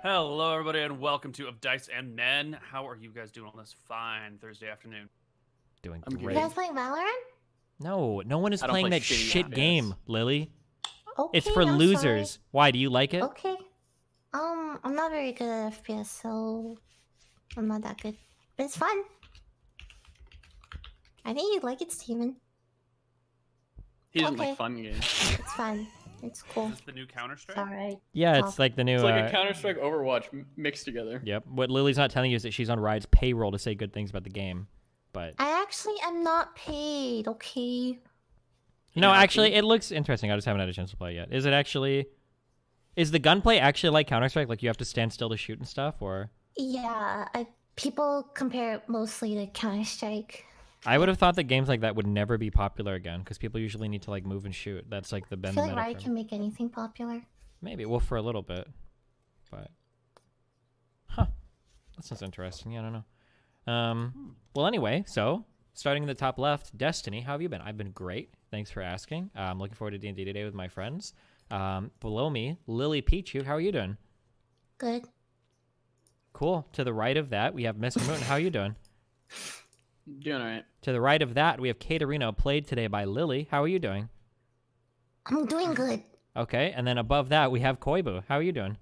Hello, everybody, and welcome to Of Dice and Men. How are you guys doing on this fine Thursday afternoon? Doing I'm great. good. You guys playing Valorant? No one is I don't playing play that shitty shit FPS. game, Lily. Okay, It's for I'm losers. sorry. Why, do you like it? Okay. I'm not very good at FPS, so I'm not that good. But it's fun. I think you'd like it, Steven. He doesn't Okay. like fun games. It's fun. It's cool. Is this the new Counter-Strike? It's alright. Yeah, Oh. it's like the new... It's like a Counter-Strike Overwatch mixed together. Yep. What Lily's not telling you is that she's on Riot's payroll to say good things about the game. But... I actually am not paid, okay? No, Yeah, actually, it looks interesting. I just haven't had a chance to play it yet. Is it actually... Is the gunplay actually like Counter-Strike? Like, you have to stand still to shoot and stuff, or...? Yeah, people compare it mostly to Counter-Strike. I would have thought that games like that would never be popular again, because people usually need to, like, move and shoot. That's, like, the I bend feel the like meta Riot for- can make anything popular. Maybe. Well, for a little bit. But... Huh. That sounds interesting. Yeah, I don't know. Well, anyway, so... Starting in the top left, Destiny, how have you been? I've been great. Thanks for asking. I'm looking forward to D&D today with my friends. Below me, LilyPichu, how are you doing? Good. Cool. To the right of that, we have Mr.Mouton. How are you doing? Doing alright. To the right of that, we have Katerino, played today by Lily. How are you doing? I'm doing good. Okay, and then above that, we have Koibu. How are you doing?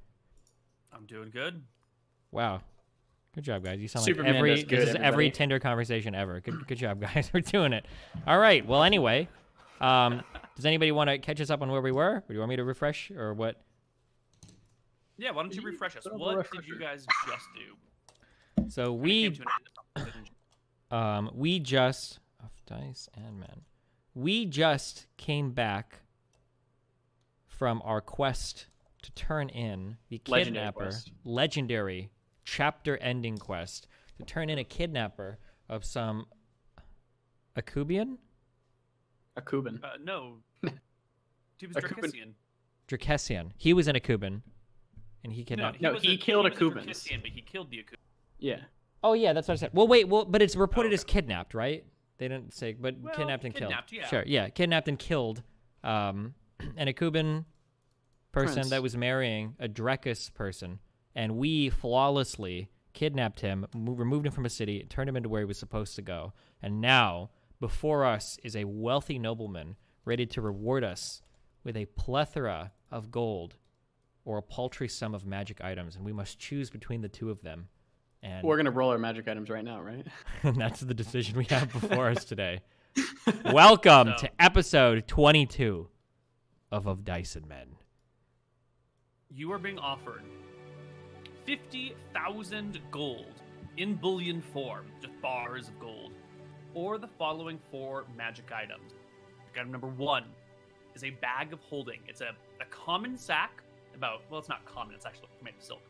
I'm doing good. Wow. Good job, guys. You sound Superman like does good, this is every everybody. Tinder conversation ever. Good job, guys. We're doing it. All right. Well, anyway, does anybody want to catch us up on where we were? Or do you want me to refresh, or what? Yeah, why don't you refresh us? Put up a What did you refresher. guys just do? So We came to an end of the we just of Dice and Men. We just came back from our quest to turn in the Legendary kidnapper, quest. legendary chapter ending quest to turn in a kidnapper of some Akubian? A Kuban. No. He was A Kuban. Dracissian. Drakesian. He was an Akuban. And he kidnapped No, he killed a Akubans. Dracissian, but he killed the Akuban. Yeah. Oh yeah, that's what I said. Well wait, but it's reported okay. as kidnapped, right? They didn't say, but Well, kidnapped and kidnapped, killed. yeah. Sure, yeah, kidnapped and killed an Akuban person Prince. that was marrying a Drekus person, and we flawlessly kidnapped him, removed him from a city, turned him into where he was supposed to go, and now before us is a wealthy nobleman ready to reward us with a plethora of gold or a paltry sum of magic items, and we must choose between the two of them. And We're gonna roll our magic items right now, right? that's the decision we have before us today. Welcome So- to episode 22 of Dice and Men. You are being offered 50,000 gold in bullion form, just bars of gold, or the following 4 magic items. Item number 1 is a bag of holding. It's a common sack, well, it's not common, it's actually made of silk,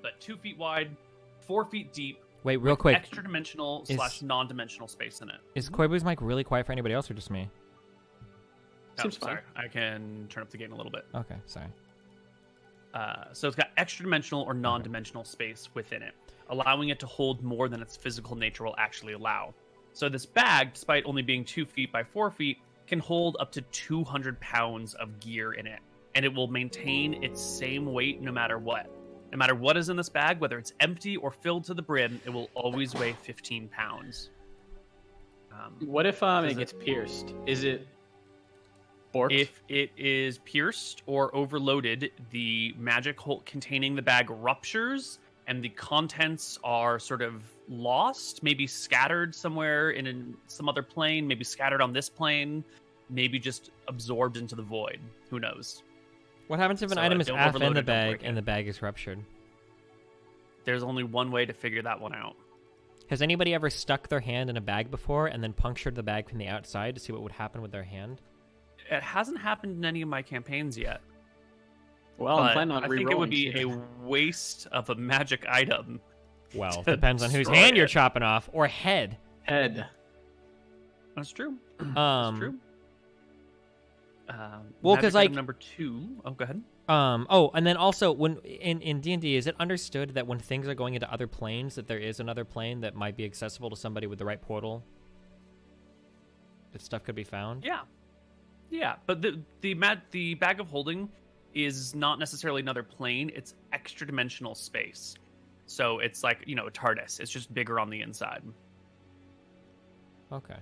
but 2 feet wide, 4 feet deep, Wait, real quick. extra dimensional Is- / non-dimensional space in it. Is Koibu's mic really quiet for anybody else or just me? Seems fine. Sorry, I can turn up the gain a little bit. Okay, sorry. So it's got extra dimensional or non-dimensional space within it, allowing it to hold more than its physical nature will actually allow. So this bag, despite only being 2 feet by 4 feet, can hold up to 200 pounds of gear in it, and it will maintain its same weight no matter what. No matter what is in this bag, whether it's empty or filled to the brim, it will always weigh 15 pounds. What if Does it gets pierced? Is it borked? If it is pierced or overloaded, the magic hole containing the bag ruptures, and the contents are sort of lost, maybe scattered somewhere in some other plane, maybe scattered on this plane, maybe just absorbed into the void. Who knows? What happens if an So, item is don't half overload in the it, don't bag break and it. the bag is ruptured? There's only one way to figure that one out. Has anybody ever stuck their hand in a bag before and then punctured the bag from the outside to see what would happen with their hand? It hasn't happened in any of my campaigns yet. well, but I'm planning on I think it would re-rolling be a too. waste of a magic item. Well, To depends on whose destroy hand you're it. chopping off or head. Head. That's true. Um, That's true. Well, Magic 'cause, item like- number 2. Oh, go ahead. And then also when in D&D, is it understood that when things are going into other planes, that there is another plane that might be accessible to somebody with the right portal? That stuff could be found? Yeah, but the bag of holding is not necessarily another plane, it's extra dimensional space. So it's like, a TARDIS. It's just bigger on the inside. Okay.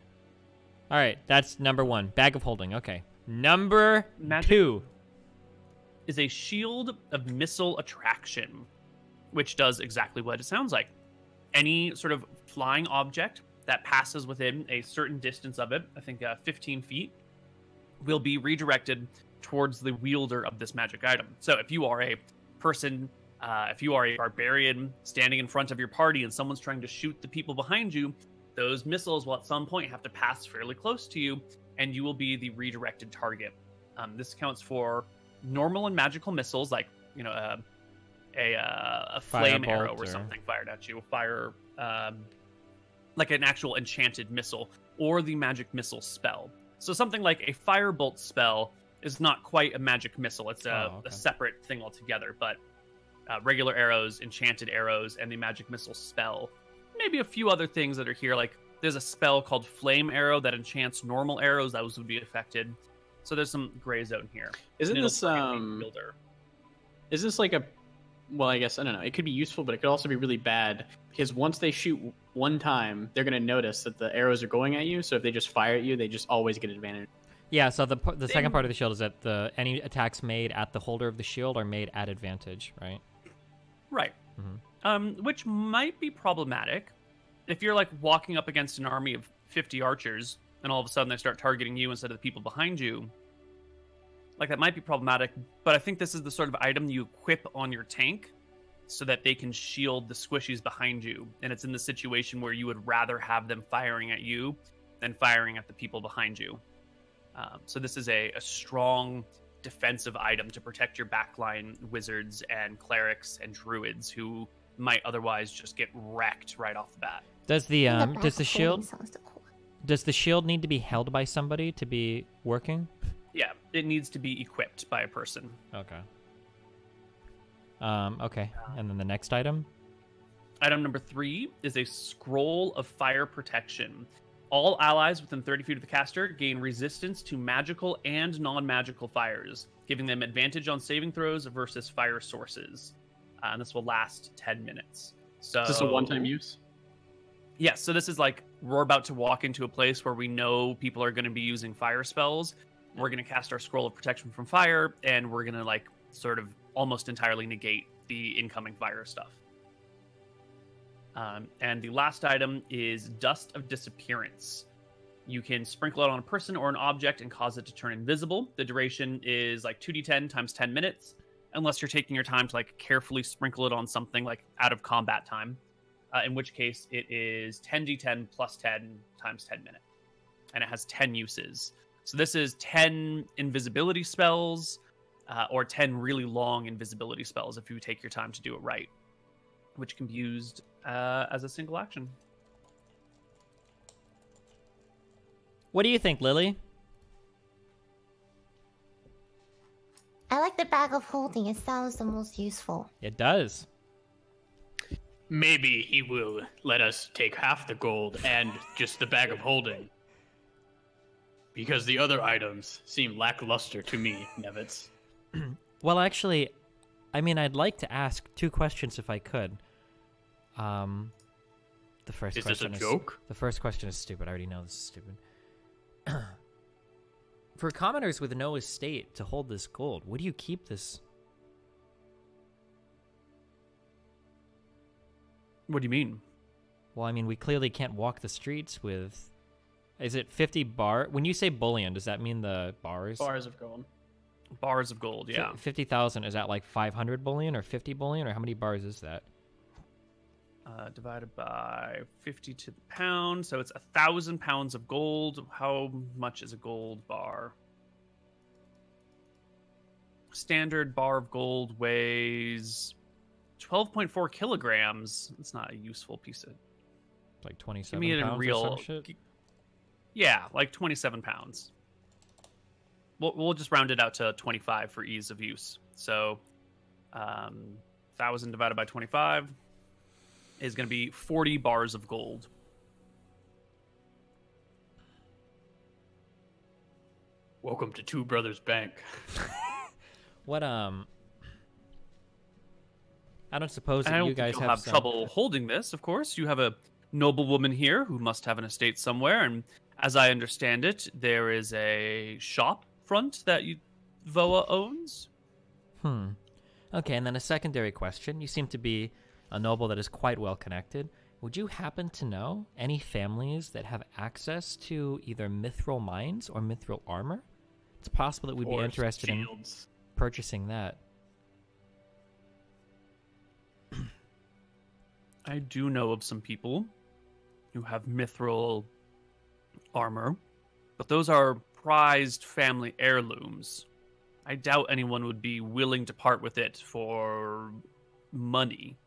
All right, that's number 1. Bag of holding. Okay. Number Magic 2 is a shield of missile attraction, which does exactly what it sounds like. Any sort of flying object that passes within a certain distance of it, I think 15 feet, will be redirected towards the wielder of this magic item. So if you are a person, if you are a barbarian standing in front of your party and someone's trying to shoot the people behind you, those missiles will at some point have to pass fairly close to you, and you will be the redirected target. This accounts for normal and magical missiles, like a flame arrow or something fired at you, fire like an actual enchanted missile, or the magic missile spell. So something like a firebolt spell is not quite a magic missile; it's a separate thing altogether. But regular arrows, enchanted arrows, and the magic missile spell. Maybe a few other things that are here, like there's a spell called Flame Arrow that enchants normal arrows; those would be affected. So there's some gray zone here. Isn't this Is this like a? Well, I guess I don't know. It could be useful, but it could also be really bad because once they shoot one time, they're going to notice that the arrows are going at you. So if they just fire at you, they just always get advantage. Yeah. So the second part of the shield is that any attacks made at the holder of the shield are made at advantage, right? Right. Which might be problematic if you're like walking up against an army of 50 archers and all of a sudden they start targeting you instead of the people behind you. Like, that might be problematic, but I think this is the sort of item you equip on your tank so that they can shield the squishies behind you. And it's in the situation where you would rather have them firing at you than firing at the people behind you. So this is a strong defensive item to protect your backline wizards and clerics and druids who might otherwise just get wrecked right off the bat. Does the shield need to be held by somebody to be working? Yeah, it needs to be equipped by a person. Okay. Okay. And then the next item? Item number 3 is a Scroll of Fire Protection. All allies within 30 feet of the caster gain resistance to magical and non-magical fires, giving them advantage on saving throws versus fire sources. And this will last 10 minutes. So, is this a one-time use? Yes, so this is like, we're about to walk into a place where we know people are going to be using fire spells. We're going to cast our Scroll of Protection from Fire, and we're going to, like, sort of almost entirely negate the incoming fire stuff. And the last item is Dust of Disappearance. You can sprinkle it on a person or an object and cause it to turn invisible. The duration is, like, 2d10 times 10 minutes, unless you're taking your time to, like, carefully sprinkle it on something, like, out of combat time, in which case it is 10d10 plus 10 times 10 minutes. And it has 10 uses. So this is 10 invisibility spells, or 10 really long invisibility spells if you take your time to do it right, which can be used as a single action. What do you think, Lily? I like the bag of holding. It sounds the most useful. It does. Maybe he will let us take half the gold and just the bag of holding. Because the other items seem lackluster to me, Nevitz. Well, actually, I mean, I'd like to ask 2 questions if I could. The first Is question this a joke? The first question is stupid. I already know this is stupid. For commoners with no estate to hold this gold, would you keep this? What do you mean? Well, I mean, we clearly can't walk the streets with... Is it 50 bar? When you say bullion, does that mean the bars? Bars of gold. Bars of gold, yeah. 50,000, is that like 500 bullion or 50 bullion, or how many bars is that? Divided by 50 to the pound, so it's 1,000 pounds of gold. How much is a gold bar? Standard bar of gold weighs 12.4 kilograms. It's not a useful piece of... Like 27 Give me it in pounds real... or some shit? Yeah, like 27 pounds. We'll just round it out to 25 for ease of use. So, 1,000 divided by 25 is going to be 40 bars of gold. Welcome to Two Brothers Bank. What I don't suppose I that don't you think guys you'll have have some... trouble holding this, of course. You have a noblewoman here who must have an estate somewhere, and as I understand it, there is a shop front that Voa owns. Okay, and then a secondary question. You seem to be a noble that is quite well connected. Would you happen to know any families that have access to either mithril mines or mithril armor? It's possible that we'd be Or interested in shields. purchasing that. I do know of some people who have mithril armor, but those are prized family heirlooms. I doubt anyone would be willing to part with it for money.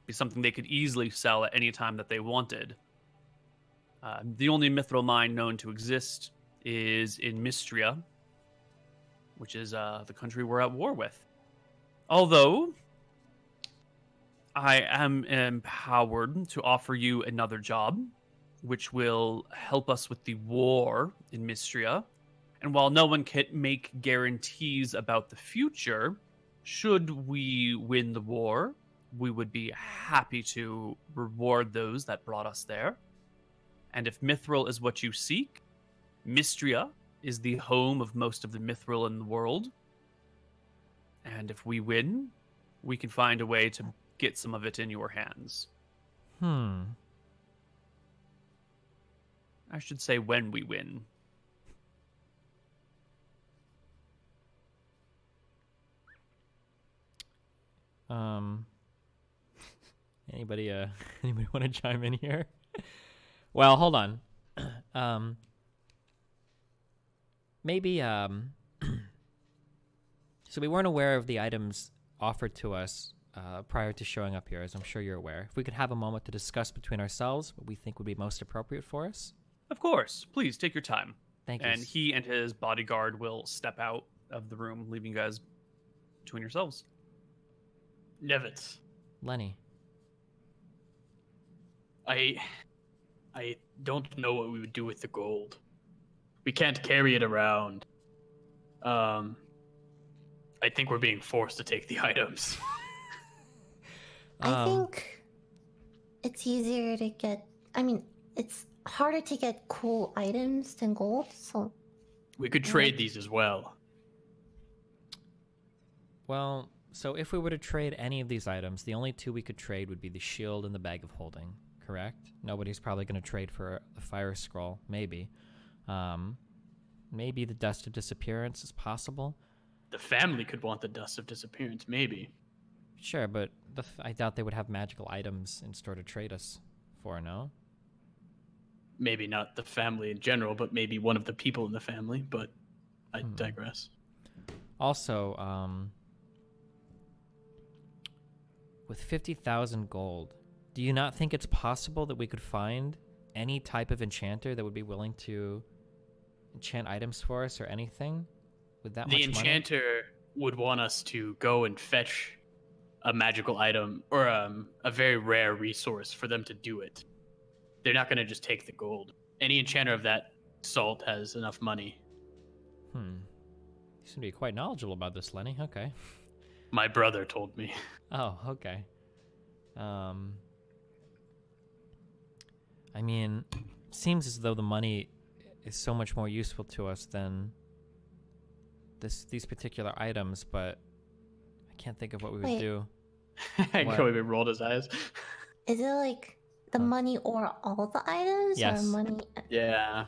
Be something they could easily sell at any time that they wanted. The only mithril mine known to exist is in Mystria, which is the country we're at war with. Although, I am empowered to offer you another job, which will help us with the war in Mystria. And while no one can make guarantees about the future, should we win the war, we would be happy to reward those that brought us there. And if mithril is what you seek, Mystria is the home of most of the mithril in the world. And if we win, we can find a way to get some of it in your hands. I should say when we win. Anybody want to chime in here? Well, hold on. Maybe so we weren't aware of the items offered to us prior to showing up here, as I'm sure you're aware. If we could have a moment to discuss between ourselves what we think would be most appropriate for us. Of course. Please take your time. Thank you. And he and his bodyguard will step out of the room, leaving you guys between yourselves. Nevitz. Lenny. I don't know what we would do with the gold. We can't carry it around. I think we're being forced to take the items. I think it's easier to get. I mean, it's harder to get cool items than gold, so. We could trade these as well. Well, so if we were to trade any of these items, the only two we could trade would be the shield and the bag of holding, correct? Nobody's probably going to trade for the fire scroll, maybe. Maybe the dust of disappearance is possible. The family could want the dust of disappearance, maybe. Sure, but I doubt they would have magical items in store to trade us for, no? Maybe not the family in general, but maybe one of the people in the family, but I digress. Also, with 50,000 gold, do you not think it's possible that we could find any type of enchanter that would be willing to enchant items for us or anything with that much money? The enchanter would want us to go and fetch a magical item or a very rare resource for them to do it. They're not going to just take the gold. Any enchanter of that salt has enough money. You seem to be quite knowledgeable about this, Lenny. Okay. My brother told me. Oh, okay. I mean, it seems as though the money is so much more useful to us than these particular items, but I can't think of what we would do. Koibu rolled his eyes. Is it like the money or all the items? Yes. Or money? Yeah.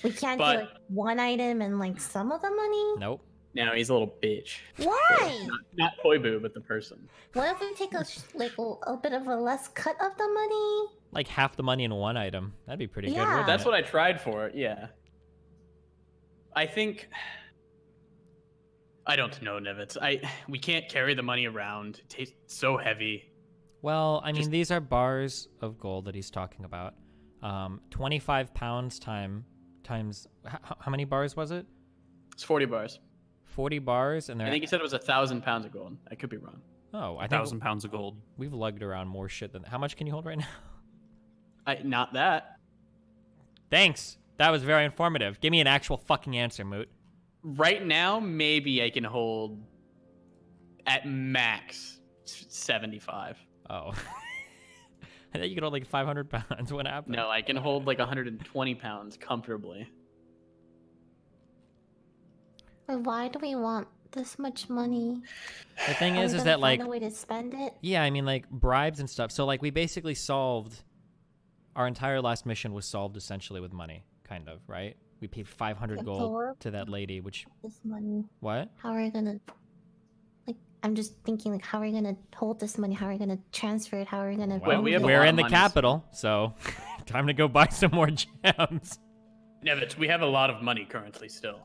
We can't do like one item and like some of the money? Nope. No, he's a little bitch. Why? Not Koibu, but the person. What if we take a bit of a less cut of the money? Like half the money in one item. That'd be pretty good. Yeah. wouldn't That's it? what I tried for, yeah. I think... I don't know, Nevitz. We can't carry the money around. It tastes so heavy. Well, I mean, these are bars of gold that he's talking about. 25 pounds times... How many bars was it? It's 40 bars. 40 bars, and I think he said it was 1,000 pounds of gold. I could be wrong. Oh, I think 1,000 pounds of gold. we've lugged around more shit than... How much can you hold right now? Not that. Thanks. That was very informative. Give me an actual fucking answer, Moot. Right now, maybe I can hold at max 75. Oh. I thought you could hold like 500 pounds. What happened? No, I can hold like 120 pounds comfortably. But why do we want this much money? The thing Are we is gonna that find like, a way to spend it? yeah, I mean like bribes and stuff. So like we basically solved, our entire last mission was solved essentially with money, kind of, right? We paid 500 Okay, gold so to that lady, which, This money. what? How are we gonna? Like, I'm just thinking, like, how are we gonna hold this money? How are we gonna transfer it? How are we gonna? Well, we have a We're lot in of the money, capital, so time to go buy some more gems. Nevitz, we have a lot of money currently still.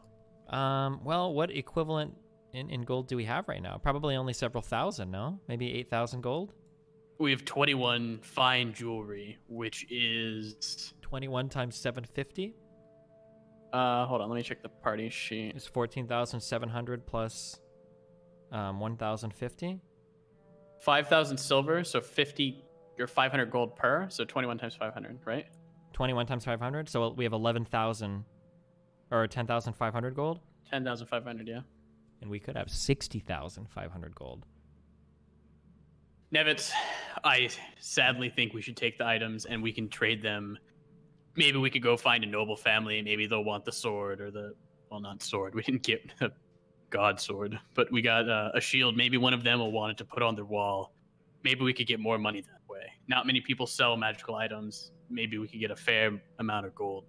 Well, what equivalent in gold do we have right now? Probably only several thousand, no? Maybe 8,000 gold? We have 21 fine jewelry, which is 21 times 750 hold on, let me check the party sheet. is 14,700 plus 1,050. 5,000 silver, so 50 or 500 gold per, so 21 times 500, right? 21 times 500, so we have 11,000 or 10,500 gold, 10,500, yeah. and we could have 60,500 gold. Nevitz, I sadly think we should take the items and we can trade them. Maybe we could go find a noble family. Maybe they'll want the sword or the, well, not sword. We didn't get a god sword, but we got a shield. Maybe one of them will want it to put on their wall. Maybe we could get more money that way. Not many people sell magical items. Maybe we could get a fair amount of gold.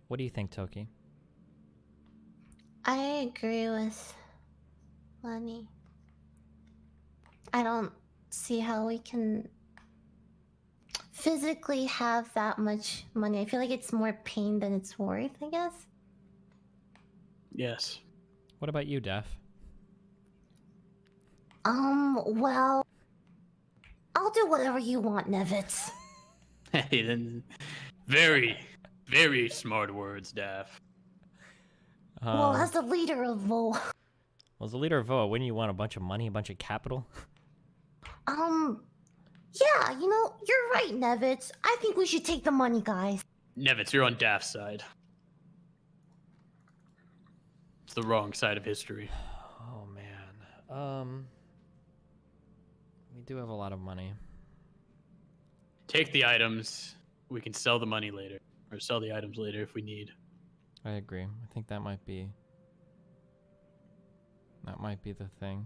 What do you think, Toki? I agree with Lenny. I don't see how we can physically have that much money. I feel like it's more pain than it's worth, I guess. Yes. What about you, Daph? Well, I'll do whatever you want, Nevitz. Hey, then, very, very smart words, Daff. Well, as the leader of Vo. Well, as the leader of Voa, wouldn't you want a bunch of money, a bunch of capital? Yeah, you know, you're right, Nevitz. I think we should take the money, guys. Nevitz, you're on Daff's side. It's the wrong side of history. Oh, man. We do have a lot of money. Take the items. We can sell the money later. Or sell the items later if we need. I agree. I think that might be the thing.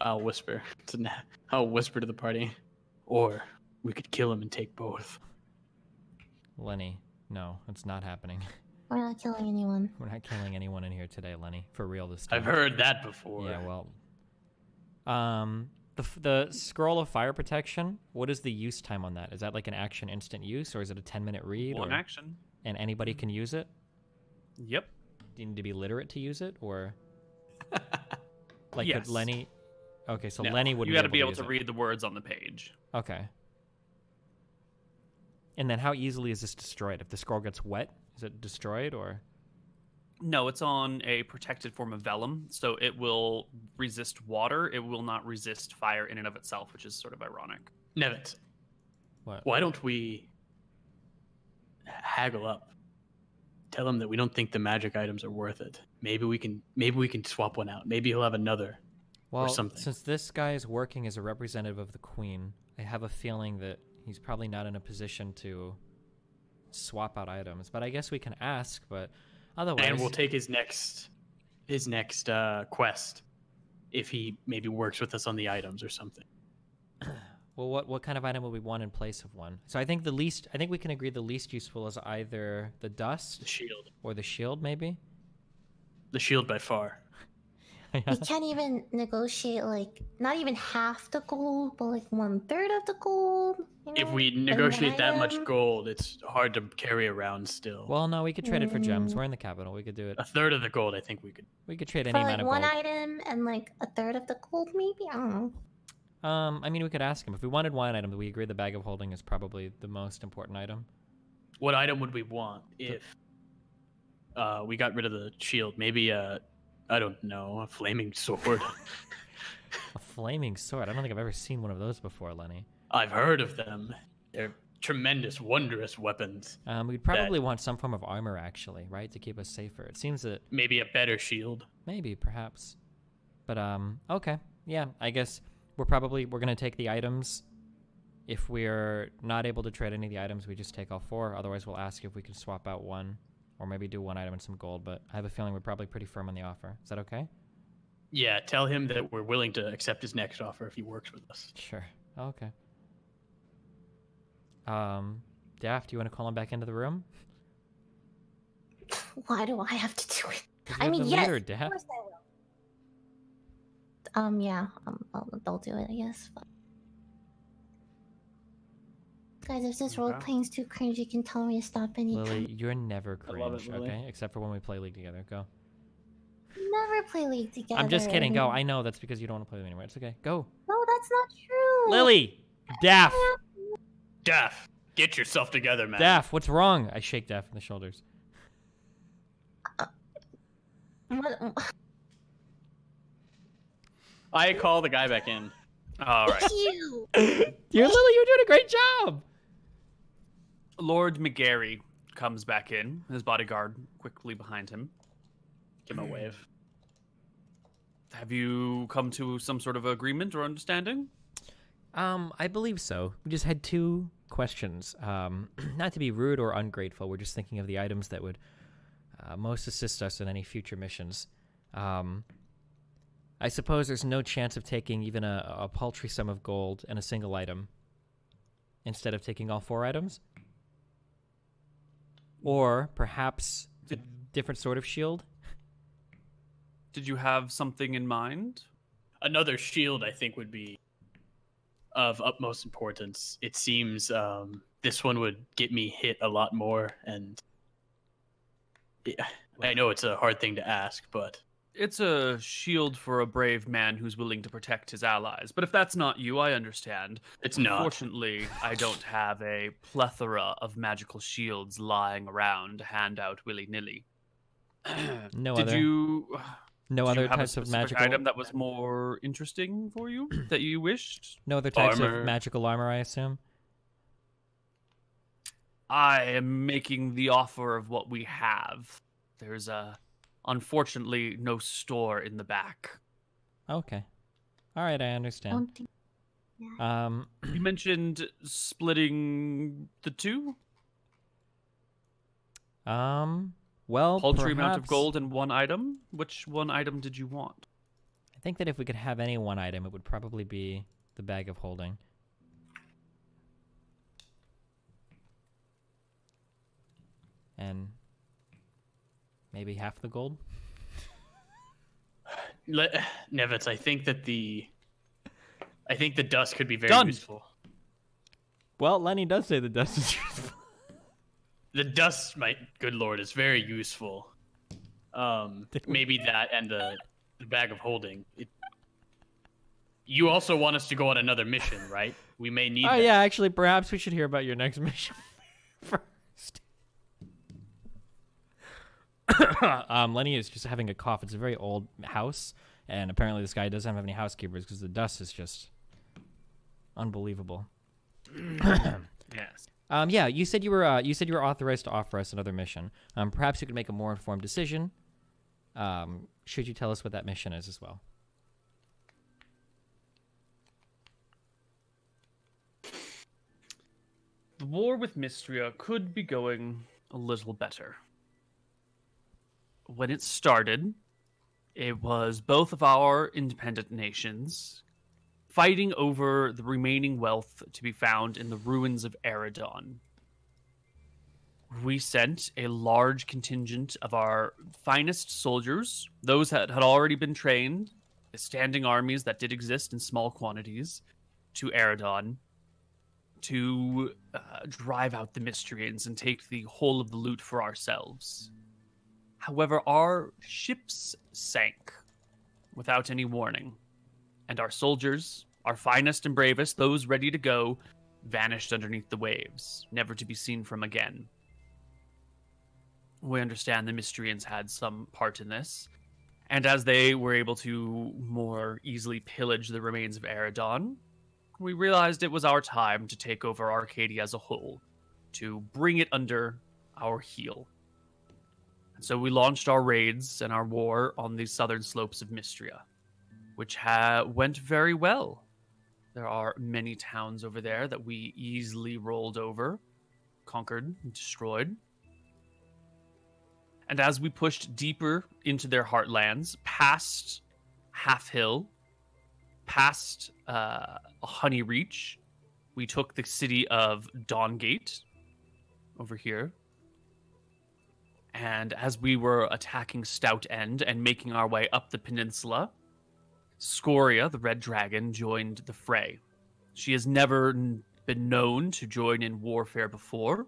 I'll whisper. I'll whisper to the party. Or we could kill him and take both. Lenny, no, it's not happening. We're not killing anyone. We're not killing anyone in here today, Lenny. For real this time. I've heard that before. Yeah, well. The scroll of fire protection, what is the use time on that? Is that like an action instant use, or is it a 10-minute read? One or, action. And anybody can use it? Yep. Do you need to be literate to use it, or like Yes. could Lenny? Okay, so No, Lenny would. You got to be able use to it. read the words on the page. Okay. And then how easily is this destroyed? If the scroll gets wet, is it destroyed or? No, it's on a protected form of vellum, so it will resist water. It will not resist fire in and of itself, which is sort of ironic. Nevitz, What? why don't we haggle up? Tell him that we don't think the magic items are worth it. Maybe we can swap one out. Maybe he'll have another. Well, something. since this guy is working as a representative of the queen, I have a feeling that he's probably not in a position to swap out items. But I guess we can ask, but otherwise... And we'll take his next quest if he maybe works with us on the items or something. Well, what kind of item would we want in place of one? So I think we can agree the least useful is either the dust The shield. or the shield, maybe? The shield by far. We can't even negotiate, like, not even half the gold, but like 1/3 of the gold. You If know? we And one negotiate that much item. gold, it's hard to carry around still. Well, no, we could trade it for gems. We're in the capital. We could do it. A third of the gold, I think we could. We could trade For any like amount of one gold. item and like 1/3 of the gold, maybe? I don't know. I mean, we could ask him. If we wanted one item, we agree the bag of holding is probably the most important item. What item would we want if we got rid of the shield? Maybe I don't know, a flaming sword. A flaming sword. I don't think I've ever seen one of those before, Lenny. I've heard of them. They're tremendous, wondrous weapons. We'd probably want some form of armor, actually, right, to keep us safer. It seems that Maybe a better shield. maybe, perhaps, but okay, yeah. I guess we're gonna take the items. If we're not able to trade any of the items, we just take all 4. Otherwise, we'll ask if we can swap out 1, or maybe do 1 item and some gold. But I have a feeling we're probably pretty firm on the offer. Is that okay? Yeah, tell him that we're willing to accept his next offer if he works with us. Sure. Okay. Daft, do you want to call him back into the room? Why do I have to do it? 'Cause I you're mean, the yes, leader, of Daft. course I will. Yeah, they'll do it, I guess. But... Guys, if this role playing's too cringe, you can tell me to stop anytime. Lily, you're never I love it, cringe, Lily. okay? Except for when we play League together. Go. Never play League together. I'm just kidding. Go. I know that's because you don't want to play anymore. It's okay. Go. No, that's not true. Lily! Daff! Daff, get yourself together, man. Daff, what's wrong? I shake Daff in the shoulders. What? I call the guy back in. All right. You. You're Lily, you're doing a great job! Lord McGarry comes back in, his bodyguard quickly behind him. Give him a wave. Have you come to some sort of agreement or understanding? I believe so. We just had 2 questions. Not to be rude or ungrateful, we're just thinking of the items that would most assist us in any future missions. I suppose there's no chance of taking even a paltry sum of gold and a single item instead of taking all 4 items? Or perhaps a different sort of shield? Did you have something in mind? Another shield, I think, would be of utmost importance. It seems this one would get me hit a lot more, and I know it's a hard thing to ask, but... It's a shield for a brave man who's willing to protect his allies. But if that's not you, I understand. It's not. Unfortunately, I don't have a plethora of magical shields lying around to hand out willy-nilly. No Did other. you... No Did other you have types a of specific magical item that was more interesting for you that you wished? No other types Armor. of magical armor, I assume. I am making the offer of what we have. There's unfortunately no store in the back. Okay. All right, I understand. Don't think- You mentioned splitting the 2? Well, Paltry amount of perhaps- gold and 1 item? Which 1 item did you want? I think that if we could have any 1 item, it would probably be the bag of holding. And maybe half the gold? Nevitz, I think the dust could be very Done. useful. Well, Lenny does say the dust is truthful. The dust, my good lord, is very useful. Maybe that and the bag of holding. You also want us to go on another mission, right? We may need Oh, that. yeah, actually, perhaps we should hear about your next mission first. Lenny is just having a cough. It's a very old house, and apparently this guy doesn't have any housekeepers because the dust is just unbelievable. Yes. Yeah, you said you were authorized to offer us another mission. Perhaps you could make a more informed decision. Should you tell us what that mission is as well? The war with Mystria could be going a little better. When it started, it was both of our independent nations fighting over the remaining wealth to be found in the ruins of Eridon. We sent a large contingent of our finest soldiers, those that had already been trained, the standing armies that did exist in small quantities, to Eridon to drive out the Mystrians and take the whole of the loot for ourselves. However, our ships sank without any warning, and our soldiers, our finest and bravest, those ready to go, vanished underneath the waves, never to be seen from again. We understand the Mystrians had some part in this, and as they were able to more easily pillage the remains of Eridon, we realized it was our time to take over Arcadia as a whole, to bring it under our heel. And so we launched our raids and our war on the southern slopes of Mystria, which went very well. There are many towns over there that we easily rolled over, conquered, and destroyed. And as we pushed deeper into their heartlands, past Half Hill, past Honey Reach, we took the city of Dawngate over here. And as we were attacking Stout End and making our way up the peninsula, Scoria, the Red Dragon, joined the fray. She has never been known to join in warfare before.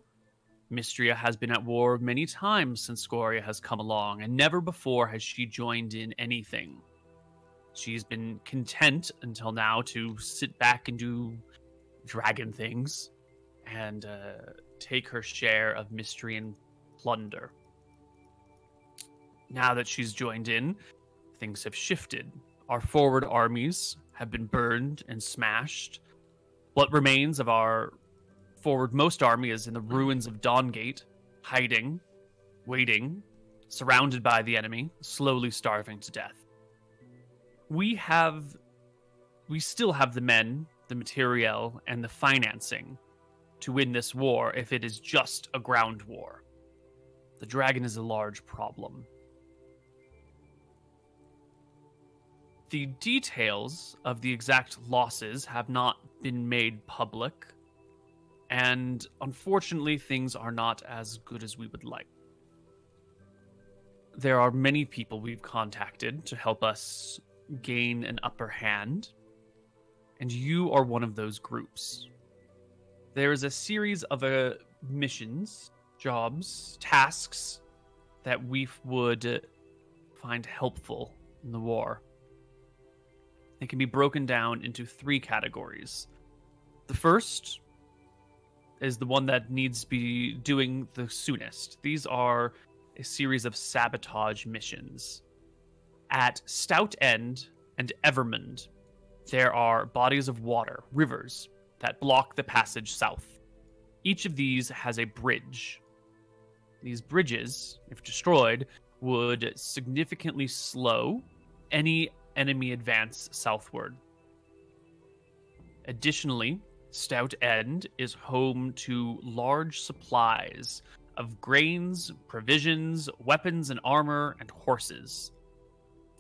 Mystria has been at war many times since Scoria has come along, and never before has she joined in anything. She's been content until now to sit back and do dragon things and take her share of Mystrian plunder. Now that she's joined in, things have shifted. Our forward armies have been burned and smashed. What remains of our forwardmost army is in the ruins of Dawngate, hiding, waiting, surrounded by the enemy, slowly starving to death. We still have the men, the materiel, and the financing to win this war if it is just a ground war. The dragon is a large problem. The details of the exact losses have not been made public, and unfortunately, things are not as good as we would like. There are many people we've contacted to help us gain an upper hand, and you are one of those groups. There is a series of missions, jobs, tasks that we would find helpful in the war. They can be broken down into 3 categories. The first is the one that needs to be doing the soonest. These are a series of sabotage missions. At Stout End and Evermond, there are bodies of water, rivers, that block the passage south. Each of these has a bridge. These bridges, if destroyed, would significantly slow any enemy advance southward. Additionally, Stout End is home to large supplies of grains, provisions, weapons and armor, and horses.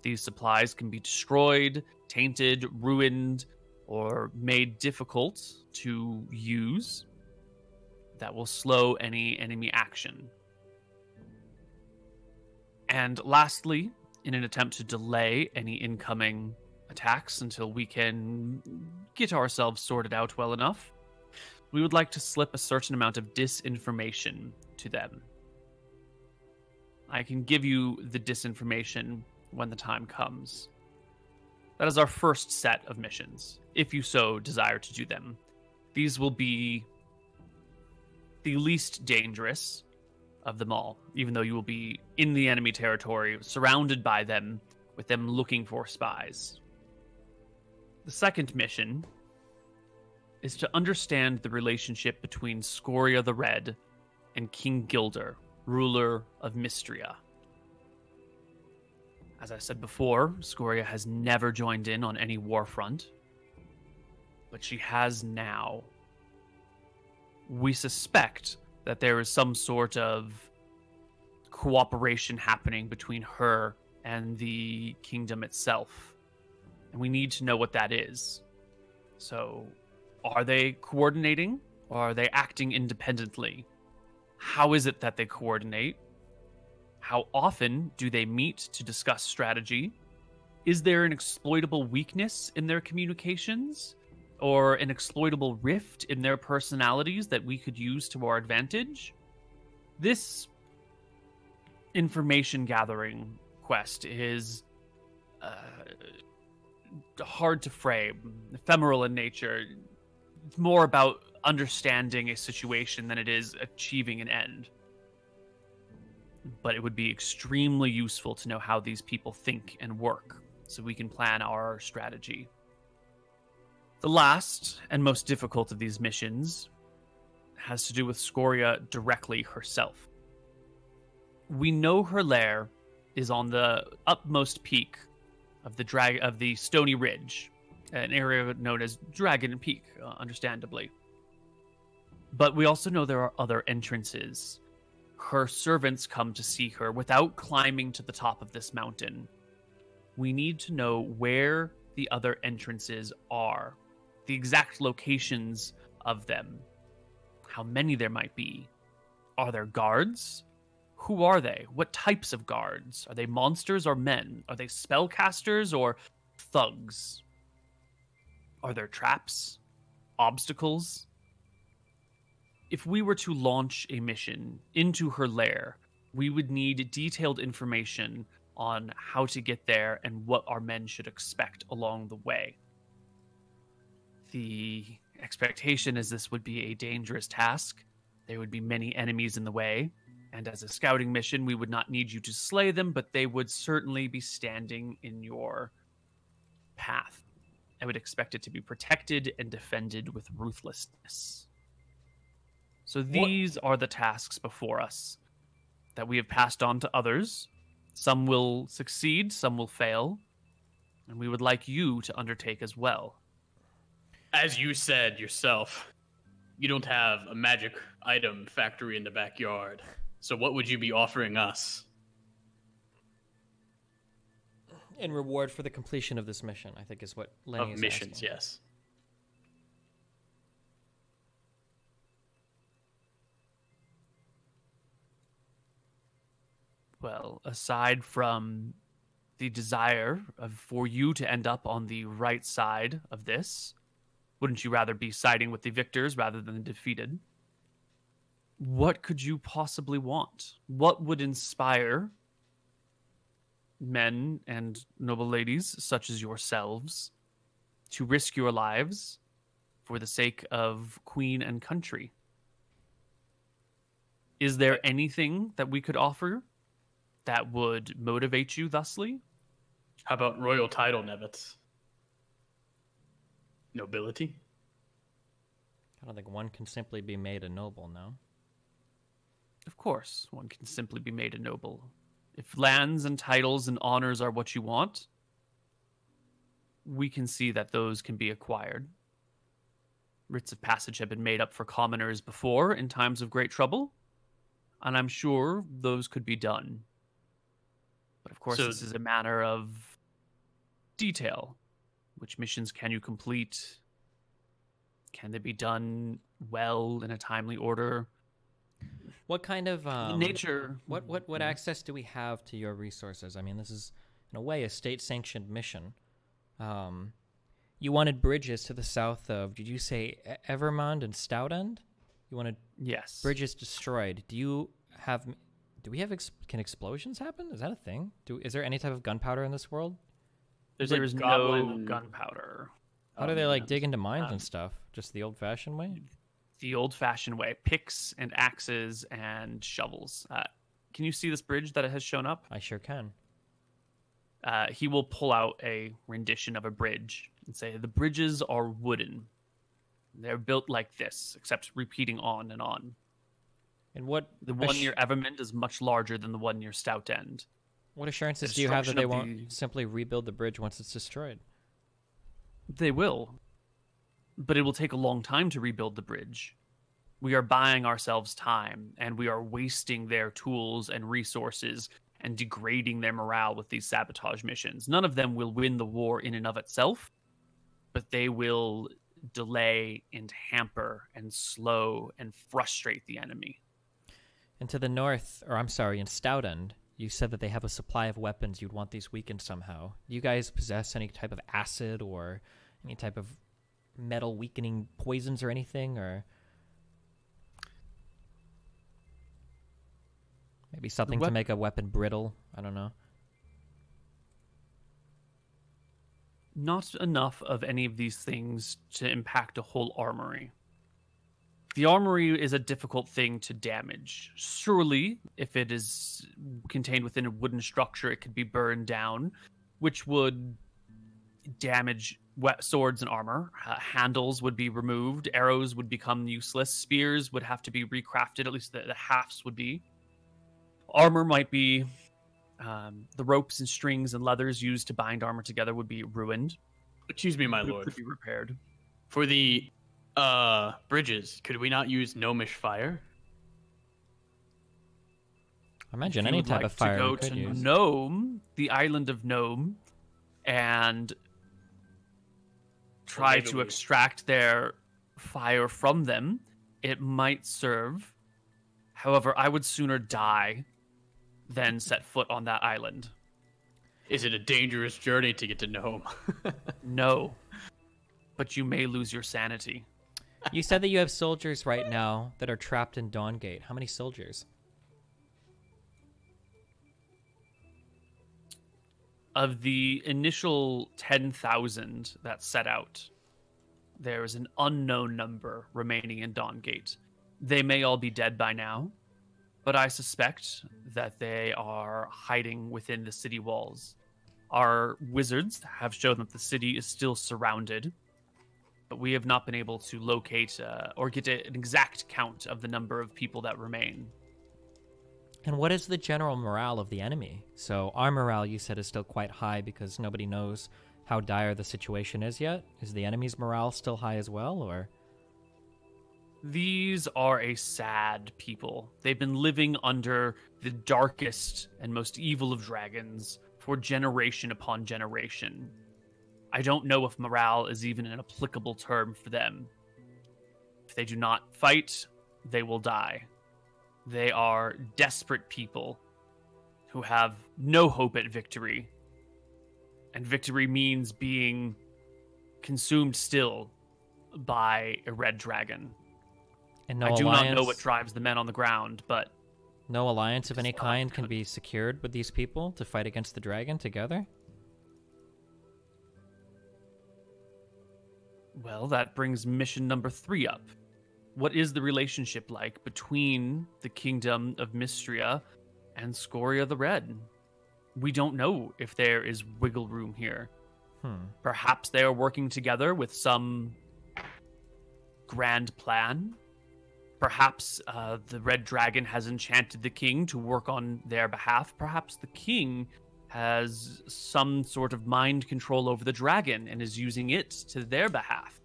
These supplies can be destroyed, tainted, ruined, or made difficult to use. That will slow any enemy action. And lastly, in an attempt to delay any incoming attacks until we can get ourselves sorted out well enough, we would like to slip a certain amount of disinformation to them. I can give you the disinformation when the time comes. That is our first set of missions, if you so desire to do them. These will be the least dangerous of them all, even though you will be in the enemy territory, surrounded by them, with them looking for spies. The second mission is to understand the relationship between Scoria the Red and King Gilder, ruler of Mystria. As I said before, Scoria has never joined in on any war front, but she has now. We suspect that there is some sort of cooperation happening between her and the kingdom itself, and we need to know what that is. So, are they coordinating, or are they acting independently? How is it that they coordinate? How often do they meet to discuss strategy? Is there an exploitable weakness in their communications? Or an exploitable rift in their personalities that we could use to our advantage? This information gathering quest is hard to frame, ephemeral in nature. It's more about understanding a situation than it is achieving an end. But it would be extremely useful to know how these people think and work, so we can plan our strategy. The last and most difficult of these missions has to do with Scoria directly herself. We know her lair is on the utmost peak of the Stony Ridge, an area known as Dragon Peak, understandably. But we also know there are other entrances. Her servants come to see her without climbing to the top of this mountain. We need to know where the other entrances are, the exact locations of them, how many there might be. Are there guards? Who are they? What types of guards? Are they monsters or men? Are they spellcasters or thugs? Are there traps? Obstacles? If we were to launch a mission into her lair, we would need detailed information on how to get there and what our men should expect along the way. The expectation is this would be a dangerous task. There would be many enemies in the way, and as a scouting mission, we would not need you to slay them, but they would certainly be standing in your path. I would expect it to be protected and defended with ruthlessness. So these are the tasks before us that we have passed on to others. Some will succeed, some will fail, and we would like you to undertake as well. As you said yourself, you don't have a magic item factory in the backyard. So what would you be offering us? In reward for the completion of this mission, I think is what Lenny Of is missions, asking. yes. Well, aside from the desire for you to end up on the right side of this, wouldn't you rather be siding with the victors rather than the defeated? What could you possibly want? What would inspire men and noble ladies such as yourselves to risk your lives for the sake of queen and country? Is there anything that we could offer that would motivate you thusly? How about royal title, Nevitz? Nobility? I don't think one can simply be made a noble, no? Of course, one can simply be made a noble. If lands and titles and honors are what you want, we can see that those can be acquired. Writs of passage have been made up for commoners before in times of great trouble, and I'm sure those could be done. But of course, this is a matter of detail. Which missions can you complete? Can they be done well in a timely order? What kind of nature? What access do we have to your resources? I mean, this is in a way a state-sanctioned mission. You wanted bridges to the south of, did you say Evermond and Stout End? You wanted bridges destroyed. Can explosions happen? Is that a thing? Is there any type of gunpowder in this world? There is no gunpowder. How do they dig into mines and stuff? Just the old-fashioned way? The old-fashioned way. Picks and axes and shovels. Can you see this bridge that has shown up? I sure can. He will pull out a rendition of a bridge and say, the bridges are wooden. They're built like this, except repeating on and on. And the one near Evermond is much larger than the one near Stout End. What assurances do you have that they won't simply rebuild the bridge once it's destroyed? They will. But it will take a long time to rebuild the bridge. We are buying ourselves time, and we are wasting their tools and resources and degrading their morale with these sabotage missions. None of them will win the war in and of itself, but they will delay and hamper and slow and frustrate the enemy. And to the north, in Stout End, you said that they have a supply of weapons. You'd want these weakened somehow. Do you guys possess any type of acid or any type of metal weakening poisons or anything? Or maybe something to make a weapon brittle? I don't know. Not enough of any of these things to impact a whole armory. The armory is a difficult thing to damage. Surely, if it is contained within a wooden structure, it could be burned down, which would damage swords and armor. Handles would be removed. Arrows would become useless. Spears would have to be recrafted. At least the halves would be. Armor might be... the ropes and strings and leathers used to bind armor together would be ruined. Excuse me, my It lord. could be repaired. For the bridges, could we not use gnomish fire? I imagine If any you would type like of fire to go we could to use. Nome, the island of Nome, and try maybe to we- extract their fire from them, it might serve. However, I would sooner die than set foot on that island. Is it a dangerous journey to get to Nome? No. But you may lose your sanity. You said that you have soldiers right now that are trapped in Dawngate. How many soldiers? Of the initial 10,000 that set out, there is an unknown number remaining in Dawngate. They may all be dead by now, but I suspect that they are hiding within the city walls. Our wizards have shown that the city is still surrounded, but we have not been able to locate or get an exact count of the number of people that remain. And what is the general morale of the enemy? So our morale, you said, is still quite high because nobody knows how dire the situation is yet. Is the enemy's morale still high as well, or? These are a sad people. They've been living under the darkest and most evil of dragons for generation upon generation. I don't know if morale is even an applicable term for them. If they do not fight, they will die. They are desperate people who have no hope at victory. And victory means being consumed still by a red dragon. And no I do alliance, not know what drives the men on the ground, but no alliance of any It's not kind can good. be secured with these people to fight against the dragon together? well, that brings mission number 3 up. What is the relationship like between the kingdom of Mystria and Scoria the Red? We don't know if there is wiggle room here. Perhaps they are working together with some grand plan. Perhaps the Red Dragon has enchanted the king to work on their behalf. Perhaps the king has some sort of mind control over the dragon and is using it to their behalf.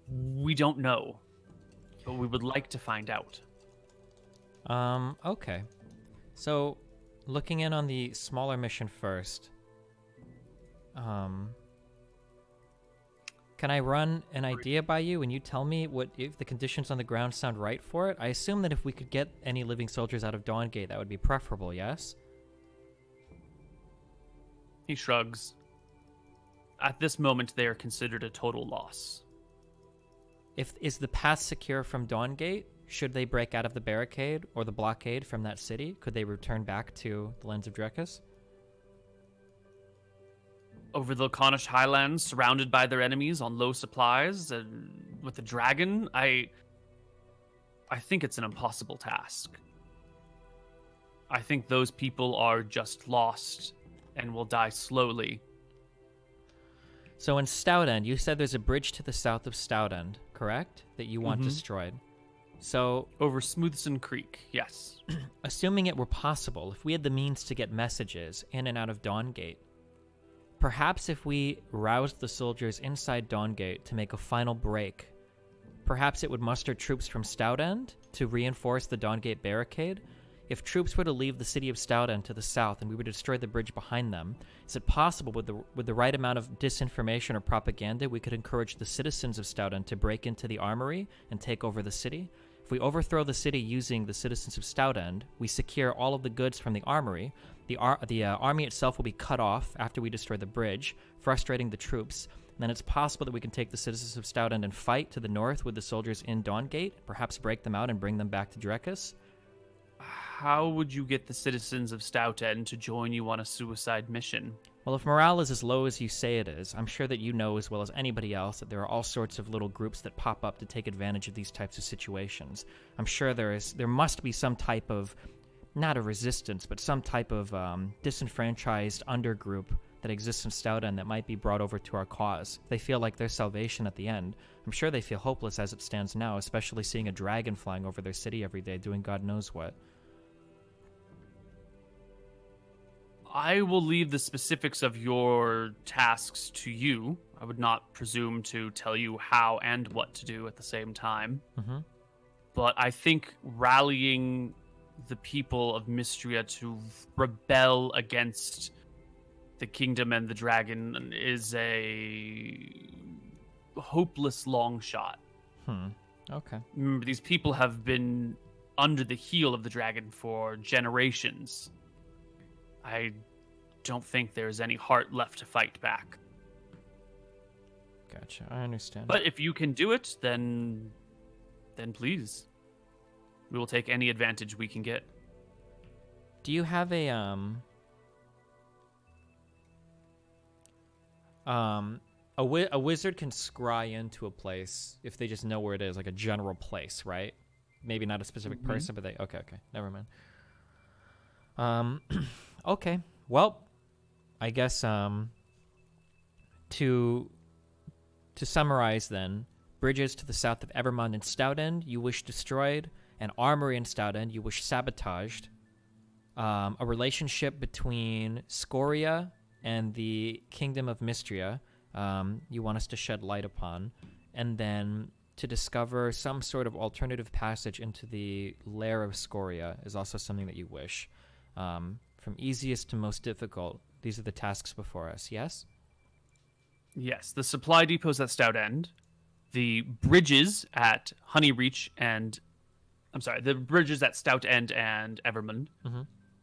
We don't know, but we would like to find out. Okay. So, looking in on the smaller mission first, can I run an idea by you and you tell me what if the conditions on the ground sound right for it? I assume that if we could get any living soldiers out of Dawngate, that would be preferable, yes? He shrugs. At this moment, they are considered a total loss. Is the path secure from Dawngate? Should they break out of the barricade or the blockade from that city? Could they return back to the lands of Drekis? Over the Laconish Highlands, surrounded by their enemies on low supplies, and with the dragon, I think it's an impossible task. I think those people are just lost and will die slowly. So in Stout End, you said there's a bridge to the south of Stout End, correct? That you want destroyed. So, Over Smoothson Creek, yes. assuming it were possible, if we had the means to get messages in and out of Dawngate, perhaps if we roused the soldiers inside Dawngate to make a final break, perhaps it would muster troops from Stout End to reinforce the Dawngate barricade. If troops were to leave the city of Stout End to the south and we were to destroy the bridge behind them, is it possible with the right amount of disinformation or propaganda we could encourage the citizens of Stout End to break into the armory and take over the city? If we overthrow the city using the citizens of Stout End, we secure all of the goods from the armory. The army itself will be cut off after we destroy the bridge, frustrating the troops. And then it's possible that we can take the citizens of Stout End and fight to the north with the soldiers in Dawngate, perhaps break them out and bring them back to Drekis. How would you get the citizens of Stout End to join you on a suicide mission? Well, if morale is as low as you say it is, I'm sure that you know as well as anybody else that there are all sorts of little groups that pop up to take advantage of these types of situations. I'm sure there must be some type of, not a resistance, but some type of disenfranchised undergroup that exists in Stout End that might be brought over to our cause. They feel like there's salvation at the end. I'm sure they feel hopeless as it stands now, especially seeing a dragon flying over their city every day doing God knows what. I will leave the specifics of your tasks to you. I would not presume to tell you how and what to do at the same time. Mm-hmm. But I think rallying the people of Mystria to rebel against the kingdom and the dragon is a hopeless long shot. Okay. Remember, these people have been under the heel of the dragon for generations. I don't think there's any heart left to fight back. Gotcha. I understand. But if you can do it, then please. We will take any advantage we can get. Do you have a wizard can scry into a place if they just know where it is, like a general place, right? Maybe not a specific person, but they... Okay, never mind. Okay, well, I guess to summarize then, bridges to the south of Evermond and Stout End you wish destroyed, an armory in Stout End you wish sabotaged, a relationship between Scoria and the Kingdom of Mystria you want us to shed light upon, and then to discover some sort of alternative passage into the lair of Scoria is also something that you wish. From easiest to most difficult, these are the tasks before us, yes? Yes, the supply depots at Stout End, the bridges at Honey Reach and... I'm sorry, the bridges at Stout End and Evermond,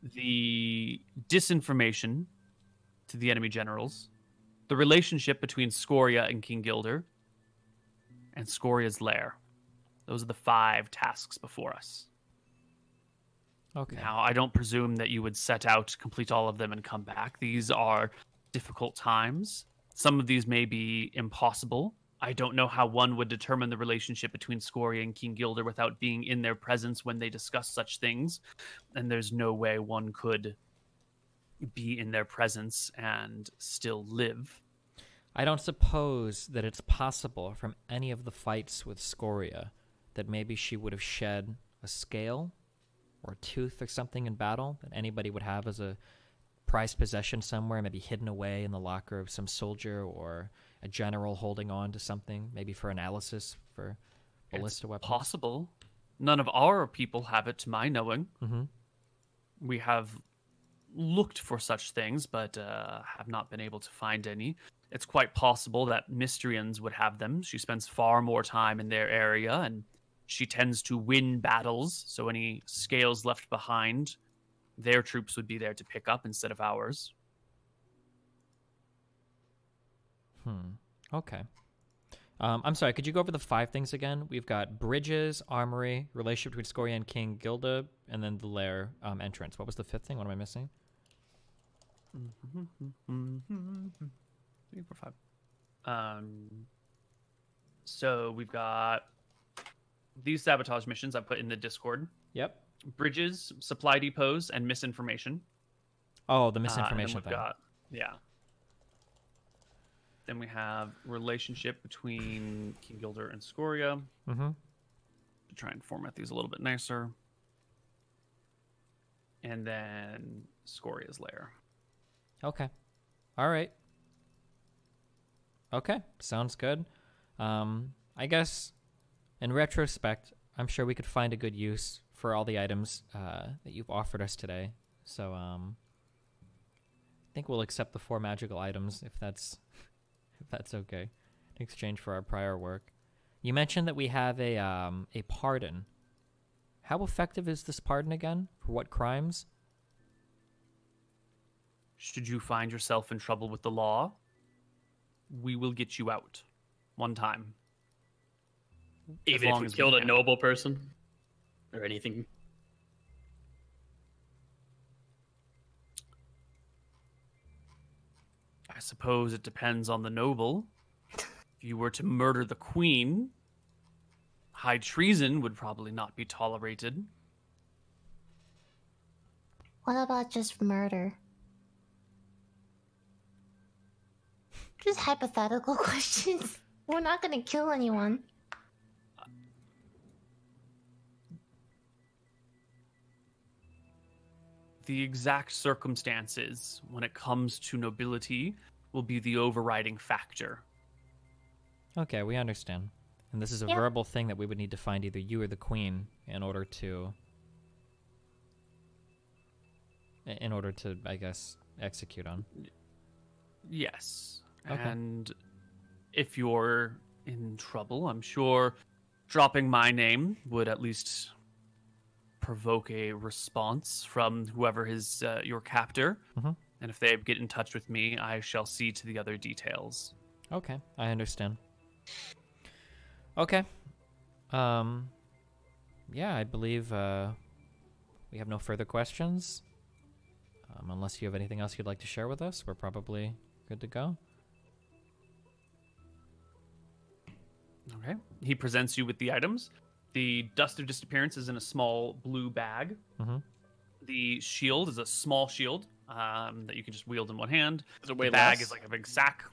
the disinformation to the enemy generals, the relationship between Scoria and King Gilder, and Scoria's lair. Those are the 5 tasks before us. Okay. Now, I don't presume that you would set out to complete all of them and come back. These are difficult times. Some of these may be impossible. I don't know how one would determine the relationship between Scoria and King Gilder without being in their presence when they discuss such things. And there's no way one could be in their presence and still live. I don't suppose that it's possible from any of the fights with Scoria that maybe she would have shed a scale or a tooth or something in battle that anybody would have as a prized possession somewhere, maybe hidden away in the locker of some soldier or a general holding on to something, maybe for analysis for ballista weapons. Possible. None of our people have it to my knowing. Mm-hmm. We have looked for such things, but have not been able to find any. It's quite possible that Mystrians would have them. She spends far more time in their area, and she tends to win battles, so any scales left behind, their troops would be there to pick up instead of ours. Okay. I'm sorry, could you go over the 5 things again? We've got bridges, armory, relationship between Scoria and King Gilda, and then the lair entrance. What was the 5th thing? What am I missing? 3, 4, 5. So we've got these sabotage missions I put in the Discord. Yep. Bridges, supply depots, and misinformation. Oh, the misinformation thing. Yeah. Then we have relationship between King Gilder and Scoria. Mm-hmm. To try and format these a little bit nicer. And then Scoria's lair. Okay. All right. Okay. Sounds good. I guess in retrospect, I'm sure we could find a good use for all the items that you've offered us today. So I think we'll accept the 4 magical items if that's okay, in exchange for our prior work. You mentioned that we have a pardon. How effective is this pardon again? For what crimes? Should you find yourself in trouble with the law, we will get you out. One time. Even if we killed a noble person? Or anything? I suppose it depends on the noble. If you were to murder the queen, high treason would probably not be tolerated. What about just murder? Just hypothetical questions. We're not gonna kill anyone. The exact circumstances when it comes to nobility will be the overriding factor. Okay, we understand. And this is a Yeah. verbal thing that we would need to find either you or the queen in order to, I guess, execute on. Yes. Okay. And if you're in trouble, I'm sure dropping my name would at least provoke a response from whoever is your captor. Mhm. And if they get in touch with me, I shall see to the other details. Okay, I understand. Okay. Yeah, I believe we have no further questions. Unless you have anything else you'd like to share with us, we're probably good to go. Okay. He presents you with the items. The Dust of Disappearance is in a small blue bag. Mhm. The shield is a small shield that you can just wield in one hand. Does it weigh The bag less? is like a big sack.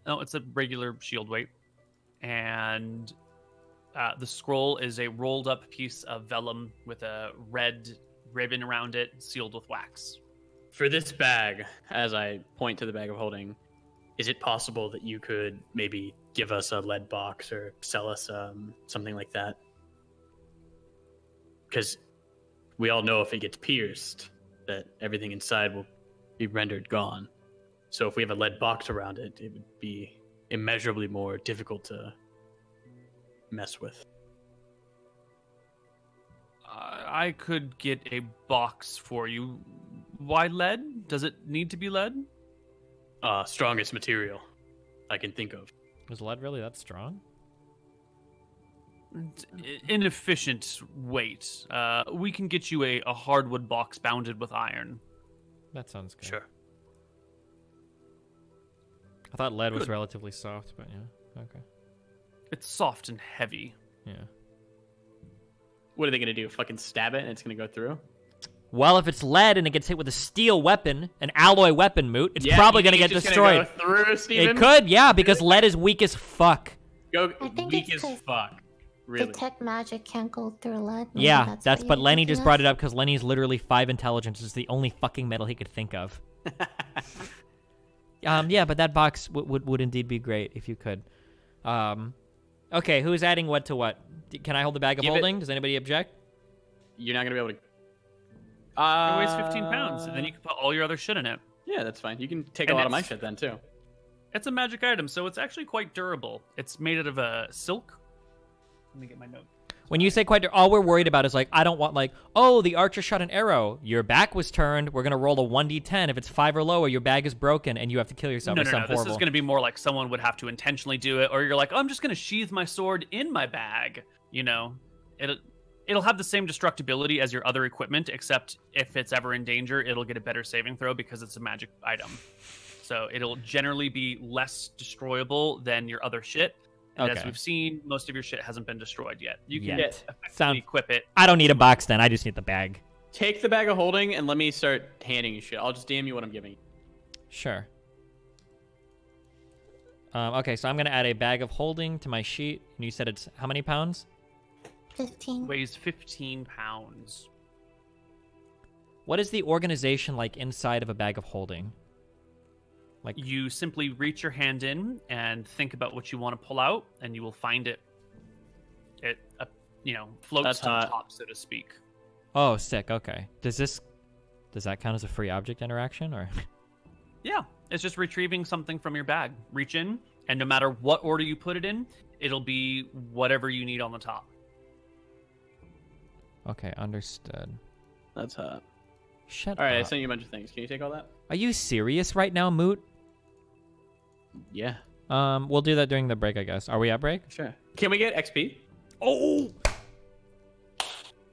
No, it's a regular shield weight. And the scroll is a rolled up piece of vellum with a red ribbon around it, sealed with wax. For this bag, as I point to the bag of holding, is it possible that you could maybe give us a lead box or sell us something like that? Because we all know if it gets pierced, that everything inside will be rendered gone. So if we have a lead box around it, it would be immeasurably more difficult to mess with. I could get a box for you. Why lead? Does it need to be lead? Strongest material I can think of. Was lead really that strong? It's inefficient weight. We can get you a hardwood box bounded with iron. That sounds good. Sure. I thought lead was Good. relatively soft, but yeah. Okay. It's soft and heavy. Yeah. What are they gonna do? Fucking stab it and it's gonna go through? Well, if it's lead and it gets hit with a steel weapon, an alloy weapon, Moot, it's Yeah, probably you going to think get it's just gonna destroyed. go through, Steven? It could, yeah, because lead is weak as fuck. Go I think weak it's as 'cause fuck. Really. Detect magic can't go through lead. Maybe Yeah, that's what but you're Lenny thinking just of. brought it up because Lenny's literally 5 intelligence. It's the only fucking metal he could think of. Yeah, but that box would indeed be great if you could. Okay, who's adding what to what? Can I hold the bag of Give it- holding? Does anybody object? You're not gonna be able to. It weighs 15 pounds, and then you can put all your other shit in it. Yeah, that's fine. You can take a And lot of my it's- shit then too. It's a magic item, so it's actually quite durable. It's made out of silk. Let me get my note. When you say quite, all we're worried about is like, I don't want like, oh, the archer shot an arrow. Your back was turned. We're gonna roll a 1d10. If it's 5 or lower, your bag is broken, and you have to kill yourself. No, or no, no. something This horrible. is going to be more like someone would have to intentionally do it, or you're like, oh, I'm just going to sheath my sword in my bag. You know, it'll have the same destructibility as your other equipment, except if it's ever in danger, it'll get a better saving throw because it's a magic item. So it'll generally be less destroyable than your other shit. And as Okay. we've seen, most of your shit hasn't been destroyed yet. You can Yet. effectively Sound- equip it. I don't need a box then. I just need the bag. Take the bag of holding and let me start handing you shit. I'll just DM you what I'm giving you. Sure. Okay, so I'm gonna add a bag of holding to my sheet. And you said it's how many pounds? 15. Weighs 15 pounds. What is the organization like inside of a bag of holding? Like, You simply reach your hand in and think about what you want to pull out, and you will find it. It, floats That's to the hot. top, so to speak. oh, sick. Okay. Does that count as a free object interaction or? Yeah, it's just retrieving something from your bag. Reach in, and no matter what order you put it in, it'll be whatever you need on the top. Okay, understood. That's hot. Shut All right, I up. sent you a bunch of things. Can you take all that? Are you serious right now, Moot? Yeah. We'll do that during the break, I guess. Are we at break? Sure. Can we get XP? Oh!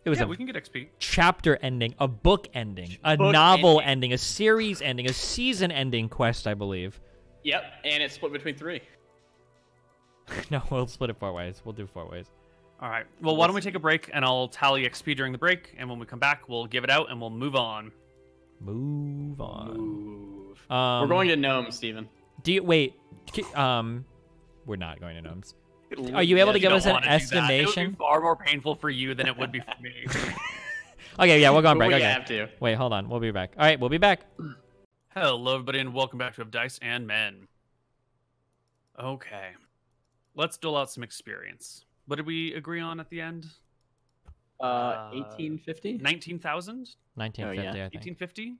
It was Yeah, a we can get XP. chapter ending, a book ending, a Book novel ending. ending, a series ending, a season ending quest, I believe. Yep, and it's split between 3. No, we'll split it 4 ways. We'll do 4 ways. All right. Well, why don't we take a break, and I'll tally XP during the break, and when we come back, we'll give it out, and we'll move on. Move on. Move. Um, We're going to Gnome, Steven. Do you wait? We're not going to gnomes. Are you able to give us an It would estimation? be far more painful for you than it would be for me. Okay, yeah, we'll go on break. We Okay. have to. Wait, hold on. We'll be back. All right, we'll be back. Hello, everybody, and welcome back to Of Dice and Men. Okay, let's dole out some experience. What did we agree on at the end? 1850. 19,000? 1950, Oh, yeah. I think. 1850?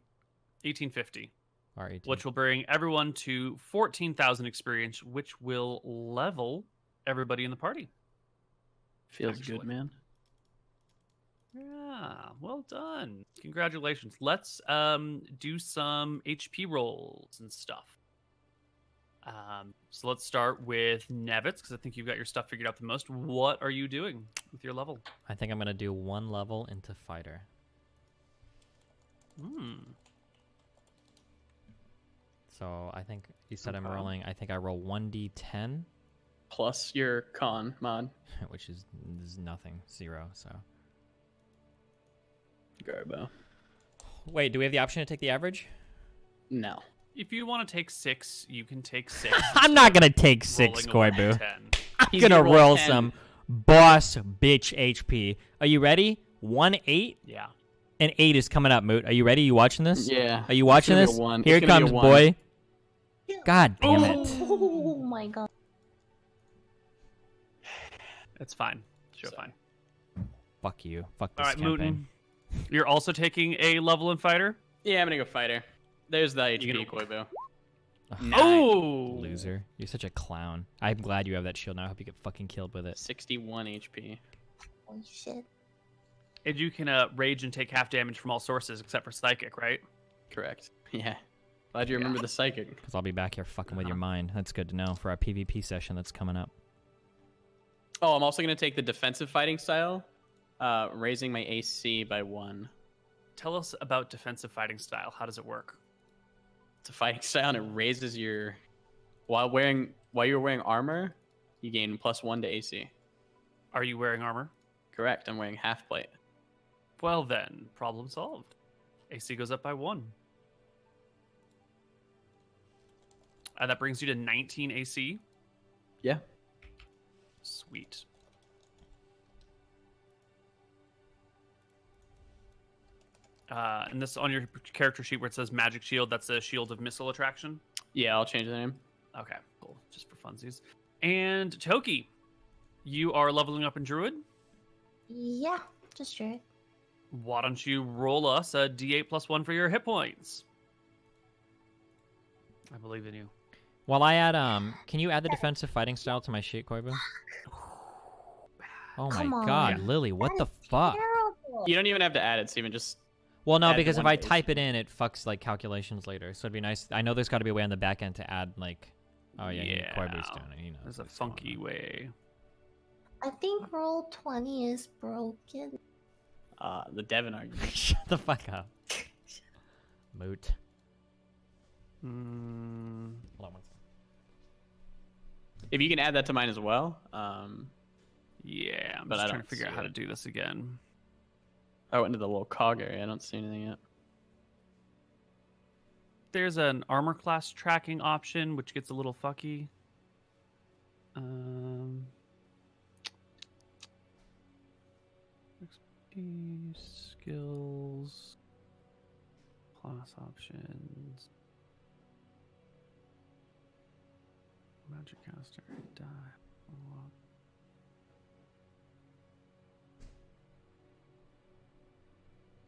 1850. Or 18. Which will bring everyone to 14,000 experience, which will level everybody in the party. Feels Actually. good, man. Yeah, well done. Congratulations. Let's do some HP rolls and stuff. So let's start with Nevitz, because I think you've got your stuff figured out the most. What are you doing with your level? I think I'm going to do 1 level into fighter. So I think you said I'm rolling. I think I roll 1d10. Plus your con mod. Which is nothing. 0, so. Garbo. Wait, do we have the option to take the average? No. If you want to take 6, you can take 6. I'm not going to take 6, Rolling a Koibu. 10. I'm He's going to gonna roll roll 10. some boss bitch HP. Are you ready? 1-8? Yeah. An 8 is coming up, Moot. Are you ready? You watching this? Yeah. Are you watching It's this? gonna be a 1. Here It's it gonna be comes, a 1. boy. God damn it. Oh my god. It's fine. Sure, So- fine. Fuck you. Fuck All this right, campaign. Mooten. You're also taking a level in fighter? Yeah, I'm gonna go fighter. There's the HP, gonna- Koibu. Ugh, Oh! Loser. You're such a clown. I'm glad you have that shield now. I hope you get fucking killed with it. 61 HP. Holy shit. And you can rage and take half damage from all sources except for psychic, right? Correct. Yeah. Glad you remember the psychic. Because I'll be back here fucking with your mind. That's good to know for our PvP session that's coming up. Oh, I'm also gonna take the defensive fighting style, raising my AC by 1. Tell us about defensive fighting style. How does it work? It's a fighting style, and it raises your while you're wearing armor, you gain +1 to AC. Are you wearing armor? Correct. I'm wearing half plate. Well then, problem solved. AC goes up by 1. That brings you to 19 AC. Yeah. Sweet. And this on your character sheet where it says magic shield, that's a shield of missile attraction. Yeah, I'll change the name. Okay, cool. Just for funsies. And Toki, you are leveling up in Druid. Yeah, just sure. Why don't you roll us a D8 plus 1 for your hit points? I believe in you. While I add, can you add the defensive fighting style to my sheet, Koibu? Oh Come my on. god, Yeah. Lily, what the That is fuck? terrible. You don't even have to add it, Steven. Just Well, no, add because if 1 I to type AC. it in, it fucks like calculations later. So it'd be nice. I know there's got to be a way on the back end to add like. Oh yeah, Koibu's doing it. He knows There's a what's going funky on. way. I think roll 20 is broken. the Devon argument. Shut the fuck up. Moot. Mm, Hold on one second. If you can add that to mine as well. yeah, I'm But just I trying to don't figure out see how to it. do this again. I went into the little cog area. I don't see anything yet. There's an armor class tracking option, which gets a little fucky. XP, skills, class options, magic caster, die. Unlock.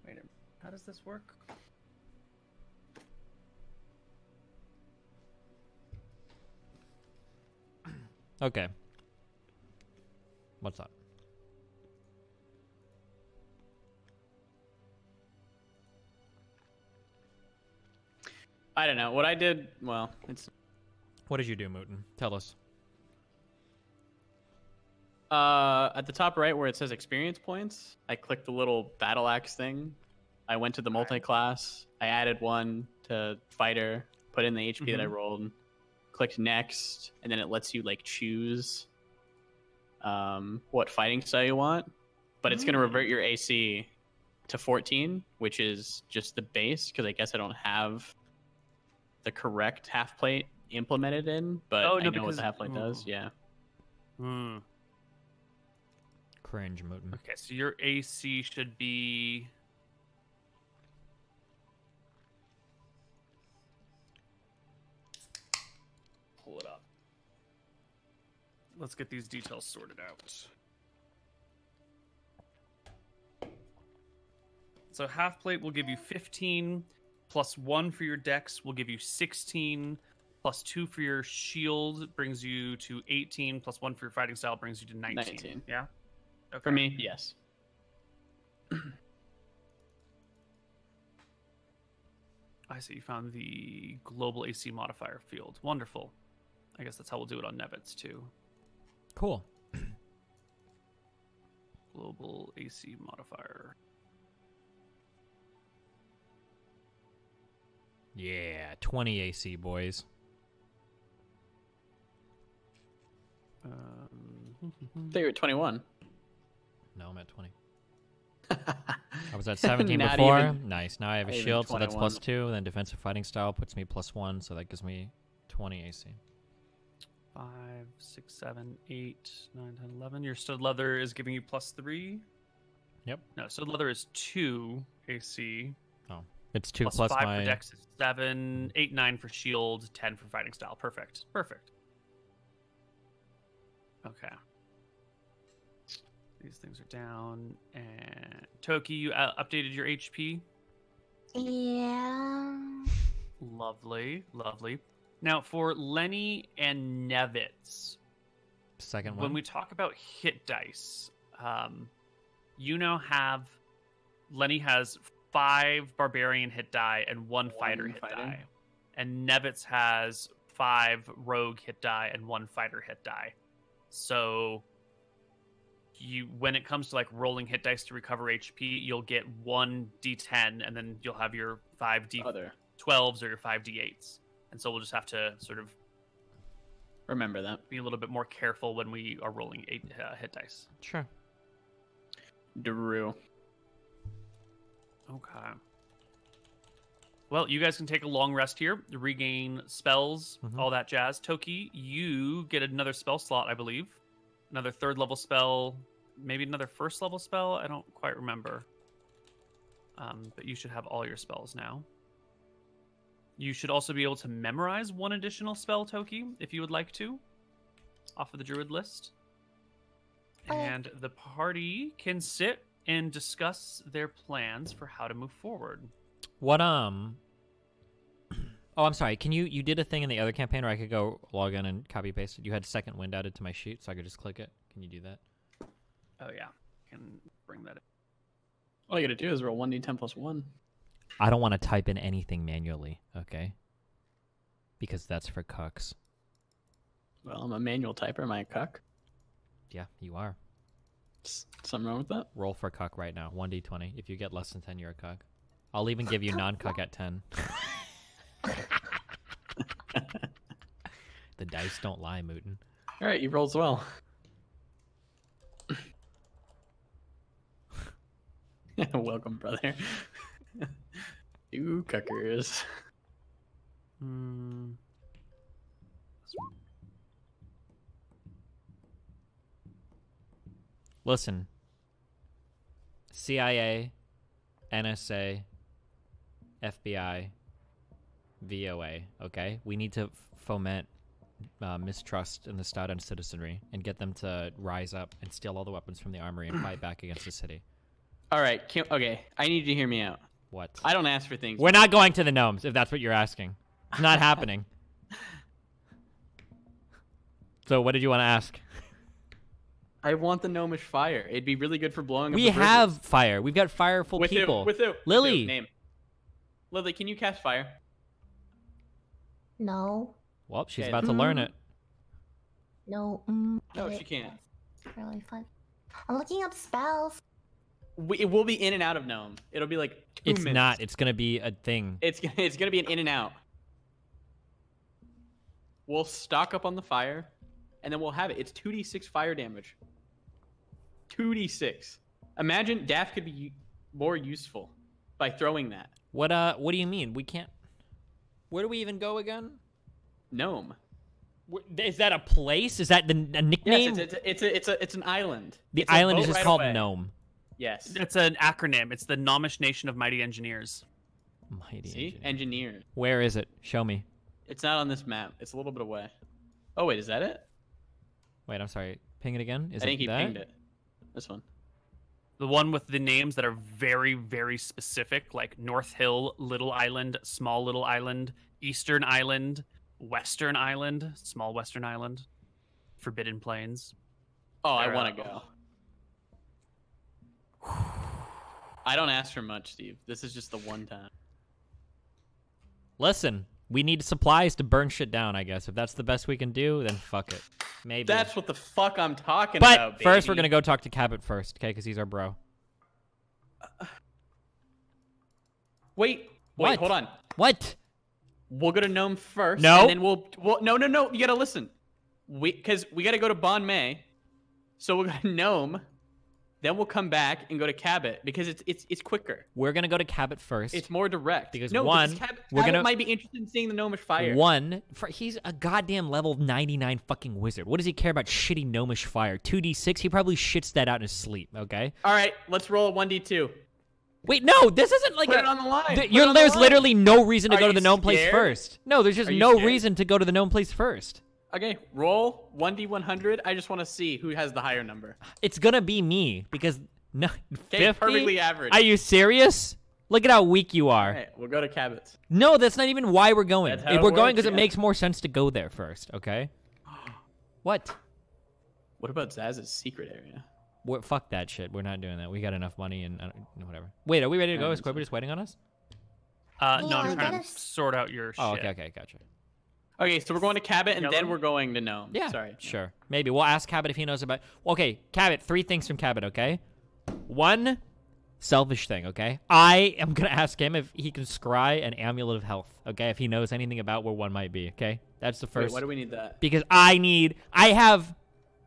Wait a minute. How does this work? Okay. What's up? I don't know. What I did, well, it's What did you do, Mooten? Tell us. at the top right where it says experience points. I clicked the little battle axe thing. I went to the multi-class. I added 1 to fighter, put in the HP that I rolled, clicked next, and then it lets you like choose what fighting style you want. But it's going to revert your AC to 14, which is just the base, because I guess I don't have the correct half plate implemented in, but Oh, I no, know what because- the half-life does. Yeah. Hmm. Cringe, Mouton. Okay, so your AC should be. Pull it up. Let's get these details sorted out. So half plate will give you 15, plus 1 for your dex will give you 16, plus 2 for your shield brings you to 18, plus 1 for your fighting style brings you to 19. 19. Yeah? Okay. For me, yes. I see. You found the global AC modifier field. Wonderful. I guess that's how we'll do it on Nevitz, too. Cool. Global AC modifier. Yeah, 20 AC, boys. They were at 21. No, I'm at 20. I was at 17 Not before. even- Nice. Now I have a not even shield, so that's 21. +2. Then defensive fighting style puts me +1, so that gives me 20 AC. 5, 6, 7, 8, 9, 10, 11. Your stud leather is giving you +3. Yep. No, stud leather is 2 AC. It's 2 plus plus 5 my... for dex is 7, 8, 9 for shield, 10 for fighting style. Perfect. Perfect. Okay. These things are down. And Toki, you updated your HP. Yeah. Lovely, lovely. Now for Lenny and Nevitz, Second one. when we talk about hit dice, you now have Lenny has 5 barbarian hit die and 1 fighter hit fighter. die, and Nevitz has 5 rogue hit die and 1 fighter hit die. So you, when it comes to like rolling hit dice to recover HP, you'll get 1 d10, and then you'll have your 5 Other. d12s or your 5 d8s. And so we'll just have to sort of Remember that. be a little bit more careful when we are rolling hit dice. Sure. Drew. Okay. Well, you guys can take a long rest here, regain spells, all that jazz. Toki, you get another spell slot, I believe. Another 3rd level spell, maybe another 1st level spell. I don't quite remember. But you should have all your spells now. You should also be able to memorize 1 additional spell, Toki, if you would like to, off of the druid list. And the party can sit and discuss their plans for how to move forward. What, Oh, I'm sorry. Can you did a thing in the other campaign where I could go log in and copy paste it? You had second wind added to my sheet, so I could just click it. Can you do that? Oh, yeah. Can bring that in. All you gotta do is roll 1d10 plus 1. I don't want to type in anything manually, okay? Because that's for cucks. Well, I'm a manual typer. Am I a cuck? Yeah, you are. Something wrong with that? Roll for cuck right now. 1d20. If you get less than 10, you're a cuck. I'll even give you non-cuck at 10. The dice don't lie, Mouton. All right, you rolled well. Welcome, brother. You cuckers. Listen. CIA, NSA, FBI, VOA, okay? We need to foment mistrust in the Stout and citizenry and get them to rise up and steal all the weapons from the armory and fight back against the city. All right, okay. I need you to hear me out. What? I don't ask for things. We're not going to the gnomes, if that's what you're asking. It's not happening. So what did you want to ask? I want the gnomish fire. It'd be really good for blowing up We the bridges. have fire. We've got fireful With people. Who? With who? Lily. With who? Name. Lily, can you cast fire? No. Well, she's Okay. about to learn it. No. No, it- she can't. It's really fun. I'm looking up spells. It will be in and out of gnome. It'll be like 2 It's minutes. not. It's going to be a thing. It's gonna be an in and out. We'll stock up on the fire, and then we'll have it. It's 2d6 fire damage. 2d6. Imagine Daff could be more useful by throwing that. What do you mean? We can't... Where do we even go again? Gnome. Is that a place? Is that a nickname? Yes, it's an island. The It's a island is boat just right called away. Gnome. Yes. It's an acronym. It's the Gnomish Nation of Mighty Engineers. Mighty See? engineer. Engineer. Where is it? Show me. It's not on this map. It's a little bit away. Oh, wait, is that it? Wait, I'm sorry. Ping it again. Is I think it he that? pinged it. This one. The one with the names that are very, very specific, like North Hill, Little Island, Small Little Island, Eastern Island, Western Island, Small Western Island, Forbidden Plains. Oh, I They're, want to go. I don't ask for much, Steve. This is just the one time. Listen, we need supplies to burn shit down, I guess. If that's the best we can do, then fuck it. Maybe. That's what the fuck I'm talking but about, baby. first, we're going to go talk to Cabot first, okay? Because he's our bro. Wait, What? hold on. What? We'll go to Gnome first. No. And then we'll no. You gotta listen. Because we gotta go to Bon May. So we'll go to Gnome. Then we'll come back and go to Cabot because it's quicker. We're going to go to Cabot first. It's more direct. Because no, one, Cabot we're gonna- might be interested in seeing the Gnomish fire. He's a goddamn level 99 fucking wizard. What does he care about shitty gnomish fire? 2d6, he probably shits that out in his sleep, okay? All right, let's roll a 1d2. Wait, no, this isn't like Put it on the line. Put it on the there's line. literally no reason to Are go to you the gnome place scared? first. No, there's just Are you no scared? reason to go to the gnome place first. Okay, roll 1d100. I just want to see who has the higher number. It's gonna be me because no, Okay, 50? perfectly average. Are you serious? Look at how weak you are. All right, we'll go to Cabot's. No, that's not even why we're going. That's how it We're going works, because it yeah. makes more sense to go there first. Okay. What? What about Zaz's secret area? Fuck that shit. We're not doing that. We got enough money and whatever. Wait, are we ready to go? Is Koibu just waiting on us? No, Yeah, I'm I trying gotta to sort out your Oh, shit. okay, gotcha. Okay, so we're going to Cabot and Yellow? then we're going to Gnome. Yeah, Sorry. sure. Maybe we'll ask Cabot if he knows about. Okay, Cabot. 3 things from Cabot. Okay, one, selfish thing. Okay, I am gonna ask him if he can scry an Amulet of Health. Okay, if he knows anything about where one might be. Okay, that's the Wait, first. why do we need that? Because I have.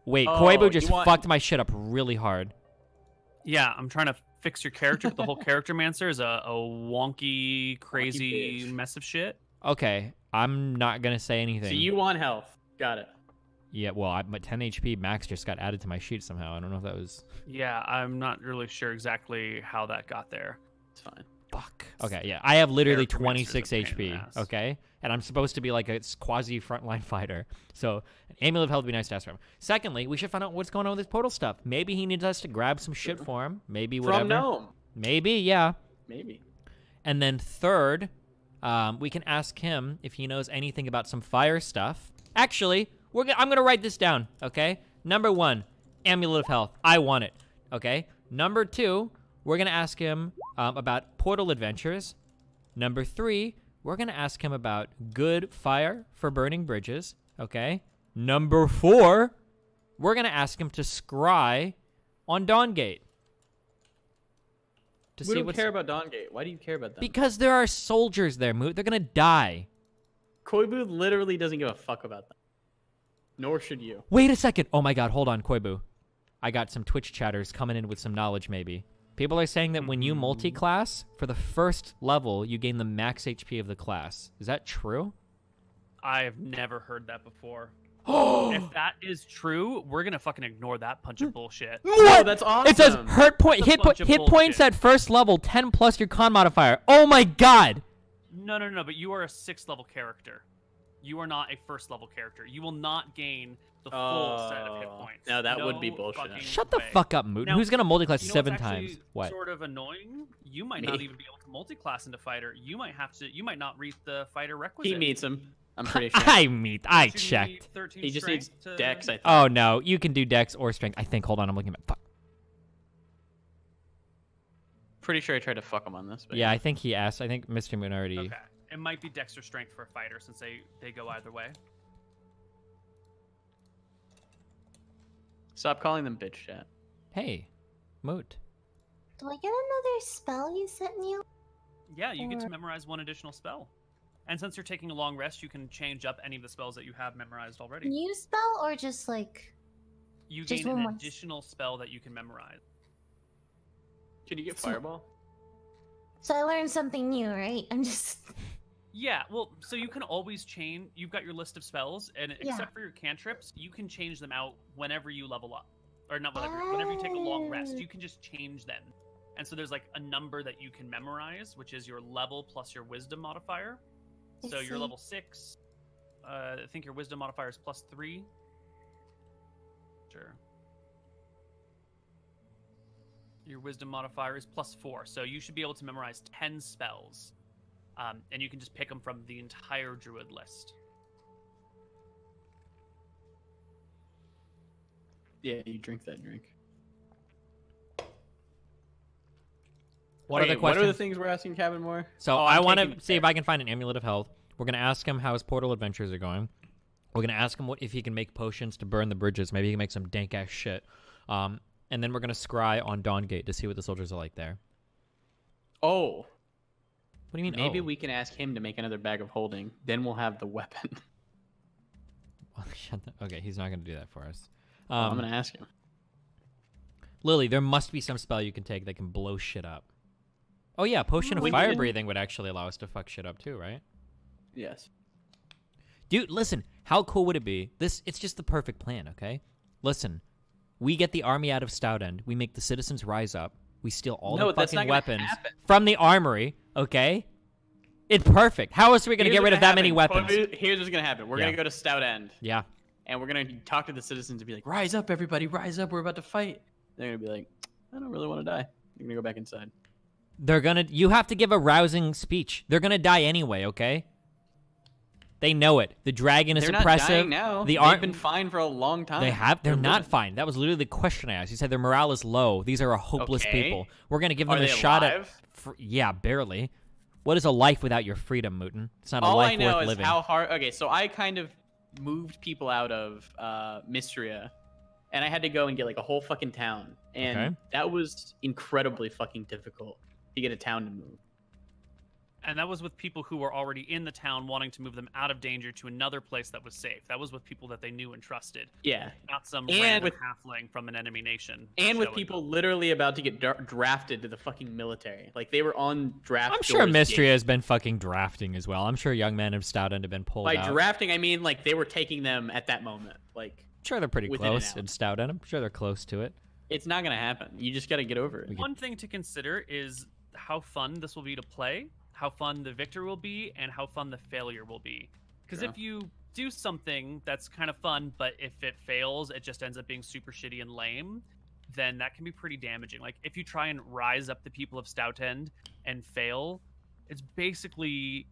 Wait, Oh, Koibu just you want- fucked my shit up really hard. Yeah, I'm trying to fix your character, but the whole character mancer is a wonky, crazy bitch. mess of shit. Okay, I'm not gonna say anything. So you want health. Got it. Yeah, well, my 10 HP max just got added to my sheet somehow. I don't know if that was. Yeah, I'm not really sure exactly how that got there. It's fine. Fuck. Okay, yeah. I have literally Character master's 26 a pain in the HP, ass. okay? And I'm supposed to be like a quasi frontline fighter. So, an Amulet of Health would be nice to ask for him. Secondly, we should find out what's going on with this portal stuff. Maybe he needs us to grab some shit for him. Maybe whatever. From Gnome. Maybe, yeah. Maybe. And then third, we can ask him if he knows anything about some fire stuff. Actually, I'm going to write this down, okay? Number 1, Amulet of Health. I want it, okay? Number 2, we're going to ask him about portal adventures. Number 3, we're going to ask him about good fire for burning bridges, okay? Number 4, we're going to ask him to scry on Dawngate. To We see don't what's... care about Dawngate. Why do you care about them? Because there are soldiers there, Moot. They're going to die. Koibu literally doesn't give a fuck about them. Nor should you. Wait a second. Oh my god, hold on, Koibu. I got some Twitch chatters coming in with some knowledge, maybe. People are saying that when you multi-class, for the first level, you gain the max HP of the class. Is that true? I have never heard that before. If that is true, we're gonna fucking ignore that punch of bullshit. Oh, that's awesome. It says hit That's a bunch of points bullshit. at first level, 10 plus your con modifier. Oh my god! No, but you are a 6th level character. You are not a 1st level character. You will not gain the full set of hit points. no, that would be bullshit. fucking Shut the way. fuck up, Moot. Now, Who's gonna multi-class You know 7 what's actually times? What? Sort of annoying. You might Me. not even be able to multi-class into fighter. You might not reach the fighter requisite. He meets him. I'm pretty sure. I Don't you checked. need 13 He just needs strength to- Dex, I think. Oh no, you can do Dex or Strength. I think. Hold on, I'm looking at. Fuck. Pretty sure I tried to fuck him on this. But Yeah, I think he asked. I think Mr. Moon already. Okay. It might be Dex or strength for a fighter since they go either way. Stop calling them bitch chat. Hey, Moot. Do I get another spell you sent me? Yeah, you get to Or- memorize 1 additional spell. And since you're taking a long rest, you can change up any of the spells that you have memorized already. New spell or just like? You Just gain one an more. additional spell that you can memorize. Can you get So- Fireball? So I learned something new, right? I'm just. Yeah, well, so you can always change. You've got your list of spells, and except for your cantrips, you can change them out whenever you level up, or not whenever. Whenever you take a long rest, you can just change them. And so there's like a number that you can memorize, which is your level plus your wisdom modifier. So you're level 6. I think your wisdom modifier is +3. Sure. Your wisdom modifier is +4, so you should be able to memorize 10 spells. And you can just pick them from the entire druid list. Yeah, you drink that drink. What are the questions? What are the things we're asking Cabin more? So I want to see if I can find an Amulet of Health. We're going to ask him how his portal adventures are going. We're going to ask him if he can make potions to burn the bridges. Maybe he can make some dank-ass shit. And then we're going to scry on Dawngate to see what the soldiers are like there. Oh. What do you mean, Maybe we can ask him to make another bag of holding. Then we'll have the weapon. Okay, he's not going to do that for us. I'm going to ask him. Lily, there must be some spell you can take that can blow shit up. Oh, yeah, Potion of Fire Breathing would actually allow us to fuck shit up too, right? Yes. Dude, listen, how cool would it be? It's just the perfect plan, okay? Listen, we get the army out of Stout End. We make the citizens rise up. We steal all the fucking weapons from the armory, okay? It's perfect. How else are we going to get rid of that many weapons? Here's what's going to happen. We're going to go to Stout End. Yeah. And we're going to talk to the citizens and be like, rise up, everybody, rise up. We're about to fight. They're going to be like, I don't really want to die. They're going to go back inside. You have to give a rousing speech. They're going to die anyway, okay? They know it. The dragon is oppressive. They're not dying now. They've been fine for a long time. They're not fine. That was literally the question I asked. You said their morale is low. These are hopeless people. We're going to give them a shot at... Yeah, barely. What is a life without your freedom, Mouton? It's not a life worth living. All I know is how hard... Okay, so I kind of moved people out of Mystria, and I had to go and get like a whole fucking town. And that was incredibly fucking difficult to get a town to move. And that was with people who were already in the town wanting to move them out of danger to another place that was safe. That was with people that they knew and trusted. Yeah. Not some random halfling from an enemy nation. And with people literally about to get drafted to the fucking military. Like, they were on draft I'm sure Mystria has been fucking drafting as well. I'm sure young men of Stout End have been pulled out. By drafting, I mean, like, they were taking them at that moment. Like, I'm sure they're pretty close in Stout End. I'm sure they're close to it. It's not going to happen. You just got to get over it. One thing to consider is how fun this will be to play, how fun the victor will be, and how fun the failure will be. Because if you do something that's kind of fun, but if it fails, it just ends up being super shitty and lame, then that can be pretty damaging. Like, if you try and rise up the people of Stout End and fail, it's basically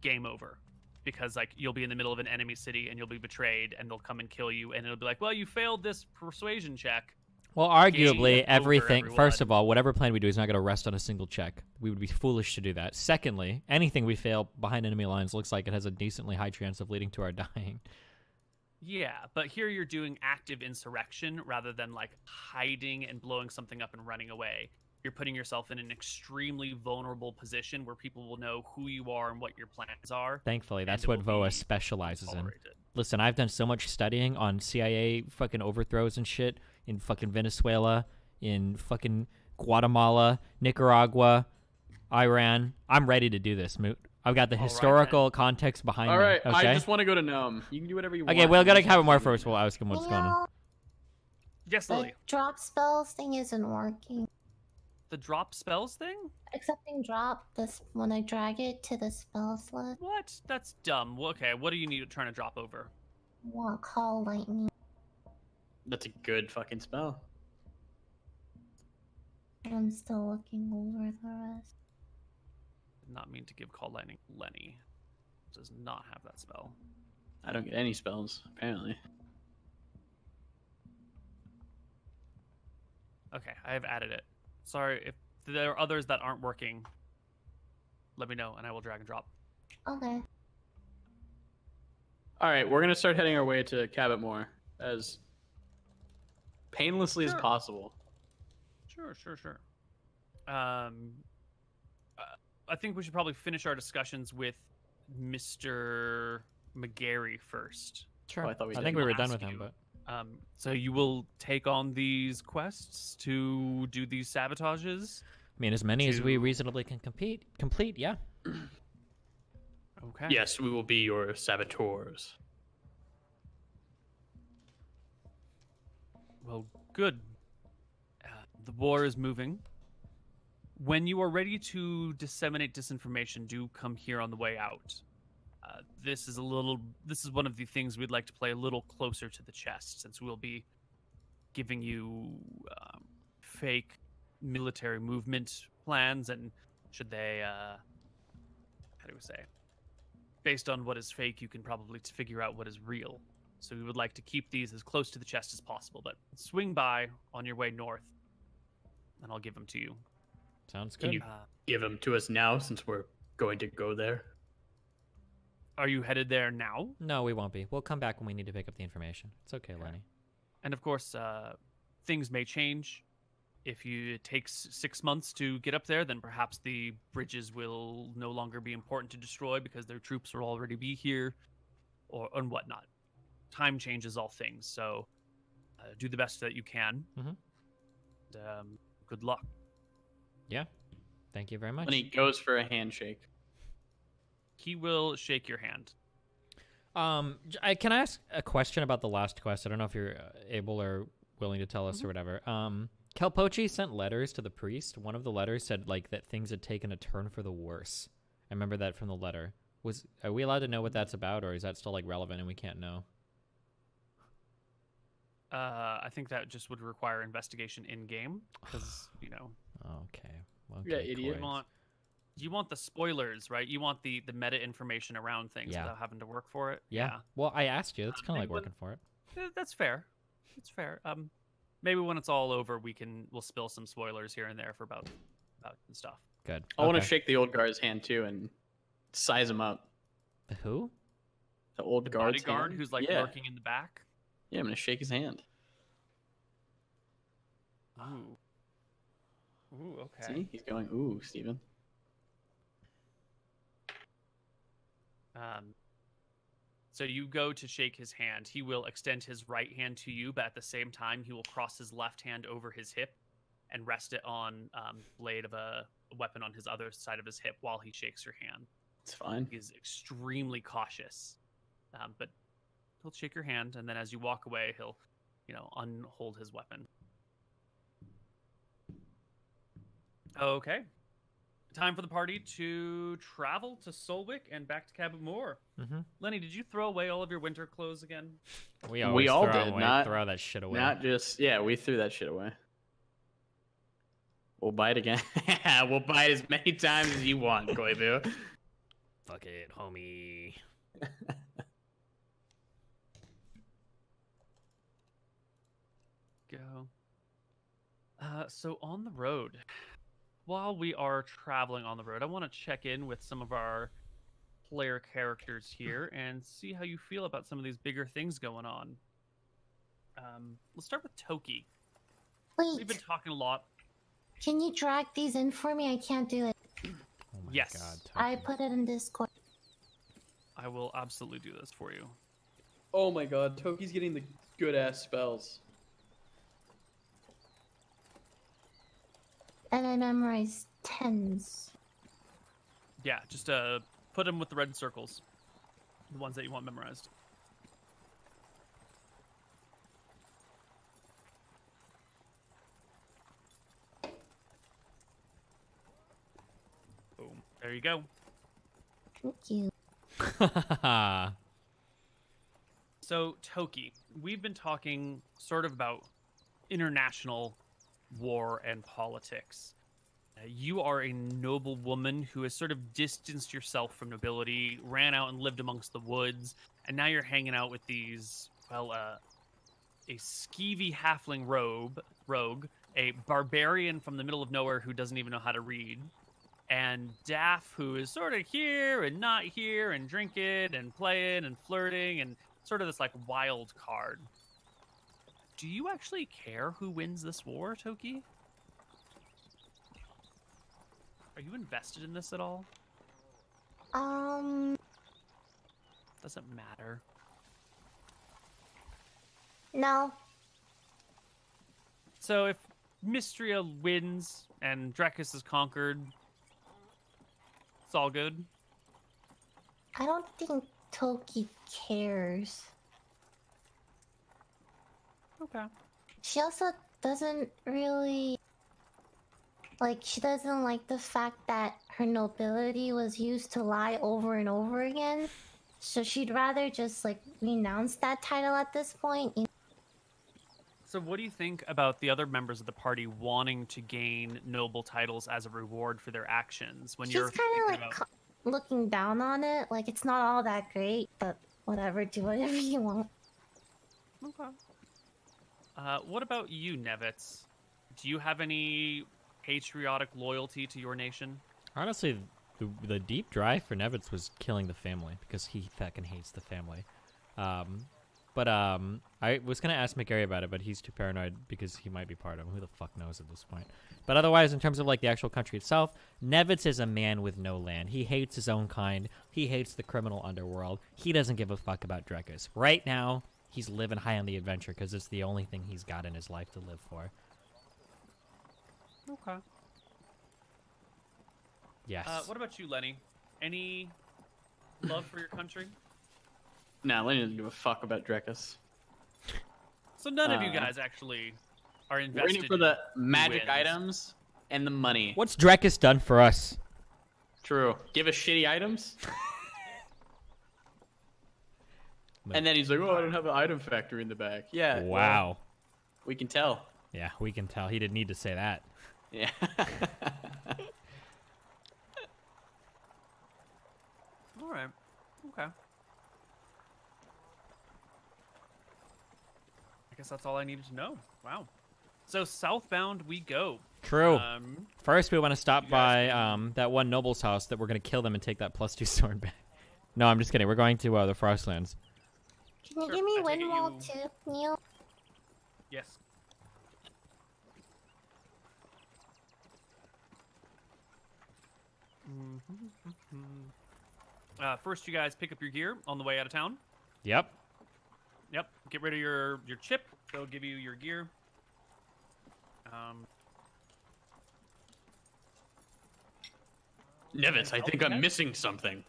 game over. Because, like, you'll be in the middle of an enemy city and you'll be betrayed and they'll come and kill you, and it'll be like, well, you failed this persuasion check. Well, arguably, everything, first of all, whatever plan we do is not going to rest on a single check. We would be foolish to do that. Secondly, anything we fail behind enemy lines looks like it has a decently high chance of leading to our dying. Yeah, but here you're doing active insurrection rather than, like, hiding and blowing something up and running away. You're putting yourself in an extremely vulnerable position where people will know who you are and what your plans are. Thankfully, that's what VOA specializes in. Listen, I've done so much studying on CIA fucking overthrows and shit in fucking Venezuela, in fucking Guatemala, Nicaragua, Iran. I'm ready to do this, Moot. I've got the historical context behind me. All right, okay? I just want to go to Nome. You can do whatever you want. Okay, we'll go to Cabin more first. We'll ask him what's going on. Yes, Lily. The drop spells thing isn't working. The drop spells thing? Accepting drop this when I drag it to the spell slot. What? That's dumb. Well, okay, what do you need trying to drop over? I want Call Lightning. That's a good fucking spell. I'm still looking over the rest. Did not mean to give Call Lightning. Lenny does not have that spell. I don't get any spells, apparently. Okay, I have added it. Sorry, if there are others that aren't working, let me know and I will drag and drop. Okay. All right, we're going to start heading our way to Cabot Moor as painlessly as possible. Sure. I think we should probably finish our discussions with Mr. McGarry first. Sure. Oh, I think we were done with him, but... So you will take on these quests to do these sabotages? I mean, as many as we reasonably can complete, yeah. Okay. Yes, we will be your saboteurs. Well, good. The war is moving. When you are ready to disseminate disinformation, do come here on the way out. This is one of the things we'd like to play a little closer to the chest, since we'll be giving you fake military movement plans, and should they, how do we say, based on what is fake, you can probably figure out what is real. So we would like to keep these as close to the chest as possible, but swing by on your way north, and I'll give them to you. Sounds Can good. you give them to us now, since we're going to go there? Are you headed there now? No, we won't be. We'll come back when we need to pick up the information. It's okay, Lenny. And of course, things may change. If it takes 6 months to get up there, then perhaps the bridges will no longer be important to destroy because their troops will already be here, and whatnot. Time changes all things, so do the best that you can. And, good luck. Yeah. Thank you very much. When he goes for a handshake. He will shake your hand. Can I ask a question about the last quest? I don't know if you're able or willing to tell us or whatever. Kalpochi sent letters to the priest. One of the letters said like that things had taken a turn for the worse. I remember that from the letter. Are we allowed to know what that's about, or is that still like relevant and we can't know? I think that just would require investigation in game, because Okay. Yeah, idiot. You want the spoilers, right? You want the meta information around things without having to work for it. Yeah. Well, I asked you. That's kind of like working for it. That's fair. It's fair. Maybe when it's all over, we'll spill some spoilers here and there for about stuff. Good. I want to shake the old guard's hand too and size him up. The who? The old guard's bodyguard hand? who's like lurking in the back. Yeah, I'm gonna shake his hand. Ooh. Ooh. Okay. See, he's going. Ooh, Steven. So you go to shake his hand. He will extend his right hand to you, but at the same time, he will cross his left hand over his hip and rest it on blade of a weapon on his other side of his hip while he shakes your hand. It's fine. He's extremely cautious, but he'll shake your hand, and then as you walk away, he'll, unhold his weapon. Okay. Time for the party to travel to Solwick and back to Cabot Moor. Lenny, did you throw away all of your winter clothes again? We all did. Throw that shit away. Not just we threw that shit away. We'll buy it again. We'll buy it as many times as you want, Koibu. Fuck it, homie. Go. So on the road. While we are traveling on the road, I want to check in with some of our player characters here and see how you feel about some of these bigger things going on. Let's start with Toki. Wait. We've been talking a lot. Can you drag these in for me? I can't do it. Oh my Yes. God, I put it in Discord. I will absolutely do this for you. Oh my god, Toki's getting the good ass spells. And I memorized tens. Yeah, just put them with the red circles. The ones that you want memorized. Boom. There you go. Thank you. So, Toki, we've been talking sort of about international war and politics. You are a noble woman who has sort of distanced yourself from nobility, ran out and lived amongst the woods, and now you're hanging out with these, a skeevy halfling rogue, a barbarian from the middle of nowhere who doesn't even know how to read, and Daff, who is sort of here and not here, and drinking and playing and flirting, and sort of this like wild card. Do you actually care who wins this war, Toki? Are you invested in this at all? Doesn't matter. No. So if Mystria wins and Drekis is conquered, it's all good. I don't think Toki cares. Okay. She also doesn't really like. She doesn't like the fact that her nobility was used to lie over and over again. So she'd rather just like renounce that title at this point. So what do you think about the other members of the party wanting to gain noble titles as a reward for their actions? When She's you're kind of like about... looking down on it. Like it's not all that great, but whatever. Do whatever you want. Okay. What about you, Nevitz? Do you have any patriotic loyalty to your nation? Honestly, the deep drive for Nevitz was killing the family because he fucking hates the family. But I was gonna ask McGarry about it, but he's too paranoid because he might be part of him. Who the fuck knows at this point? But otherwise, in terms of like the actual country itself, Nevitz is a man with no land. He hates his own kind. He hates the criminal underworld. He doesn't give a fuck about Drekus. Right now, he's living high on the adventure because it's the only thing he's got in his life to live for. Okay. Yes. What about you, Lenny? Any love for your country? Nah, Lenny doesn't give a fuck about Drekus. So none of you guys actually are We're invested in it for the in magic wins. items and the money. What's Drekus done for us? True. Give us shitty items. And then he's like, oh, I don't have an item factory in the back. Yeah. Wow. Well, we can tell. Yeah, we can tell. He didn't need to say that. Yeah. All right. Okay. I guess that's all I needed to know. Wow. So southbound we go. True. Um, First, we want to stop you by guys that one noble's house that we're going to kill them and take that +2 sword back. No, I'm just kidding. We're going to the Frostlands. Can you Sure, give me I take it Windwall you- too, Neil? yes. First, you guys pick up your gear on the way out of town. Yep. Yep. Get rid of your chip. They'll give you your gear. Nevis, I think I'm missing something.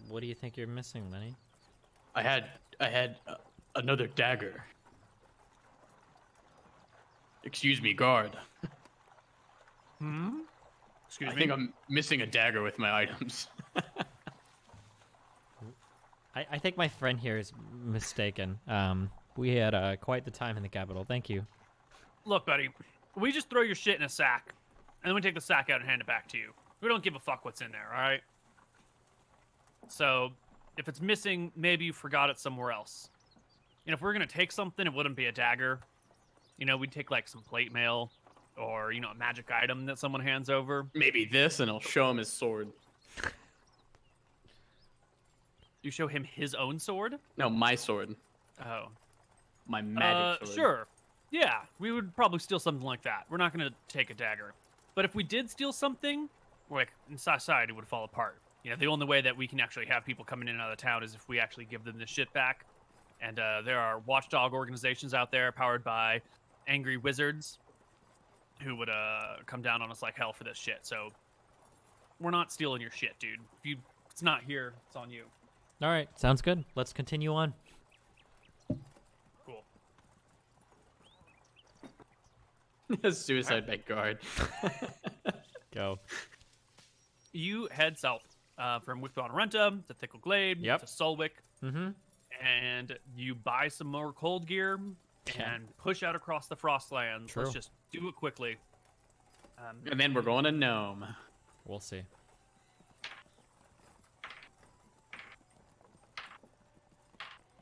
What do you think you're missing, Lenny? I had another dagger. Excuse me, guard. Excuse I me. think I'm missing a dagger with my items. I think my friend here is mistaken. We had quite the time in the capital. Thank you. Look, buddy, we just throw your shit in a sack, and then we take the sack out and hand it back to you. We don't give a fuck what's in there, all right? So, if it's missing, maybe you forgot it somewhere else. And if we're gonna take something, it wouldn't be a dagger. You know, we'd take like some plate mail, or you know, a magic item that someone hands over. Maybe this, and I'll show him his sword. You show him his own sword. No, my sword. Oh, My magic sword. sure. Yeah, we would probably steal something like that. We're not gonna take a dagger. But if we did steal something, like society would fall apart. You know, the only way that we can actually have people coming in and out of town is if we actually give them this shit back. And there are watchdog organizations out there powered by angry wizards who would come down on us like hell for this shit. So we're not stealing your shit, dude. If it's not here, it's on you. All right, sounds good. Let's continue on. Cool. Suicide by guard. Go. You head south from Withbonarenta to Thickle Glade Yep. to Solwick. Mm-hmm. And you buy some more cold gear and push out across the Frostlands. True. Let's just do it quickly. And then we're going to Gnome. We'll see.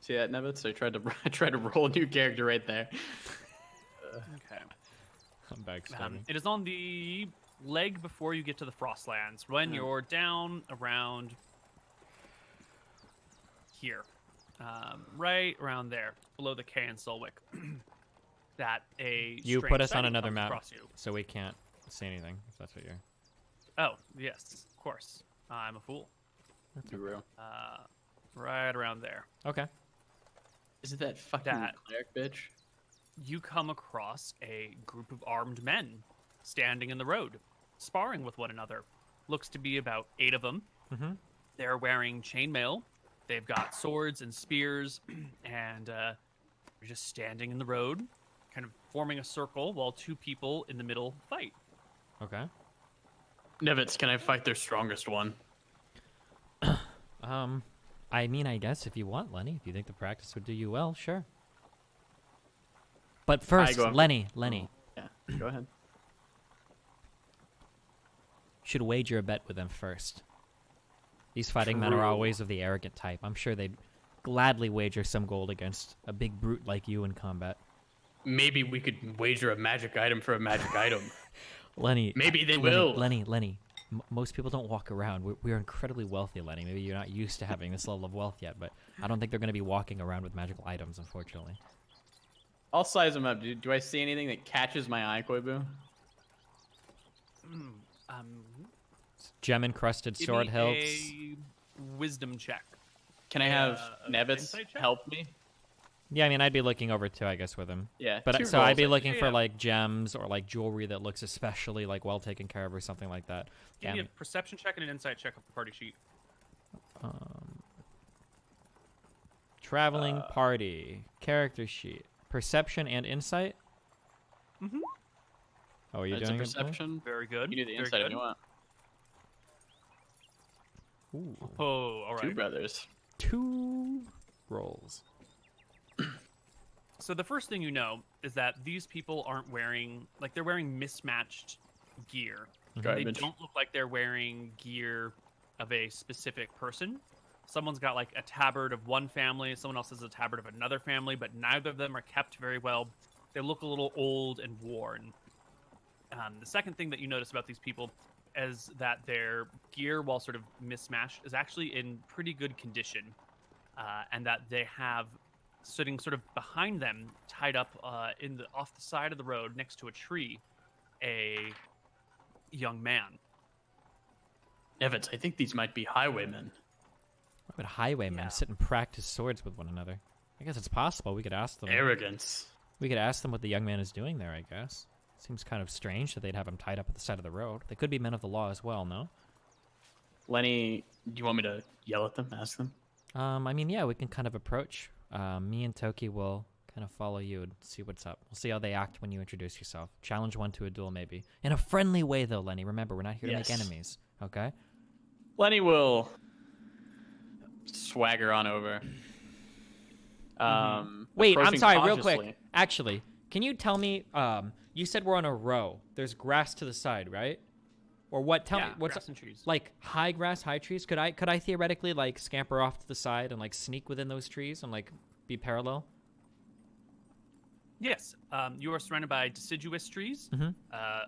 See that, Nevitz? I tried to roll a new character right there. Okay. I'm backstabbing. It is on the leg before you get to the Frostlands. When you're down around here, right around there, below the K in Solwick, that You strange put us on sighting another comes map, across you. so we can't say anything, if that's what you're... Oh yes, of course. I'm a fool. Too real. Right around there. Okay. Is it that fucking That- cleric bitch? You come across a group of armed men standing in the road, sparring with one another. Looks to be about 8 of them. Mm-hmm. They're wearing chainmail. They've got swords and spears, and they're just standing in the road, kind of forming a circle while two people in the middle fight. Okay. Nevitz, can I fight their strongest one? I mean, I guess if you want, Lenny, if you think the practice would do you well, sure. But first, Lenny, Yeah, go ahead. should wager a bet with them first. These fighting men are always of the arrogant type. I'm sure they'd gladly wager some gold against a big brute like you in combat. Maybe we could wager a magic item for a magic item. Lenny. Maybe they will. Lenny. Most people don't walk around. We're incredibly wealthy, Lenny. Maybe you're not used to having this level of wealth yet, but I don't think they're going to be walking around with magical items, unfortunately. I'll size them up, dude. Do I see anything that catches my eye, Koibu? Gem-encrusted Give sword me helps. a wisdom check. Can I have Nevitz insight check? help me? Yeah, I mean, I'd be looking over too, I guess, with him. Yeah. But two so I'd rolls, be I looking think. for like gems or like jewelry that looks especially like well taken care of or something like that. Give me And, a perception check and an insight check off the party sheet. traveling party character sheet, perception and insight. Mm-hmm. Oh, are you It's a doing it, Blaine? perception. Very good. You do the Very insight if good. you want. Ooh, Oh, all Two right. brothers. 2 rolls. So the first thing you know is that these people aren't wearing, like, they're wearing mismatched gear. They Garbage. don't look like they're wearing gear of a specific person. Someone's got like a tabard of one family, someone else has a tabard of another family, but neither of them are kept very well. They look a little old and worn. The second thing that you notice about these people is that their gear, while sort of mismatched, is actually in pretty good condition, and that they have sitting sort of behind them, tied up off the side of the road next to a tree, a young man. Nevitz, I think these might be highwaymen. Why would highwaymen Yeah. sit and practice swords with one another? I guess it's possible. We could ask them. Arrogance. We could ask them what the young man is doing there, I guess. Seems kind of strange that they'd have him tied up at the side of the road. They could be men of the law as well, no? Lenny, do you want me to yell at them, ask them? I mean, yeah, we can kind of approach. Me and Toki will kind of follow you and see what's up. We'll see how they act when you introduce yourself. Challenge one to a duel, maybe. In a friendly way, though, Lenny. Remember, we're not here to make Yes. enemies, okay? Lenny will swagger on over. Wait, I'm approaching sorry, real quick. cautiously. Actually, can you tell me, you said we're on a row. There's grass to the side, right? Or what? Tell me, what's grass and trees. like high grass, high trees? Could I theoretically like scamper off to the side and like sneak within those trees and like be parallel? Yes, you are surrounded by deciduous trees, Mhm.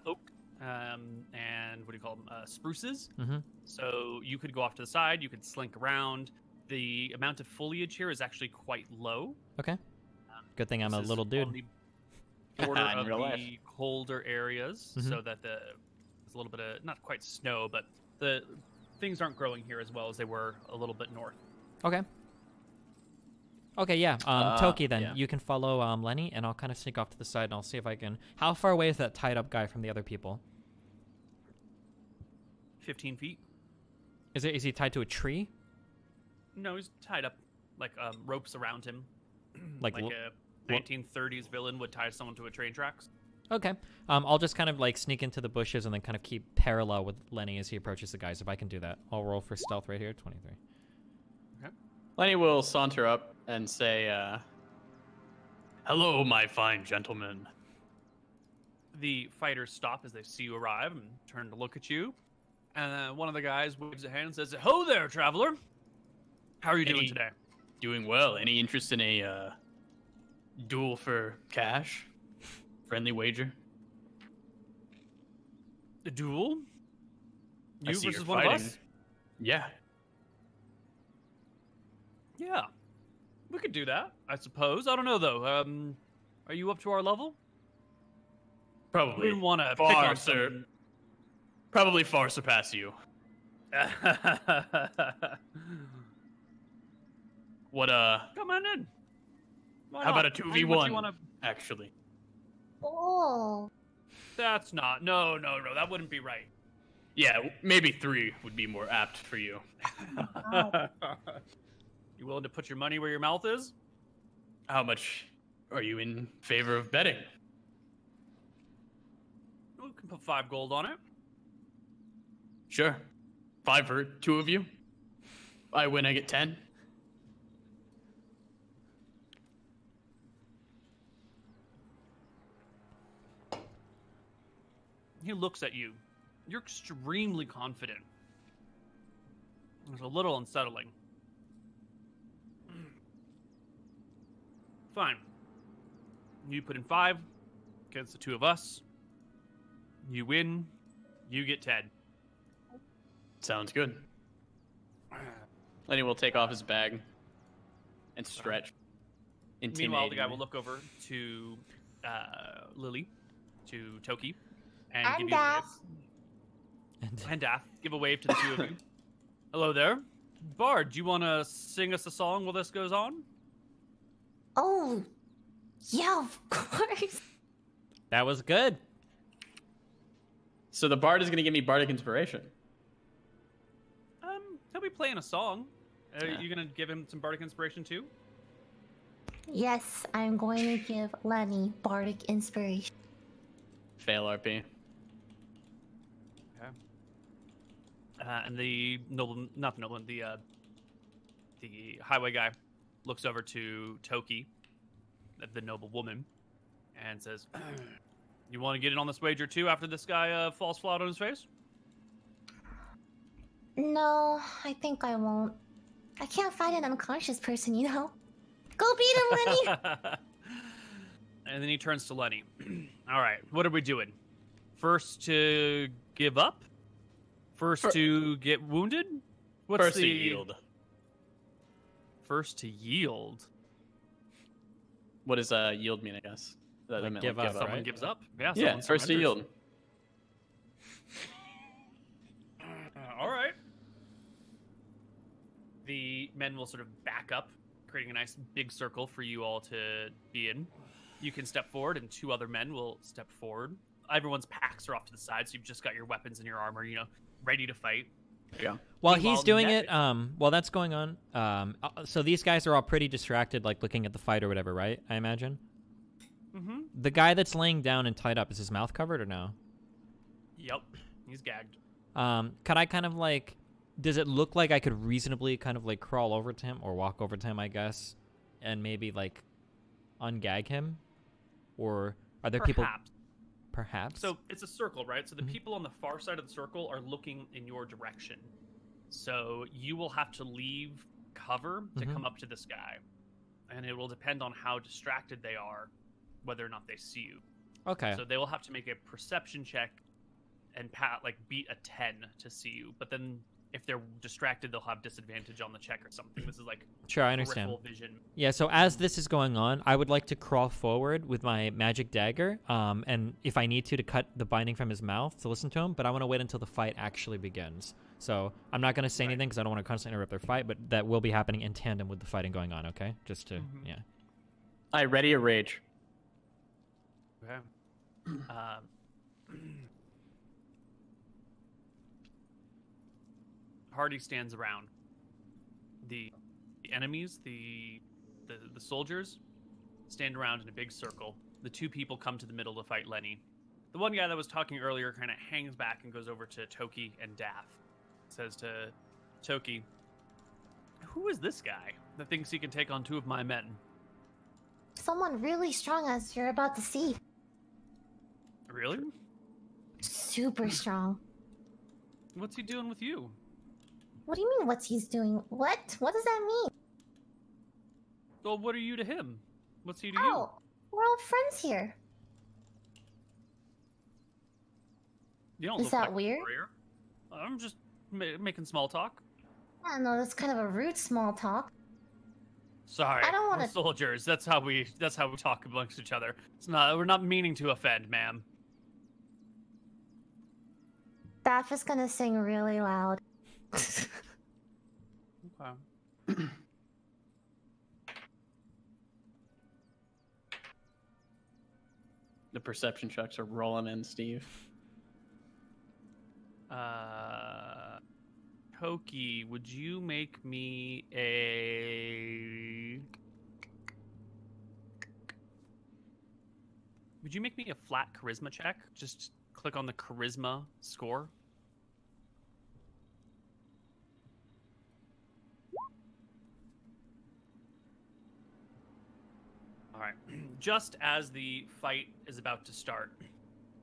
oak, and what do you call them? Spruces. Mm-hmm. So you could go off to the side. You could slink around. The amount of foliage here is actually quite low. Okay. Good thing I'm a This is little dude. on the border In of real the life. colder areas, Mhm. so that there's a little bit of not quite snow, but the things aren't growing here as well as they were a little bit north. Okay. Okay, yeah. Toki, then yeah. you can follow Lenny, and I'll kind of sneak off to the side, and I'll see if I can. How far away is that tied up guy from the other people? 15 feet. Is he tied to a tree? No, he's tied up like ropes around him, Like like l- a 1930s villain would tie someone to a train tracks. Okay. I'll just kind of like sneak into the bushes and then kind of keep parallel with Lenny as he approaches the guys. If I can do that, I'll roll for stealth right here. 23. Lenny will saunter up and say, "Hello, my fine gentlemen." The fighters stop as they see you arrive and turn to look at you. And one of the guys waves a hand and says, "Ho there, traveler. How are you doing Any- today?" Doing well. Any interest in a duel for cash? Friendly wager? A duel? I You see versus you're one fighting. of us? Yeah. Yeah. We could do that, I suppose. I don't know, though. Are you up to our level? We Probably. didn't want to pick Far, on sir. something. Probably far surpass you. What, Come on in. Why how about a not? Tell me what 2v1? you wanna- Actually. Oh. That's not. No, that wouldn't be right. Yeah, maybe 3 would be more apt for you. You willing to put your money where your mouth is? How much are you in favor of betting? We can put 5 gold on it. Sure. 5 for 2 of you. I win, I get 10. He looks at you. You're extremely confident. It's a little unsettling. Fine. You put in 5 against the 2 of us. You win. You get 10. Sounds good. Lenny will take off his bag and stretch. Meanwhile, the guy will look over to Lily, to Toki, and give you a wave. And Dath, give a wave to the 2 of you. Hello there. Bard, do you want to sing us a song while this goes on? Oh, yeah, of course. That was good. So the bard is going to give me bardic inspiration. He'll be playing a song. Yeah. You gonna give him some bardic inspiration too? Yes, I'm going to give Lenny bardic inspiration. Fail RP. Okay. And the noble, not the nobleman, the highway guy looks over to Toki, the noble woman, and says, "You want to get in on this wager too after this guy falls flat on his face?" No, I think I won't. I can't fight an unconscious person, you know? Go beat him, Lenny! And then he turns to Lenny. All right, what are we doing? First to give up? First to get wounded? What's First to yield. First to yield? What does yield mean, I guess? That Like meant give up, Someone right? gives up? Yeah, Yeah, someone first to surrenders. yield. All right. The men will sort of back up, creating a nice big circle for you all to be in. You can step forward, and 2 other men will step forward. Everyone's packs are off to the side, so you've just got your weapons and your armor, ready to fight. Yeah. While Meanwhile, he's doing it, Ned- while that's going on, so these guys are all pretty distracted, like looking at the fight or whatever, right? I imagine. Mm-hmm. The guy that's laying down and tied up, is his mouth covered or no? Yep, he's gagged. Could I kind of like, does it look like I could reasonably kind of like crawl over to him or walk over to him, I guess, and maybe like ungag him? Or are there people? Perhaps. So it's a circle, right? So the people on the far side of the circle are looking in your direction. So you will have to leave cover to come up to this guy. And it will depend on how distracted they are, whether or not they see you. Okay. So they will have to make a perception check and beat a 10 to see you. But then if they're distracted, they'll have disadvantage on the check or something. This is like sure, I understand. peripheral vision. Yeah, so as this is going on, I would like to crawl forward with my magic dagger, and if I need to cut the binding from his mouth to listen to him, but I want to wait until the fight actually begins. So I'm not going to say anything because I don't want to constantly interrupt their fight, but that will be happening in tandem with the fighting going on, okay? Just to, yeah. I ready a rage. Okay. Hardy stands around. The enemies, the soldiers, stand around in a big circle. The 2 people come to the middle to fight Lenny. The one guy that was talking earlier kind of hangs back and goes over to Toki and Dath. Says to Toki, "Who is this guy that thinks he can take on 2 of my men?" Someone really strong, as you're about to see. Really? Super strong. What's he doing with you? What do you mean, what's he's doing? What? What does that mean? Well, what are you to him? What's he to you? Oh, we're all friends here. You don't Is look that like a weird? warrior. I'm just making small talk. I don't know, that's kind of a rude small talk. Sorry, I don't wanna- we're soldiers. That's how we talk amongst each other. We're not meaning to offend, ma'am. Daff is gonna sing really loud. Okay. The perception checks are rolling in, Steve. Toki, would you make me a... Would you make me a flat charisma check? Just click on the charisma score. All right. Just as the fight is about to start,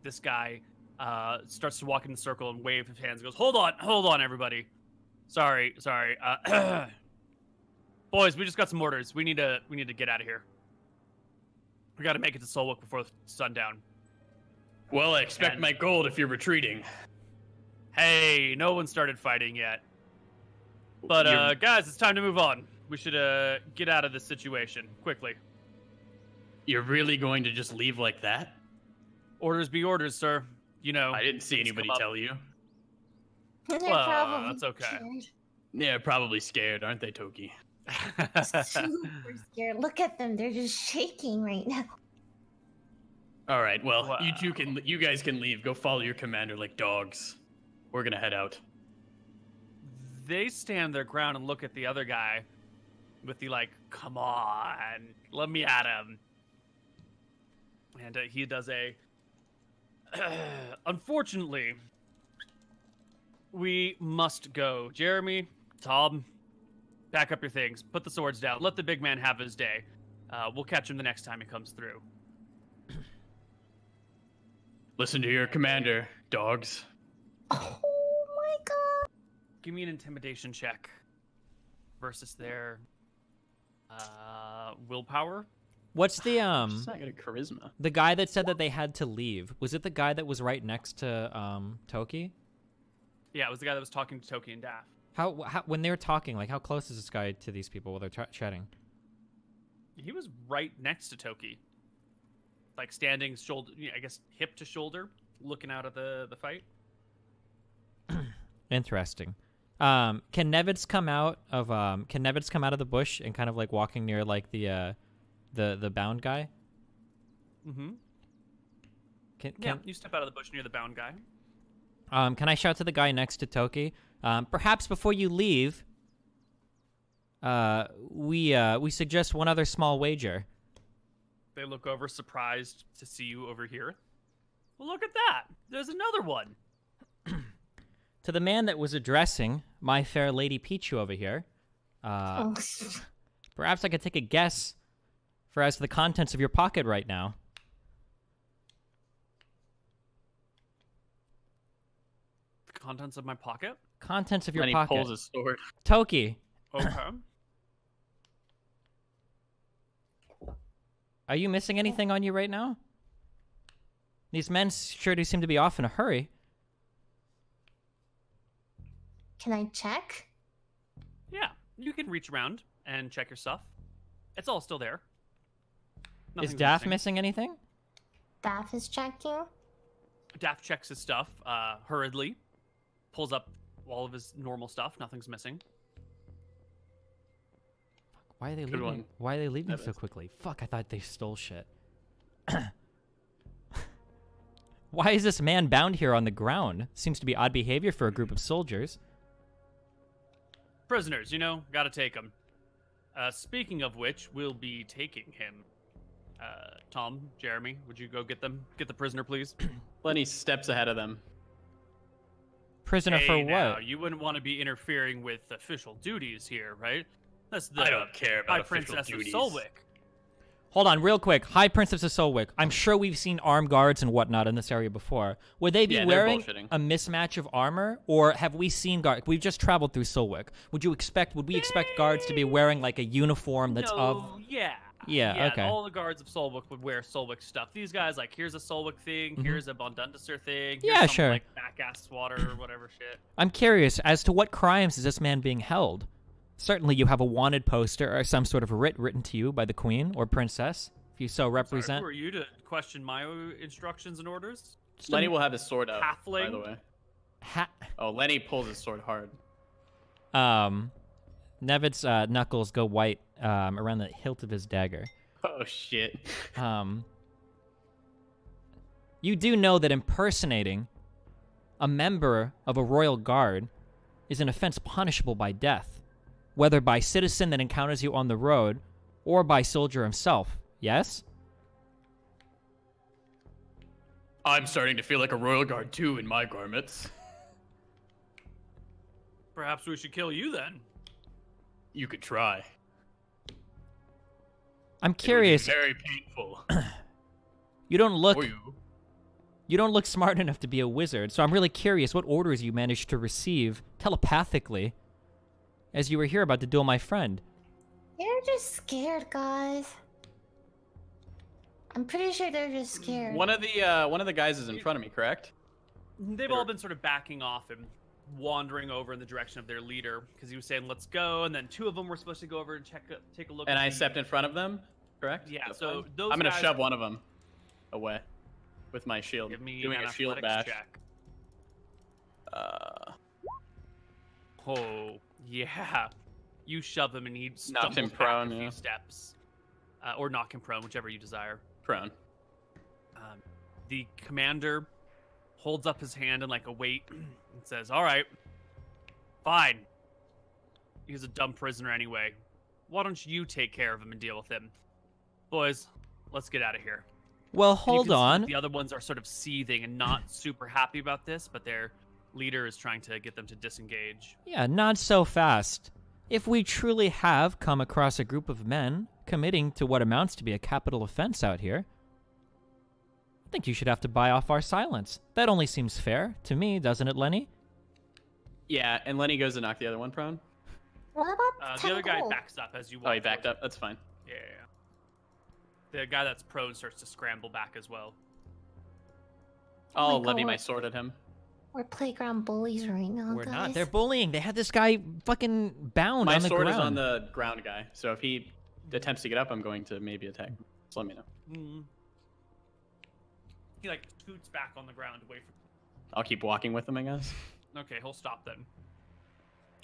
this guy starts to walk in the circle and wave his hands and goes, hold on, everybody. Sorry. Boys, we just got some orders. We need to get out of here. We got to make it to Solwick before sundown. Well, I expect my gold if you're retreating. Hey, no one started fighting yet. But, guys, it's time to move on. We should get out of this situation quickly. You're really going to just leave like that? Orders be orders, sir. You know. I didn't see anybody tell you. They're Well, probably that's okay. scared. Yeah, probably scared, aren't they, Toki? Super scared. Look at them. They're just shaking right now. All right, well, you guys can leave. Go follow your commander like dogs. We're gonna head out. They stand their ground and look at the other guy with the like, come on, let me at him. And he does a, unfortunately, we must go. Jeremy, Tom, pack up your things, put the swords down, let the big man have his day. We'll catch him the next time he comes through. Listen to your commander, dogs. Oh my god. Give me an intimidation check versus their willpower. What's the She's not good at charisma. the guy that said that they had to leave? Was it the guy that was right next to Toki? Yeah, it was the guy that was talking to Toki and Daff. How when they were talking, like how close is this guy to these people while they're chatting? He was right next to Toki. Like standing shoulder, I guess hip to shoulder, looking out at the fight. Interesting. Can Nevitz come out of the bush and kind of like walking near like the bound guy? Mm-hmm. Can You step out of the bush near the bound guy. Can I shout to the guy next to Toki? Perhaps before you leave, we suggest one other small wager. They look over, surprised to see you over here. Well, look at that. There's another one. To the man that was addressing my fair LilyPichu over here, perhaps I could take a guess as to the contents of your pocket right now. The contents of my pocket? Contents of your Then pocket. he pulls his sword. Toki, Okay. are you missing anything on you right now? These men sure do seem to be off in a hurry. Can I check? Yeah, you can reach around and check your stuff. It's all still there. Is Nothing's Daff missing anything? Daff is checking. Daff checks his stuff hurriedly, pulls up all of his normal stuff. Nothing's missing. Why are they Good leaving? one. Why are they leaving so Nevitz. quickly? Fuck! I thought they stole shit. Why is this man bound here on the ground? Seems to be odd behavior for a group of soldiers. Prisoners, gotta take them. Speaking of which, we'll be taking him. Tom, Jeremy, would you go get them? Get the prisoner, please. Lenny steps ahead of them. Prisoner for Hey, now, what? you wouldn't want to be interfering with official duties here, right? That's the I don't care about High official Princess duties. of Solwick. Hold on, real quick. High Princess of Solwick. I'm sure we've seen armed guards and whatnot in this area before. Would they be Yeah, they're wearing bullshitting. a mismatch of armor, or have we seen guards? We've just traveled through Solwick. Would we expect guards to be wearing like a uniform that's Yeah, okay. All the guards of Solwick would wear Solwick stuff. These guys, like, here's a Solwick thing, here's a Bondundasur thing, here's Yeah, some, sure. like, back-ass swatter or whatever shit. I'm curious as to what crimes is this man being held? Certainly you have a wanted poster or some sort of writ written to you by the queen or princess, if you so Sorry, represent. who are you to question my instructions and orders? Lenny will have his sword out, by halfling? the way. Oh, Lenny pulls his sword hard. Nevitt's knuckles go white around the hilt of his dagger. Oh, shit. You do know that impersonating a member of a royal guard is an offense punishable by death, whether by citizen that encounters you on the road or by soldier himself. Yes? I'm starting to feel like a royal guard too in my garments. Perhaps we should kill you then. You could try. I'm curious. It would be very painful. You don't look. For You don't look smart enough to be a wizard, so I'm really curious what orders you managed to receive telepathically as you were here about to duel my friend. They're just scared, guys. I'm pretty sure they're just scared. One of the guys is in front of me, correct? They've all been sort of backing off and wandering over in the direction of their leader because he was saying, "Let's go," and then two of them were supposed to go over and take a look. And I stepped in front of them, correct? Yeah. That's So fine. those. I'm gonna guys shove one of them away with my shield. Give me doing an a shield athletics bash. check. Oh yeah, you shove him and he Knocked him stumbles back prone, a few yeah. steps, or knock him prone, whichever you desire. Prone. The commander holds up his hand in like a weight and says, "All right, fine. He's a dumb prisoner anyway. Why don't you take care of him and deal with him? Boys, let's get out of here." Well, And you hold can see on. that the other ones are sort of seething and not super happy about this, but their leader is trying to get them to disengage. Yeah, not so fast. If we truly have come across a group of men committing to what amounts to be a capital offense out here, I think you should have to buy off our silence. That only seems fair to me, doesn't it, Lenny? Yeah, and Lenny goes to knock the other one prone. What about The other guy Tangle? backs up as you walk. Oh, he backed towards up. That's fine. him. Yeah. The guy that's prone starts to scramble back as well. I'll my levy God. my sword at him. We're playground bullies right now, We're guys. not. They're bullying. They had this guy fucking bound My on the sword ground. is on the ground guy, so if he attempts to get up, I'm going to maybe attack him. Just let me know. Mm. He like scoots back on the ground away from. I'll keep walking with him, I guess. Okay, he'll stop then.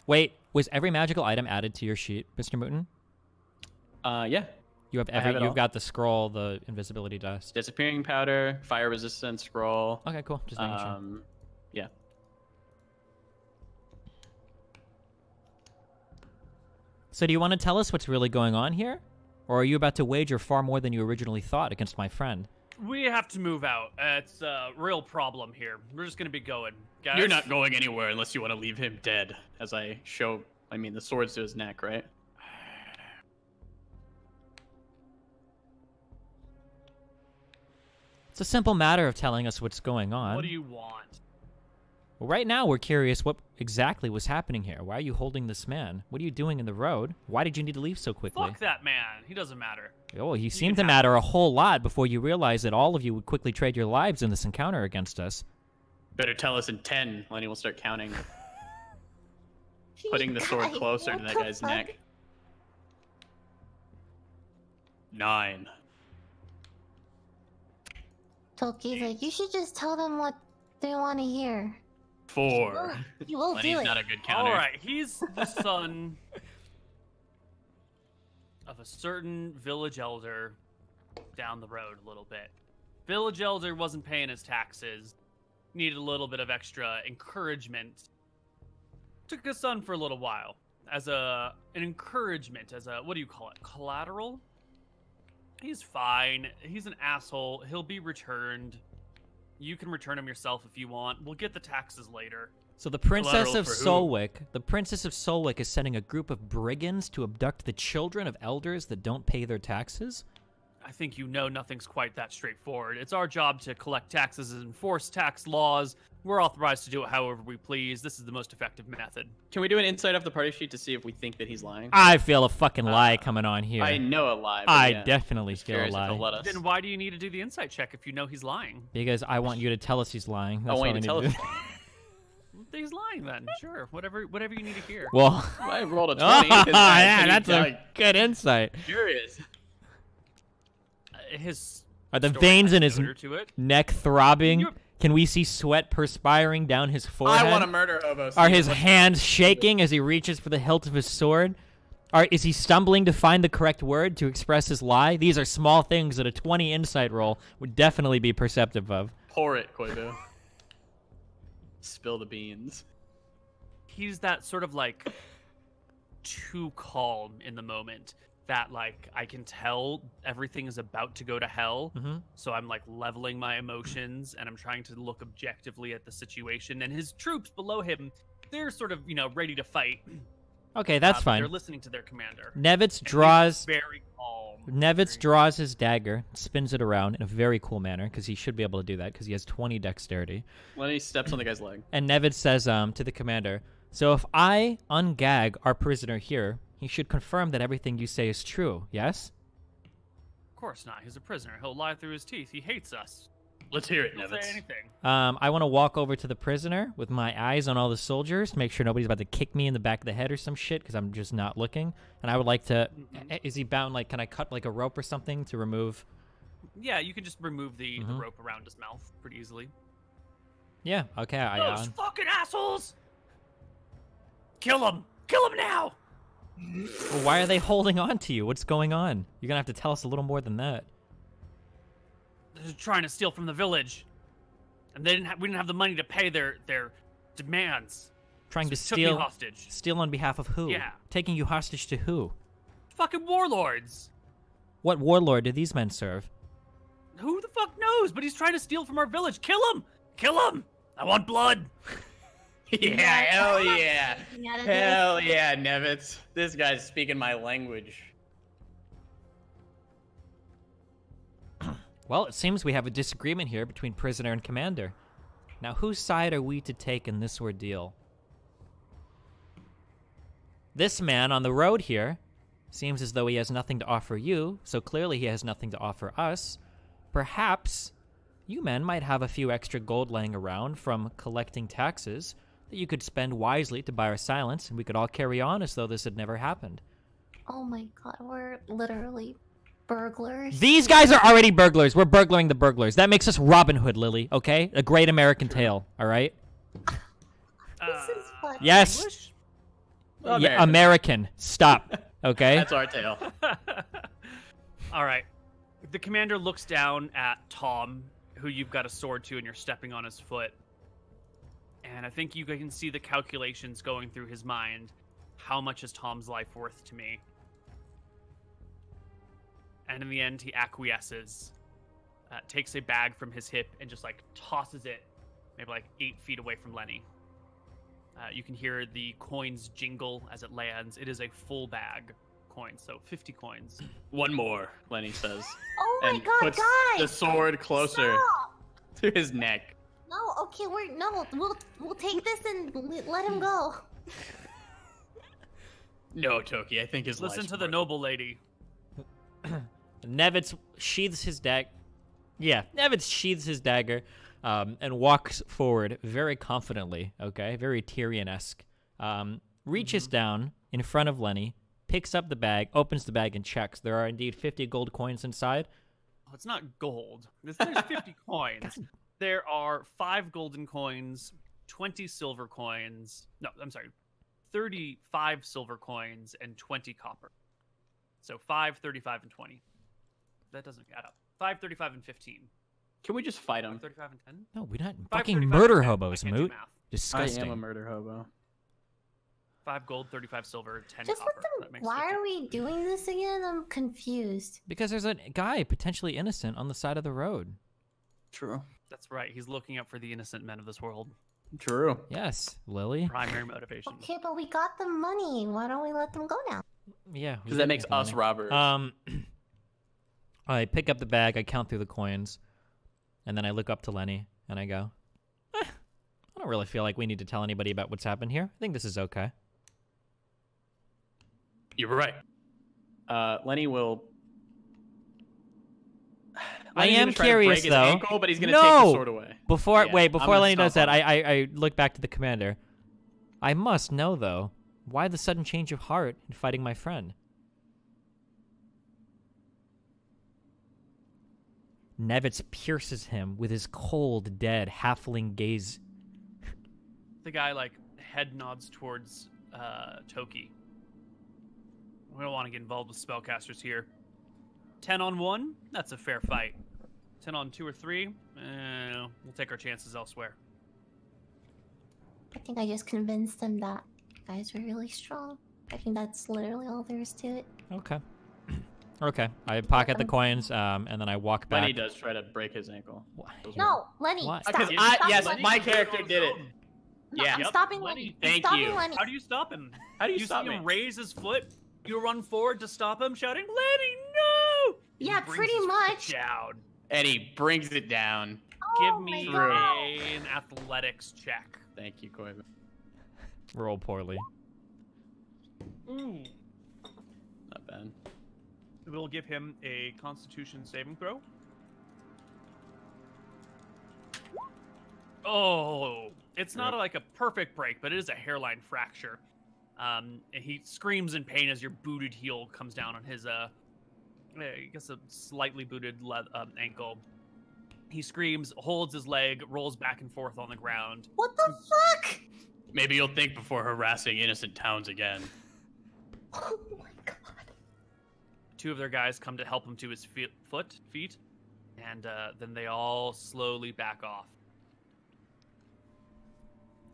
Wait, was every magical item added to your sheet, Mr. Mouton? Yeah. You have I have it all. You've got the scroll, the invisibility dust. Disappearing powder, fire resistant scroll. Okay, cool. Just making sure. Yeah. So do you want to tell us what's really going on here? Or are you about to wager far more than you originally thought against my friend? We have to move out. It's a real problem here. We're just gonna be going, guys. You're not going anywhere unless you want to leave him dead. As I show, I mean, the sword's to his neck, right? It's a simple matter of telling us what's going on. What do you want? Well, right now, we're curious what exactly was happening here. Why are you holding this man? What are you doing in the road? Why did you need to leave so quickly? Fuck that man. He doesn't matter. Oh, he seemed to can have matter a whole lot before you realized that all of you would quickly trade your lives in this encounter against us. Better tell us in 10. Lenny will start counting. Putting the sword Guys, closer to what that the guy's fuck? neck. 9. Toki's like, you should just tell them what they want to hear. 4. You will Lenny's do it. not a good counter. All right, he's the son of a certain village elder down the road a little bit. Village elder wasn't paying his taxes, needed a little bit of extra encouragement. Took his son for a little while as an encouragement, as a, what do you call it, collateral? He's fine. He's an asshole. He'll be returned. You can return him yourself if you want. We'll get the taxes later. So the Princess Collateral of for who? Solwick is sending a group of brigands to abduct the children of elders that don't pay their taxes? I think you know nothing's quite that straightforward. It's our job to collect taxes and enforce tax laws. We're authorized to do it however we please. This is the most effective method. Can we do an insight of the party sheet to see if we think that he's lying? I feel a fucking lie coming on here. I know a lie. But I yeah. definitely Just feel a curious if they'll lie. let us. Then why do you need to do the insight check if you know he's lying? Because I want you to tell us he's lying. That's want all you to I tell need us. to do. He's lying then. Sure. Whatever you need to hear. Well, I rolled a 20. oh, This guy yeah, pretty that's a dark good insight. Curious. His Are the story veins has in his odor to it. neck throbbing? You're- Can we see sweat perspiring down his forehead? I want to murder Hobo. Are his hands shaking as he reaches for the hilt of his sword? Is he stumbling to find the correct word to express his lie? These are small things that a 20 insight roll would definitely be perceptive of. Pour it, Koibu. Spill the beans. He's that sort of like too calm in the moment that like I can tell everything is about to go to hell. So I'm like leveling my emotions and I'm trying to look objectively at the situation. And his troops below him, they're sort of, ready to fight. Okay, that's fine. They're listening to their commander. Nevitz draws. Very calm. Nevitz draws his dagger, spins it around in a very cool manner because he should be able to do that because he has 20 dexterity. Lenny steps on the guy's leg. And Nevitz says to the commander, "So if I ungag our prisoner here, he should confirm that everything you say is true. Yes?" Of course not. He's a prisoner. He'll lie through his teeth. He hates us. Let's hear it, He'll Nevitz. say anything. I want to walk over to the prisoner with my eyes on all the soldiers, make sure nobody's about to kick me in the back of the head or some shit because I'm just not looking. And I would like to... Is he bound? Like, can I cut like a rope or something to remove... Yeah, you can just remove the rope around his mouth pretty easily. Yeah, okay. Those fucking assholes! Kill him! Kill him now! Well, why are they holding on to you? What's going on? You're going to have to tell us a little more than that. They're trying to steal from the village. And we didn't have the money to pay their demands. Trying to So took me steal... hostage. Steal on behalf of who? Yeah. Taking you hostage to who? Fucking warlords! What warlord do these men serve? Who the fuck knows? But he's trying to steal from our village. Kill him! Kill him! I want blood! Yeah, hell yeah. Yeah, Hell yeah, Nevitz. This guy's speaking my language. Well, it seems we have a disagreement here between prisoner and commander. Now, whose side are we to take in this ordeal? This man on the road here seems as though he has nothing to offer you, so clearly he has nothing to offer us. Perhaps you men might have a few extra gold laying around from collecting taxes that you could spend wisely to buy our silence, and we could all carry on as though this had never happened. Oh my god, we're literally burglars. These guys are already burglars. We're burglaring the burglars. That makes us Robin Hood, Lily, okay? A great American tale, all right? This is fun. Yes. English? Yeah, American. Stop, okay? That's our tale. All right. The commander looks down at Tom, who you've got a sword to, and you're stepping on his foot. And I think you can see the calculations going through his mind. How much is Tom's life worth to me? And in the end, he acquiesces, takes a bag from his hip, and just like tosses it maybe like 8 feet away from Lenny. You can hear the coins jingle as it lands. It is a full bag coins, so 50 coins. One more, Lenny says. Oh my and god, puts guys! the sword closer Stop! to his neck. No, okay, we'll take this and let him go. No, Toki, I think his Listen life's to the worth it. noble lady. Nevitz sheathes his dagger. Yeah, Nevitz sheathes his dagger and walks forward very confidently, okay? Very Tyrion-esque. Reaches down in front of Lenny, picks up the bag, opens the bag, and checks. There are indeed 50 gold coins inside. Oh, it's not gold. There's 50 coins. There are 5 golden coins, 20 silver coins. No, I'm sorry. 35 silver coins and 20 copper. So 5, 35, and 20. That doesn't add up. 5, 35, and 15. Can we just fight him? 35 and 10? No, we're not 5, fucking 35, murder and 10. hobos, I can't do Moot. math. Disgusting. I am a murder hobo. 5 gold, 35 silver, 10 Just copper. let That them. makes Why 50. are we doing this again? I'm confused. Because there's a guy potentially innocent on the side of the road. True. That's right. He's looking out for the innocent men of this world. True. Yes, Lily. Primary motivation. Okay, but we got the money. Why don't we let them go now? Yeah. Because that makes us robbers. I pick up the bag, I count through the coins, and then I look up to Lenny, and I go, I don't really feel like we need to tell anybody about what's happened here. I think this is okay. You're right. Lenny will... I Lenny's am gonna try to curious, break his though. ankle, but he's going to take the sword away. Before Yeah, I'm before gonna Lenny does stomp that, on I look back to the commander. I must know, though, why the sudden change of heart in fighting my friend? Nevitz pierces him with his cold, dead, halfling gaze. The guy, like, head nods towards Toki. We don't want to get involved with spellcasters here. 10 on 1? That's a fair fight. 10 on 2 or 3? We'll take our chances elsewhere. I think I just convinced them that you guys were really strong. I think that's literally all there is to it. Okay. Okay. I pocket the coins, and then I walk back. Lenny does try to break his ankle. No, Lenny, Why? stop. Because Stop yes, Lenny. my character did it. No, Yeah. I'm Yep, stopping Lenny. Lenny. Thank I'm stopping you. Lenny. How do you stop him? How do you You stop see me? him raise his foot. You run forward to stop him, shouting, "Lenny, no!" He Yeah, brings pretty his foot much. Down. And he brings it down. Give Oh me my God. an athletics check. Thank you, Koibu. Roll poorly. Ooh. Not bad. We'll give him a Constitution saving throw. Oh, it's not like a perfect break, but it is a hairline fracture. And he screams in pain as your booted heel comes down on his, I guess a slightly booted ankle. He screams, holds his leg, rolls back and forth on the ground. What the fuck? Maybe you'll think before harassing innocent towns again. Oh my god. Two of their guys come to help him to his feet, and then they all slowly back off.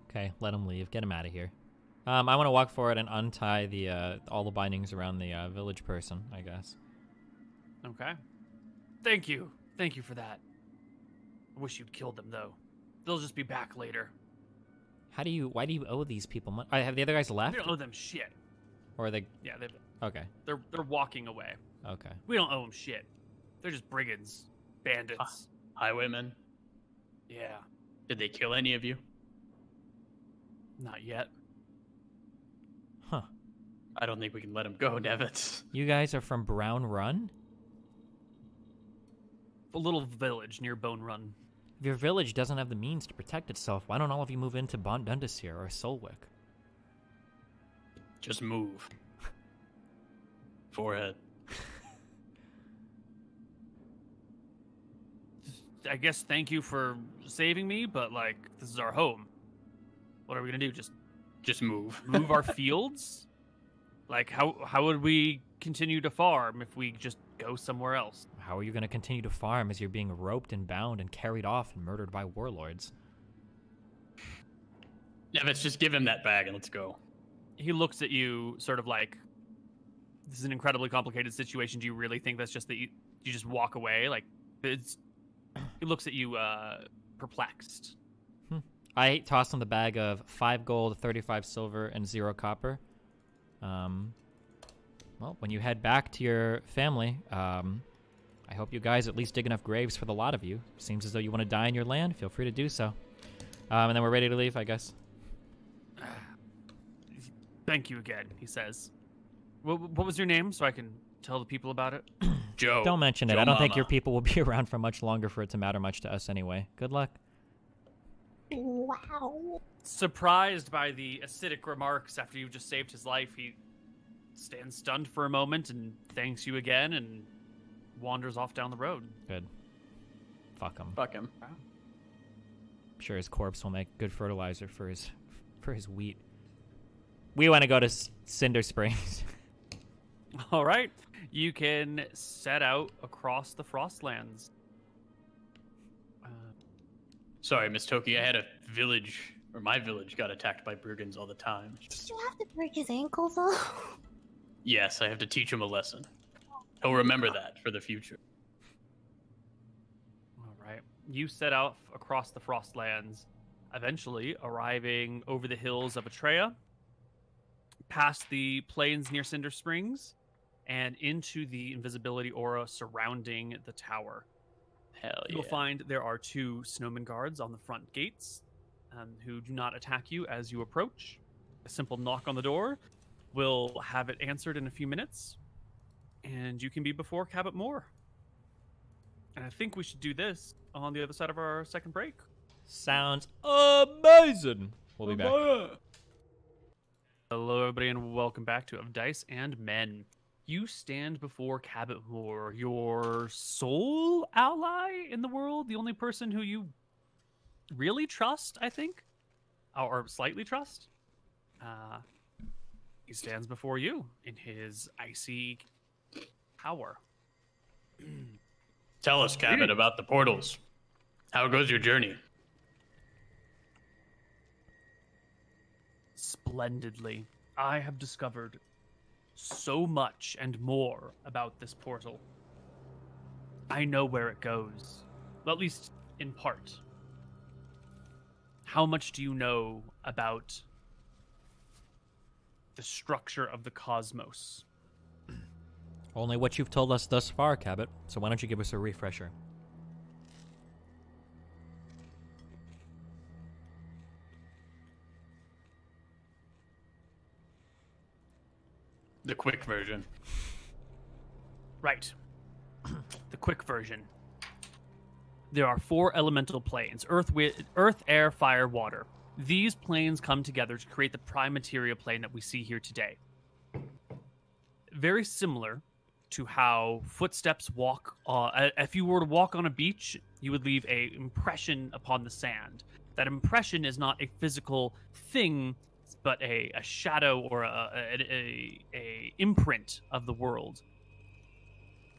Okay, let him leave. Get him out of here. I want to walk forward and untie the all the bindings around the village person, I guess. Okay. Thank you for that. I wish you'd killed them, though. They'll just be back later. Why do you owe these people money? Have the other guys left? We don't owe them shit. Or are they... Yeah, Okay, they're walking away. okay. We don't owe them shit. They're just brigands, bandits. Highwaymen. Yeah, Did they kill any of you? not yet. Huh. I don't think we can let him go, Nevitz. You guys are from Brown Run? A little village near Bone Run. If your village doesn't have the means to protect itself, why don't all of you move into Bondundus here or Solwick? Just move. Forehead. I guess thank you for saving me, but like this is our home. What are we gonna do? Just move. move our fields? Like how would we continue to farm if we just go somewhere else? How are you going to continue to farm as you're being roped and bound and carried off and murdered by warlords? Nevitz, just give him that bag and let's go. He looks at you sort of like, this is an incredibly complicated situation. Do you really think that's just that you just walk away? Like, he looks at you perplexed. I toss him the bag of 5 gold, 35 silver, and 0 copper. Well, when you head back to your family, I hope you guys at least dig enough graves for the lot of you. Seems as though you want to die in your land. Feel free to do so. And then we're ready to leave, I guess. Thank you again, he says. What was your name so I can tell the people about it? Joe. Don't mention it. Joe I don't think Mama. your people will be around for much longer for it to matter much to us anyway. Good luck. Wow. Surprised by the acidic remarks after you've just saved his life, he stands stunned for a moment and thanks you again and wanders off down the road. Good. Fuck him. Fuck him. I'm sure his corpse will make good fertilizer for his wheat. We want to go to Cinder Springs. All right. You can set out across the Frostlands. Sorry, Miss Toki, I had a village, or my village got attacked by brigands all the time. Did you have to break his ankle though? Yes, I have to teach him a lesson. He'll remember that for the future. All right. You set out across the Frostlands, eventually arriving over the hills of Atreya, past the plains near Cinder Springs, and into the invisibility aura surrounding the tower. Hell yeah. You'll find there are 2 snowman guards on the front gates who do not attack you as you approach. A simple knock on the door will have it answered in a few minutes, and you can be before Cabot Moore. And I think we should do this on the other side of our second break. Sounds amazing. We'll be back. Hello, everybody, and welcome back to Of Dice and Men. You stand before Cabot Moore, your sole ally in the world, the only person who you really trust, I think, or slightly trust. He stands before you in his icy power. Tell us, Cabot, about the portals. How goes your journey? Splendidly. I have discovered so much and more about this portal. I know where it goes, well, at least in part. How much do you know about the structure of the cosmos? Only what you've told us thus far, Cabot. So why don't you give us a refresher? The quick version. Right. The quick version. There are 4 elemental planes: earth, air, fire, water. These planes come together to create the prime materia plane that we see here today. Very similar to how footsteps walk. If you were to walk on a beach, you would leave an impression upon the sand. That impression is not a physical thing, but a shadow or a imprint of the world.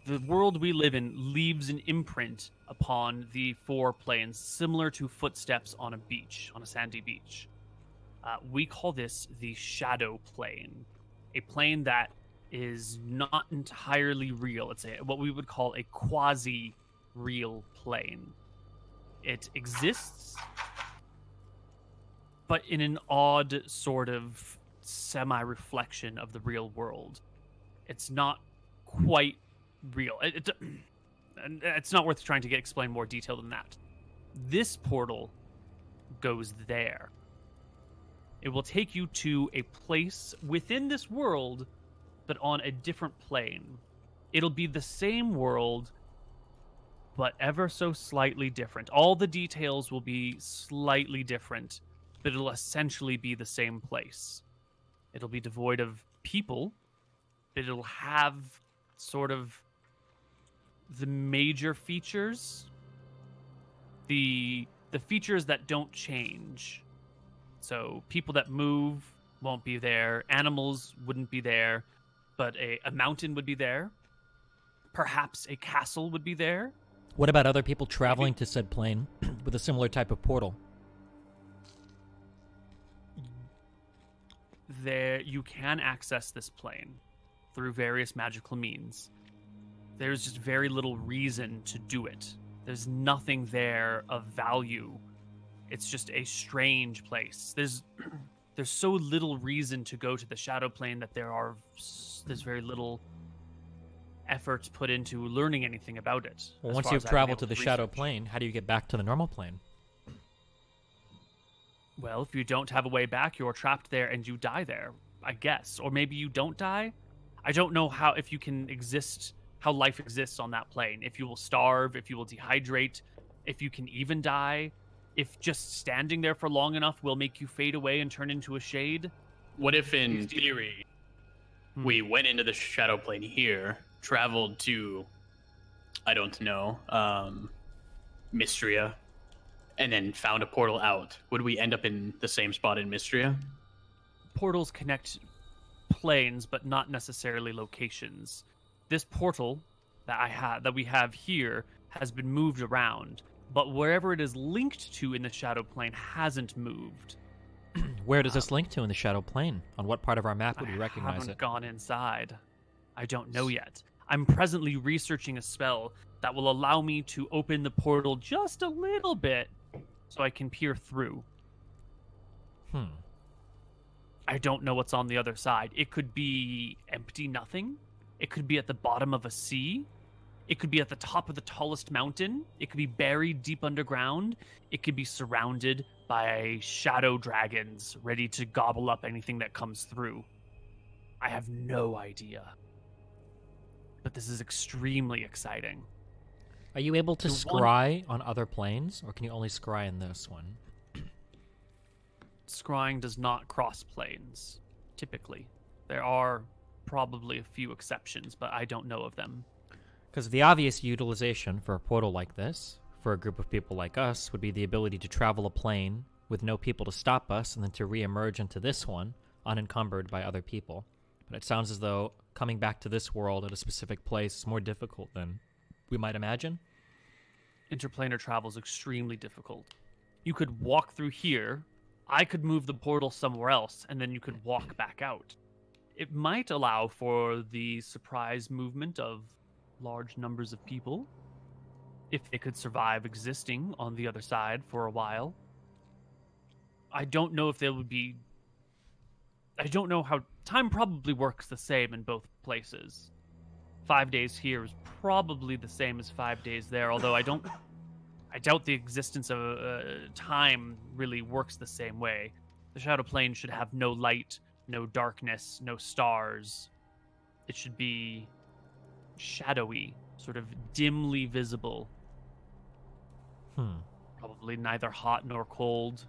The world we live in leaves an imprint upon the 4 planes, similar to footsteps on a beach, on a sandy beach. We call this the shadow plane, a plane that is not entirely real. It's what we would call a quasi-real plane. It exists, but in an odd sort of semi-reflection of the real world. It's not quite real. It's not worth trying to explain more detail than that. This portal goes there. It will take you to a place within this world, but on a different plane. It'll be the same world, but ever so slightly different. All the details will be slightly different, but it'll essentially be the same place. It'll be devoid of people, but it'll have sort of the major features, the features that don't change. So people that move won't be there, animals wouldn't be there, but a mountain would be there. Perhaps a castle would be there. What about other people traveling to said plane with a similar type of portal? There, you can access this plane through various magical means. There's just very little reason to do it. There's nothing there of value. It's just a strange place. There's so little reason to go to the shadow plane that there's very little effort put into learning anything about it. Well, once you've traveled to the shadow plane, how do you get back to the normal plane? Well, if you don't have a way back, you're trapped there and you die there, I guess. Or maybe you don't die. I don't know if you can exist, how life exists on that plane. If you will starve, if you will dehydrate, if you can even die, if just standing there for long enough will make you fade away and turn into a shade. What if, in theory, we went into the shadow plane here, traveled to, I don't know, Mystria, and then found a portal out? Would we end up in the same spot in Mystria? Portals connect planes, but not necessarily locations. This portal that we have here has been moved around, but wherever it is linked to in the shadow plane hasn't moved. Where does this link to in the shadow plane? On what part of our map would we recognize I haven't it? gone inside. I don't know yet. I'm presently researching a spell that will allow me to open the portal just a little bit so I can peer through. I don't know what's on the other side. It could be empty nothing. It could be at the bottom of a sea. It could be at the top of the tallest mountain. It could be buried deep underground. It could be surrounded by shadow dragons ready to gobble up anything that comes through. I have no idea. But this is extremely exciting. Are you able to scry on other planes, or can you only scry in this one? Scrying does not cross planes, typically. There are probably a few exceptions, but I don't know of them. Because the obvious utilization for a portal like this, for a group of people like us, would be the ability to travel a plane with no people to stop us, and then to re-emerge into this one, unencumbered by other people. But it sounds as though coming back to this world at a specific place is more difficult than we might imagine. Interplanar travel is extremely difficult. You could walk through here I could move the portal somewhere else, and then you could walk back out. It might allow for the surprise movement of large numbers of people, if they could survive existing on the other side for a while. I don't know if they would be... I don't know how... Time probably works the same in both places. 5 days here is probably the same as 5 days there, although I doubt the existence of time really works the same way. The Shadow Plane should have no light, no darkness, no stars. It should be shadowy, sort of dimly visible. Probably neither hot nor cold.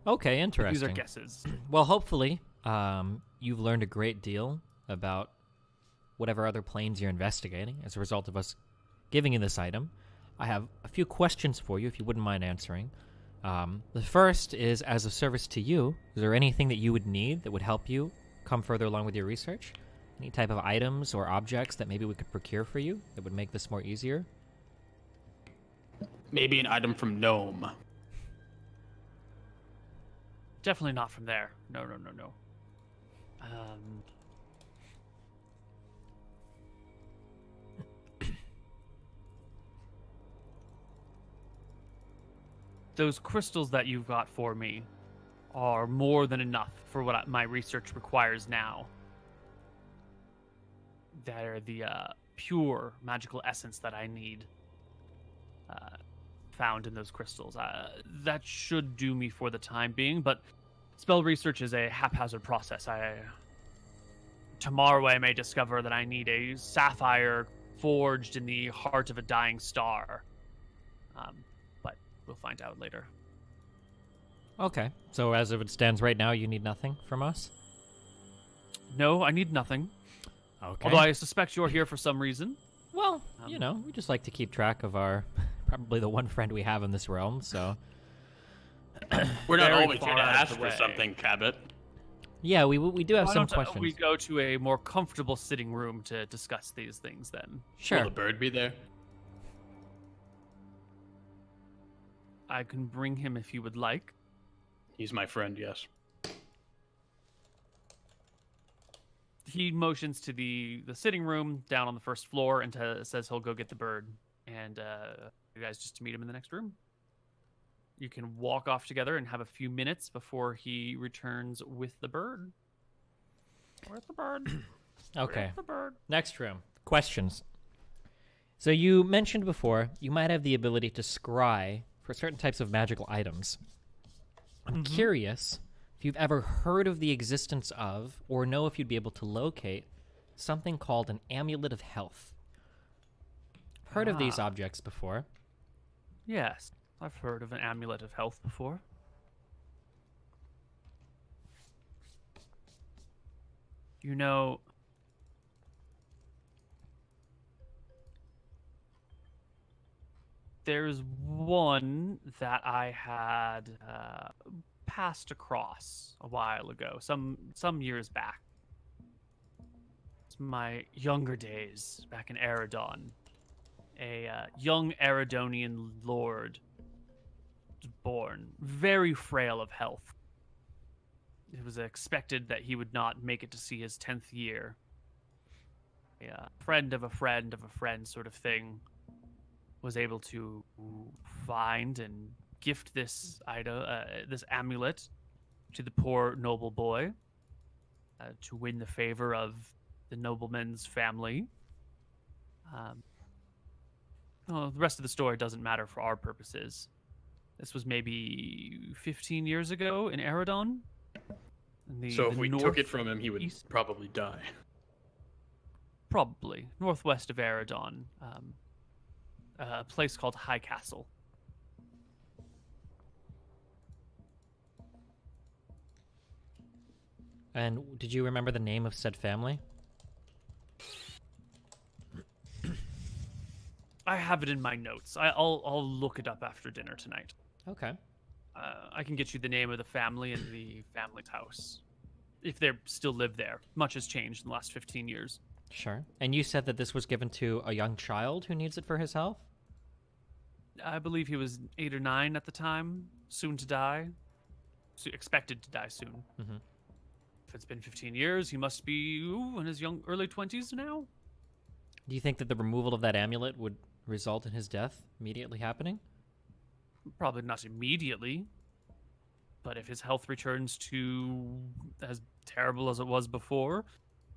Okay, interesting. These are guesses. Well, hopefully, you've learned a great deal about whatever other planes you're investigating as a result of us giving you this item. I have a few questions for you, if you wouldn't mind answering. The first is, as a service to you, is there anything that you would need that would help you come further along with your research? Any type of items or objects that maybe we could procure for you that would make this more easier? Maybe an item from Gnome. Definitely not from there. No. Those crystals that you've got for me are more than enough for what my research requires now. They're the pure magical essence that I need found in those crystals. That should do me for the time being, but spell research is a haphazard process. Tomorrow I may discover that I need a sapphire forged in the heart of a dying star. But we'll find out later. Okay, so as it stands right now, you need nothing from us? No, I need nothing. Okay. Although I suspect you're here for some reason. Well, we just like to keep track of our... probably the one friend we have in this realm, so... We're not Very always here to far ask for away. something, Cabot. Yeah, we do have Why some don't questions. we go to a more comfortable sitting room to discuss these things then? Sure. Will the bird be there? I can bring him if you would like. He's my friend, yes. He motions to the sitting room down on the first floor and says he'll go get the bird. And you guys just to meet him in the next room. You can walk off together and have a few minutes before he returns with the bird. Where's the bird? Okay. Where's the bird? Next room. Questions. So you mentioned before you might have the ability to scry for certain types of magical items. I'm curious if you've ever heard of the existence of, or know if you'd be able to locate, something called an Amulet of Health. Heard of these objects before? Yes, I've heard of an Amulet of Health before. You know, there's one that I had passed across a while ago, some years back. It's my younger days back in Eridon. A young Eridonian lord was born, very frail of health. It was expected that he would not make it to see his 10th year. A friend of a friend of a friend sort of thing was able to find and gift this this amulet to the poor noble boy to win the favor of the nobleman's family. Well, the rest of the story doesn't matter for our purposes. This was maybe 15 years ago in Eridon. So if we took it from him, he would probably die. Probably. Northwest of Eridon. A place called High Castle. And did you remember the name of said family? I have it in my notes. I'll look it up after dinner tonight. Okay. I can get you the name of the family and the family's house. If they still live there. Much has changed in the last 15 years. Sure. And you said that this was given to a young child who needs it for his health? I believe he was 8 or 9 at the time, soon to die. Expected to die soon. Mm-hmm. If it's been 15 years, he must be in his early 20s now. Do you think that the removal of that amulet would result in his death immediately happening? Probably not immediately. But if his health returns to as terrible as it was before,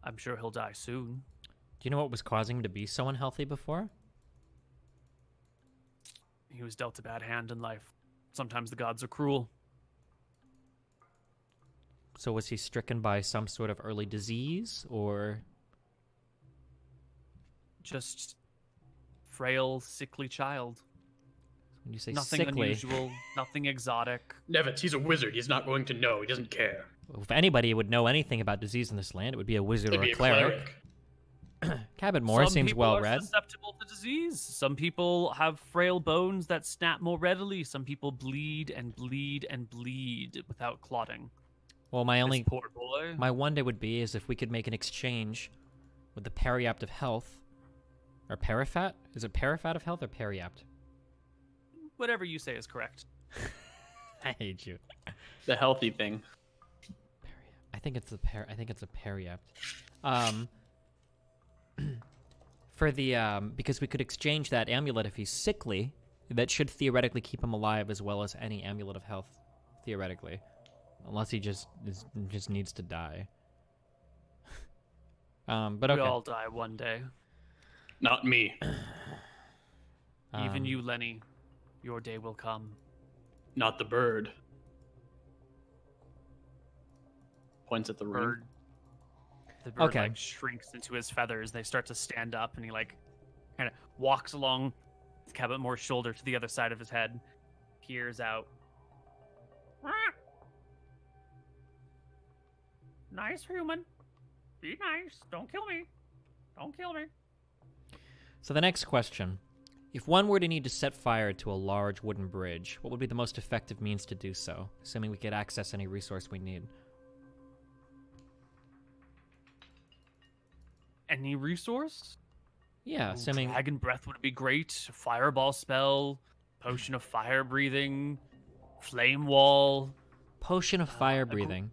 I'm sure he'll die soon. Do you know what was causing him to be so unhealthy before? He was dealt a bad hand in life. Sometimes the gods are cruel. So was he stricken by some sort of early disease, or Just frail, sickly child. when you say Nothing sickly? unusual, nothing exotic. Nevitz, he's a wizard. He's not going to know. He doesn't care. If anybody would know anything about disease in this land, it would be a wizard or a cleric. Cabot Moore Some seems people well are read. susceptible to disease. Some people have frail bones that snap more readily. Some people bleed and bleed and bleed without clotting. Well, my This poor boy. my wonder would be is if we could make an exchange with the Periapt of Health, or Parafat? Is it Parafat of Health or Periapt? Whatever you say is correct. I hate you. The healthy thing. I think it's a Periapt. For the because we could exchange that amulet if he's sickly. That should theoretically keep him alive as well as any amulet of health, theoretically, unless he just needs to die. But okay. We all die one day. Not me. Even you, Lenny. Your day will come. Not the bird. Points at the room. Bird. The bird Okay. like shrinks into his feathers. They start to stand up, and he like kind of walks along Cabot Moore's shoulder to the other side of his head. Peers out. Nice human. Be nice. Don't kill me. Don't kill me. So the next question. If one were to need to set fire to a large wooden bridge, what would be the most effective means to do so, assuming we could access any resource we need? Any resource? Yeah, assuming... Dragon breath would be great. Fireball spell. Potion of fire breathing. Flame wall. Potion of fire breathing.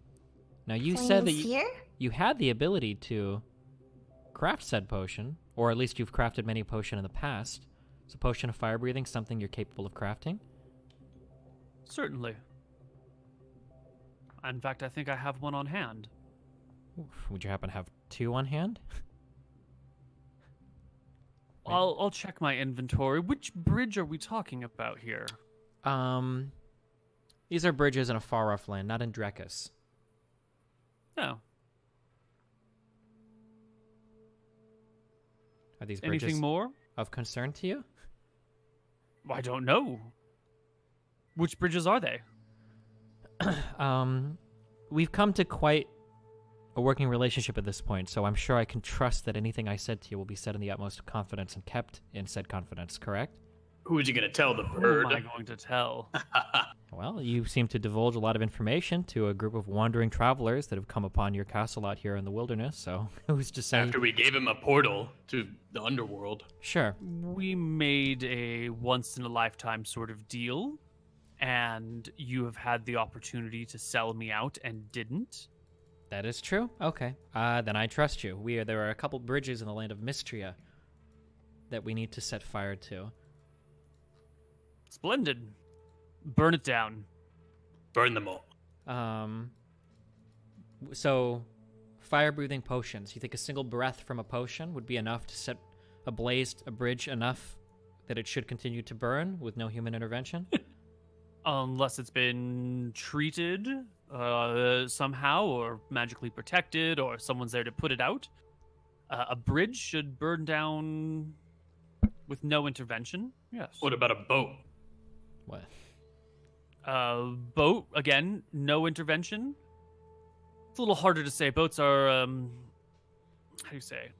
Now, you Flame said that fear? you had the ability to craft said potion, or at least you've crafted many potion in the past. Is a potion of fire breathing something you're capable of crafting? Certainly. In fact, I think I have one on hand. Oof, would you happen to have two on hand? I'll check my inventory. Which bridge are we talking about here? These are bridges in a far-off land, not in Drekis. No. Are these bridges Anything more? of concern to you? I don't know. Which bridges are they? We've come to quite a working relationship at this point, so I'm sure I can trust that anything I said to you will be said in the utmost confidence and kept in said confidence, correct? Who's you gonna tell, the Who bird? am I going to tell? Well, you seem to divulge a lot of information to a group of wandering travelers that have come upon your castle out here in the wilderness, so who's to say? After we gave him a portal to the underworld. Sure. We made a once-in-a-lifetime sort of deal, and you have had the opportunity to sell me out and didn't. That is true. Okay. Then I trust you. There are a couple bridges in the land of Mystria that we need to set fire to. Splendid. Burn it down. Burn them all. So, fire-breathing potions. You think a single breath from a potion would be enough to set ablaze a bridge enough that it should continue to burn with no human intervention? Unless it's been treated somehow, or magically protected, or someone's there to put it out. A bridge should burn down with no intervention. Yes. What about a boat? What? Boat, again, no intervention. It's a little harder to say. Boats are, how do you say?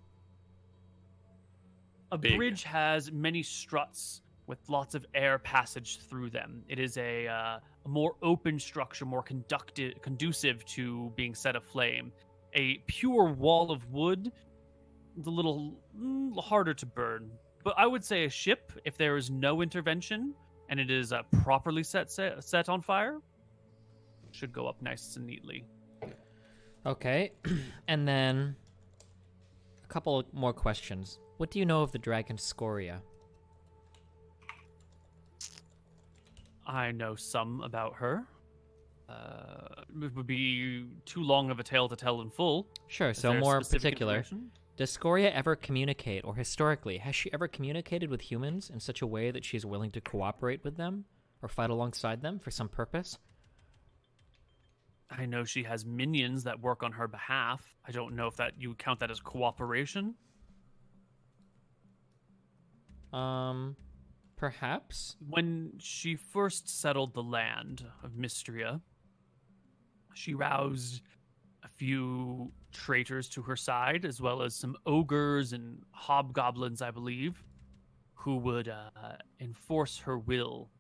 A Big. bridge has many struts with lots of air passage through them. It is a more open structure, more conducive to being set aflame. A pure wall of wood is a little harder to burn, but I would say a ship, if there is no intervention and it is properly set on fire, should go up nice and neatly. Okay, and then a couple more questions. What do you know of the dragon Scoria? I know some about her. It would be too long of a tale to tell in full. Sure, Is so there more specific particular. information? Does Scoria ever communicate, or historically, has she ever communicated with humans in such a way that she's willing to cooperate with them or fight alongside them for some purpose? I know she has minions that work on her behalf. I don't know if that you would count that as cooperation. Perhaps? When she first settled the land of Mystria, she roused a few traitors to her side, as well as some ogres and hobgoblins, I believe, who would enforce her will.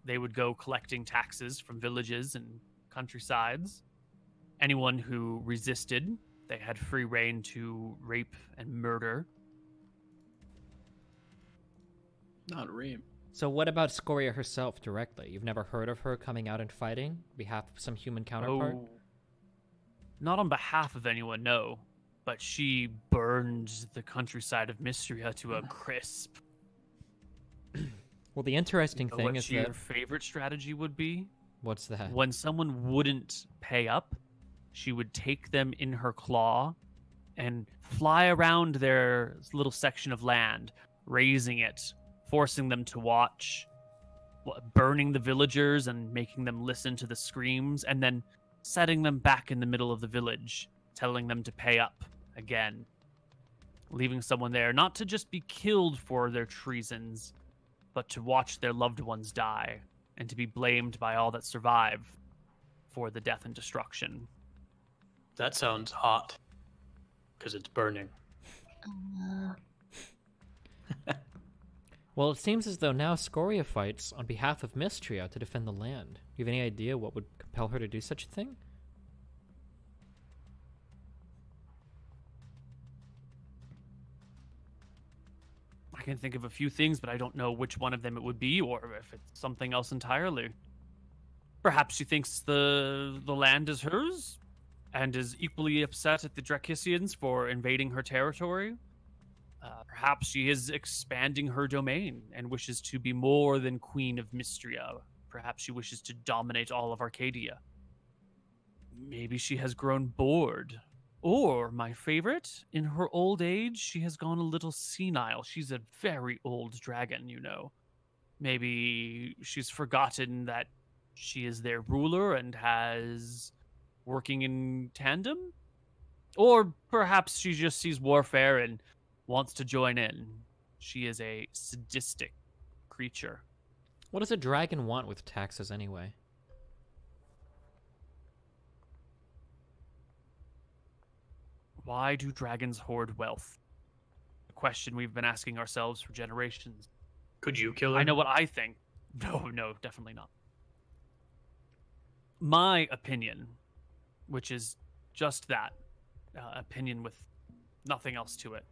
They would go collecting taxes from villages and countrysides. Anyone who resisted, they had free reign to rape and murder. Not rape. So what about Scoria herself directly? You've never heard of her coming out and fighting on behalf of some human counterpart? Oh, not on behalf of anyone, no. But she burned the countryside of Mystria to a crisp. Well, the interesting Know thing what is your that... favorite strategy would be? What's that? When someone wouldn't pay up, she would take them in her claw and fly around their little section of land, raising it, forcing them to watch, burning the villagers and making them listen to the screams, and then setting them back in the middle of the village, telling them to pay up again, leaving someone there not to just be killed for their treasons, but to watch their loved ones die and to be blamed by all that survive for the death and destruction. That sounds hot. Because it's burning. Well, it seems as though now Scoria fights on behalf of Mystria to defend the land. Do you have any idea what would compel her to do such a thing? I can think of a few things, but I don't know which one of them it would be, or if it's something else entirely. Perhaps she thinks the land is hers, and is equally upset at the Dracissians for invading her territory. Perhaps she is expanding her domain and wishes to be more than Queen of Mystria. Perhaps she wishes to dominate all of Arcadia. Maybe she has grown bored. Or, my favorite, in her old age, she has gone a little senile. She's a very old dragon, you know. Maybe she's forgotten that she is their ruler and has working in tandem? Or perhaps she just sees warfare and wants to join in. She is a sadistic creature. What does a dragon want with taxes anyway? Why do dragons hoard wealth? A question we've been asking ourselves for generations. Could you kill her? I know what I think. No, definitely not. My opinion, which is just that, opinion with nothing else to it,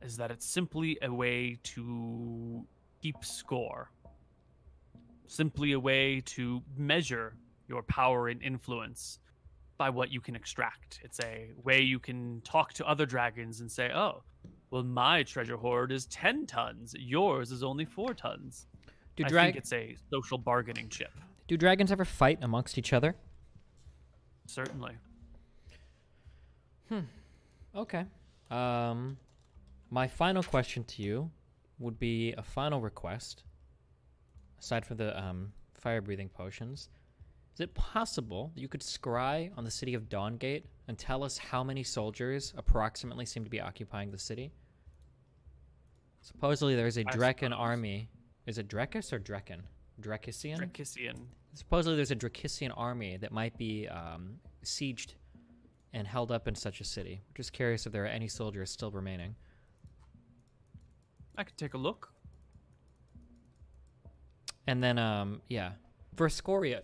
is that it's simply a way to keep score. Simply a way to measure your power and influence by what you can extract. It's a way you can talk to other dragons and say, oh, well, my treasure hoard is 10 tons. Yours is only 4 tons. I think it's a social bargaining chip. Do dragons ever fight amongst each other? Certainly. Okay. My final question to you would be a final request. Aside from the fire-breathing potions, is it possible that you could scry on the city of Dawngate and tell us how many soldiers approximately seem to be occupying the city? Supposedly there's a Drekan army. Is it Drekis or Drekan? Dracissian? Dracissian. Supposedly there's a Dracissian army that might be sieged and held up in such a city. Just curious if there are any soldiers still remaining. I could take a look. And then, yeah. For Scoria,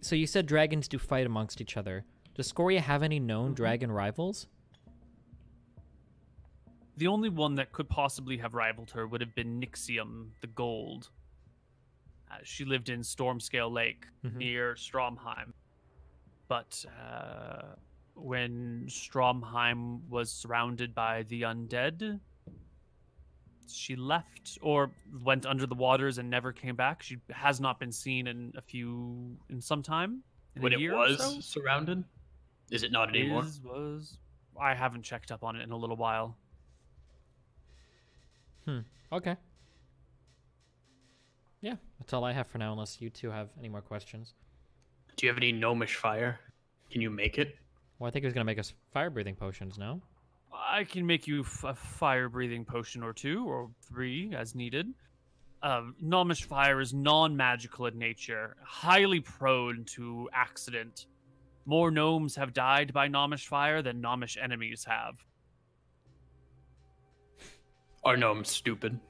so you said dragons do fight amongst each other. Does Scoria have any known dragon rivals? The only one that could possibly have rivaled her would have been Nixium the Gold. She lived in Stormscale Lake near Stromheim. But when Stromheim was surrounded by the undead, she left or went under the waters and never came back. She has not been seen in some time. When it was surrounded? Is it not anymore? I haven't checked up on it in a little while. Okay. Yeah, that's all I have for now, unless you two have any more questions. Do you have any gnomish fire? Can you make it? Well, I think he was going to make us fire-breathing potions, no? I can make you a fire-breathing potion or 2 or 3 as needed. Gnomish fire is non-magical in nature, highly prone to accident. More gnomes have died by gnomish fire than gnomish enemies have. Are gnomes stupid?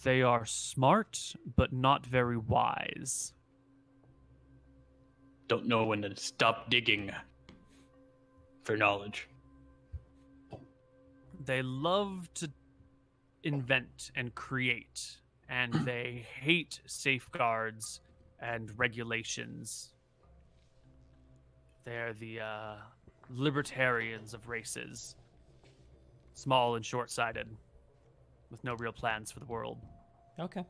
They are smart, but not very wise. Don't know when to stop digging for knowledge. They love to invent and create, and they hate safeguards and regulations. They're the libertarians of races. Small and short-sighted, with no real plans for the world. Okay.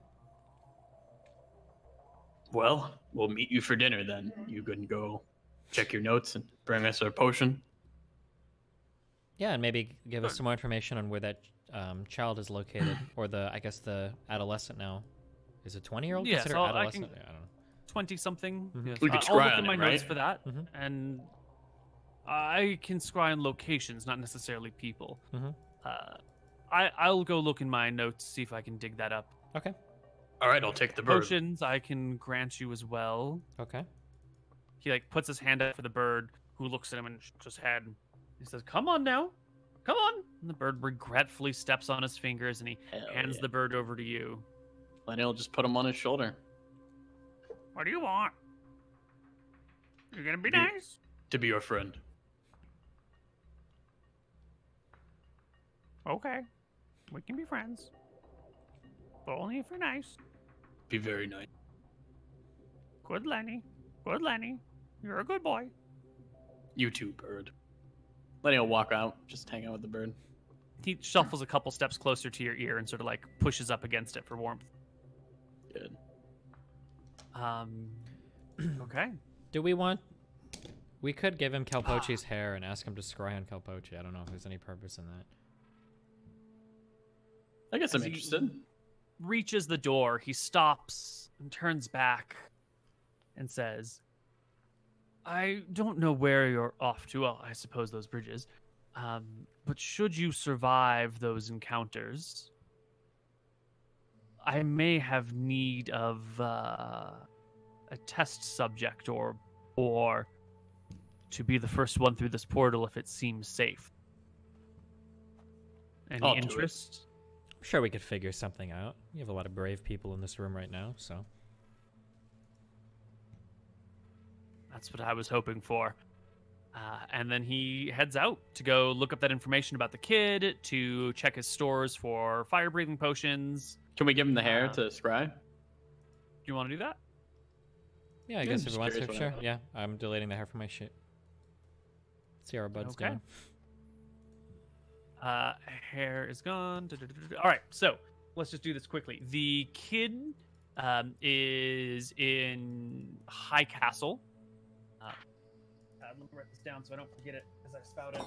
Well, we'll meet you for dinner then. You can go check your notes and bring us our potion. Yeah, and maybe give us some more information on where that child is located, or I guess the adolescent now. Is a 20-year-old Yeah, considered so adolescent? I don't know. 20-something. Yes. We could I'll look scry at on my it, notes right? for that, and I can scry on locations, not necessarily people. I'll go look in my notes, see if I can dig that up. Okay. All right, I'll take the bird. Potions I can grant you as well. Okay. He puts his hand out for the bird, who looks at him and shakes his head. He says, "Come on now, come on." And the bird regretfully steps on his fingers, and he hands the bird over to you. Lenny will just put him on his shoulder. What do you want? You're gonna be nice? To be your friend. Okay, we can be friends, but only if you're nice. Be very nice. Good Lenny. Good Lenny. You're a good boy. You too, bird. Lenny will walk out, just hang out with the bird. He shuffles a couple steps closer to your ear and sort of pushes up against it for warmth. Good. Okay. Do we want... We could give him Calpochi's hair and ask him to scry on Calpochi. I don't know if there's any purpose in that. I guess I'm As he interested. reaches the door, he stops and turns back and says, "I don't know where you're off to. Well, I suppose those bridges. But should you survive those encounters, I may have need of a test subject or to be the first one through this portal if it seems safe. Any I'll do it. interest?" I'm sure we could figure something out. You have a lot of brave people in this room right now, so... That's what I was hoping for. And then he heads out to go look up that information about the kid, to check his stores for fire-breathing potions. Can we give him the hair to scry? Do you want to do that? Yeah, I Yeah, guess I'm if just he wants to, curious what sure. Yeah, I'm deleting the hair from my shit. See how our bud's Okay. doing. Hair is gone. All right, so let's just do this quickly. The kid is in High Castle. Let me write this down so I don't forget it as I spout it.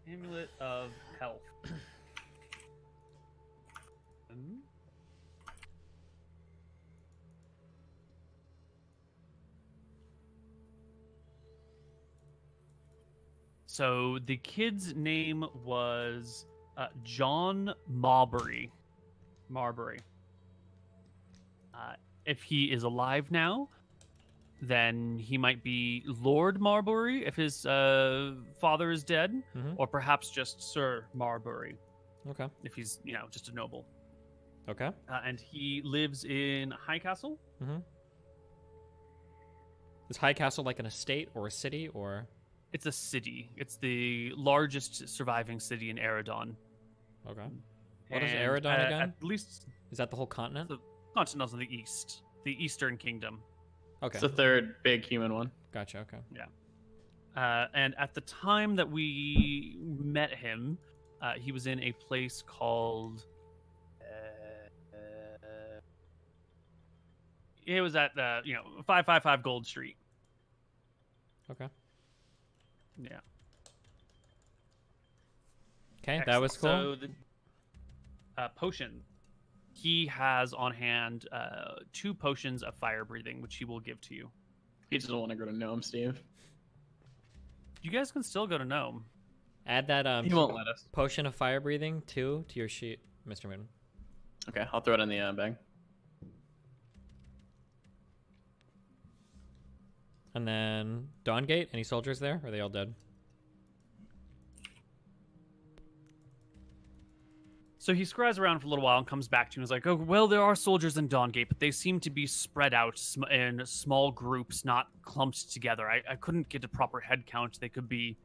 Amulet of Health. So the kid's name was John Marbury. If he is alive now, then he might be Lord Marbury if his father is dead, or perhaps just Sir Marbury Okay. if he's, just a noble. Okay. And he lives in High Castle. Mm-hmm. Is High Castle like an estate or a city or? It's a city. It's the largest surviving city in Eridon. Okay. What is And, Eridon again? At least Is that the whole continent? the continent in the east, the Eastern Kingdom. Okay. It's the third big human one. Gotcha. Okay. And at the time that we met him, he was in a place called. It was at 555 Gold Street. Okay. Yeah. Okay, that was cool. So the potion. He has on hand 2 potions of fire breathing, which he will give to you. He doesn't want to go to Gnome, Steve. You guys can still go to Gnome. Add that He won't let us. potion of fire breathing to your sheet, Mr. Moon. Okay, I'll throw it in the bag. And then Dawngate, any soldiers there? Or are they all dead? So he scries around for a little while and comes back to you and is like, oh, well, there are soldiers in Dawngate, but they seem to be spread out in small groups, not clumped together. I couldn't get a proper head count. They could be,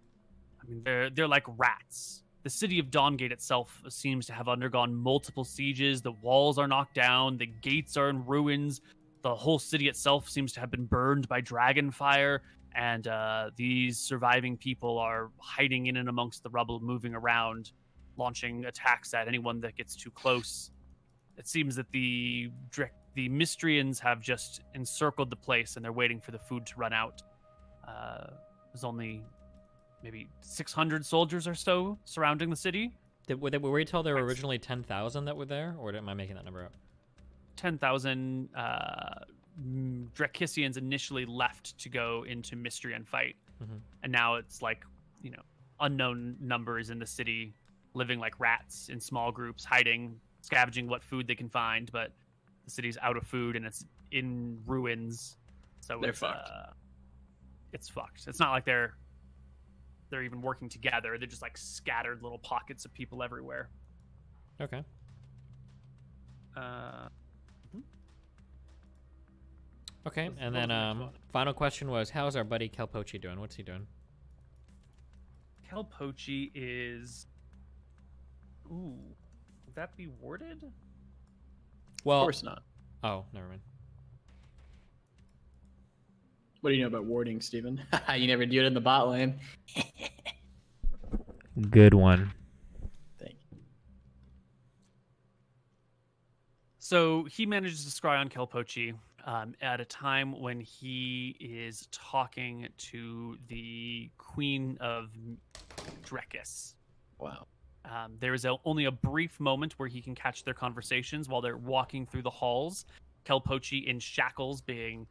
I mean, they're like rats. The city of Dawngate itself seems to have undergone multiple sieges. The walls are knocked down. The gates are in ruins. The whole city itself seems to have been burned by dragon fire. And these surviving people are hiding in and amongst the rubble, moving around, launching attacks at anyone that gets too close. It seems that the Mystrians have just encircled the place and they're waiting for the food to run out. There's only maybe 600 soldiers or so surrounding the city. Were we told there were originally 10,000 that were there? Or am I making that number up? 10,000 Drakissians initially left to go into Mystrian fight. Mm-hmm. And now it's like, unknown numbers in the city, living like rats in small groups, hiding, scavenging what food they can find, but the city's out of food and it's in ruins. So They're fucked. It's fucked. It's not like they're even working together. They're just like scattered little pockets of people everywhere. Okay. Okay, and then final question was, how's our buddy Kelpochi doing? What's he doing? Kelpochi is... Ooh, would that be warded? Well, Of course not. Oh, never mind. What do you know about warding, Steven? You never do it in the bot lane. Good one. Thank you. So he manages to scry on Kelpochi at a time when he is talking to the Queen of Drekis. Wow. There is only a brief moment where he can catch their conversations while they're walking through the halls. Kelpochi in shackles being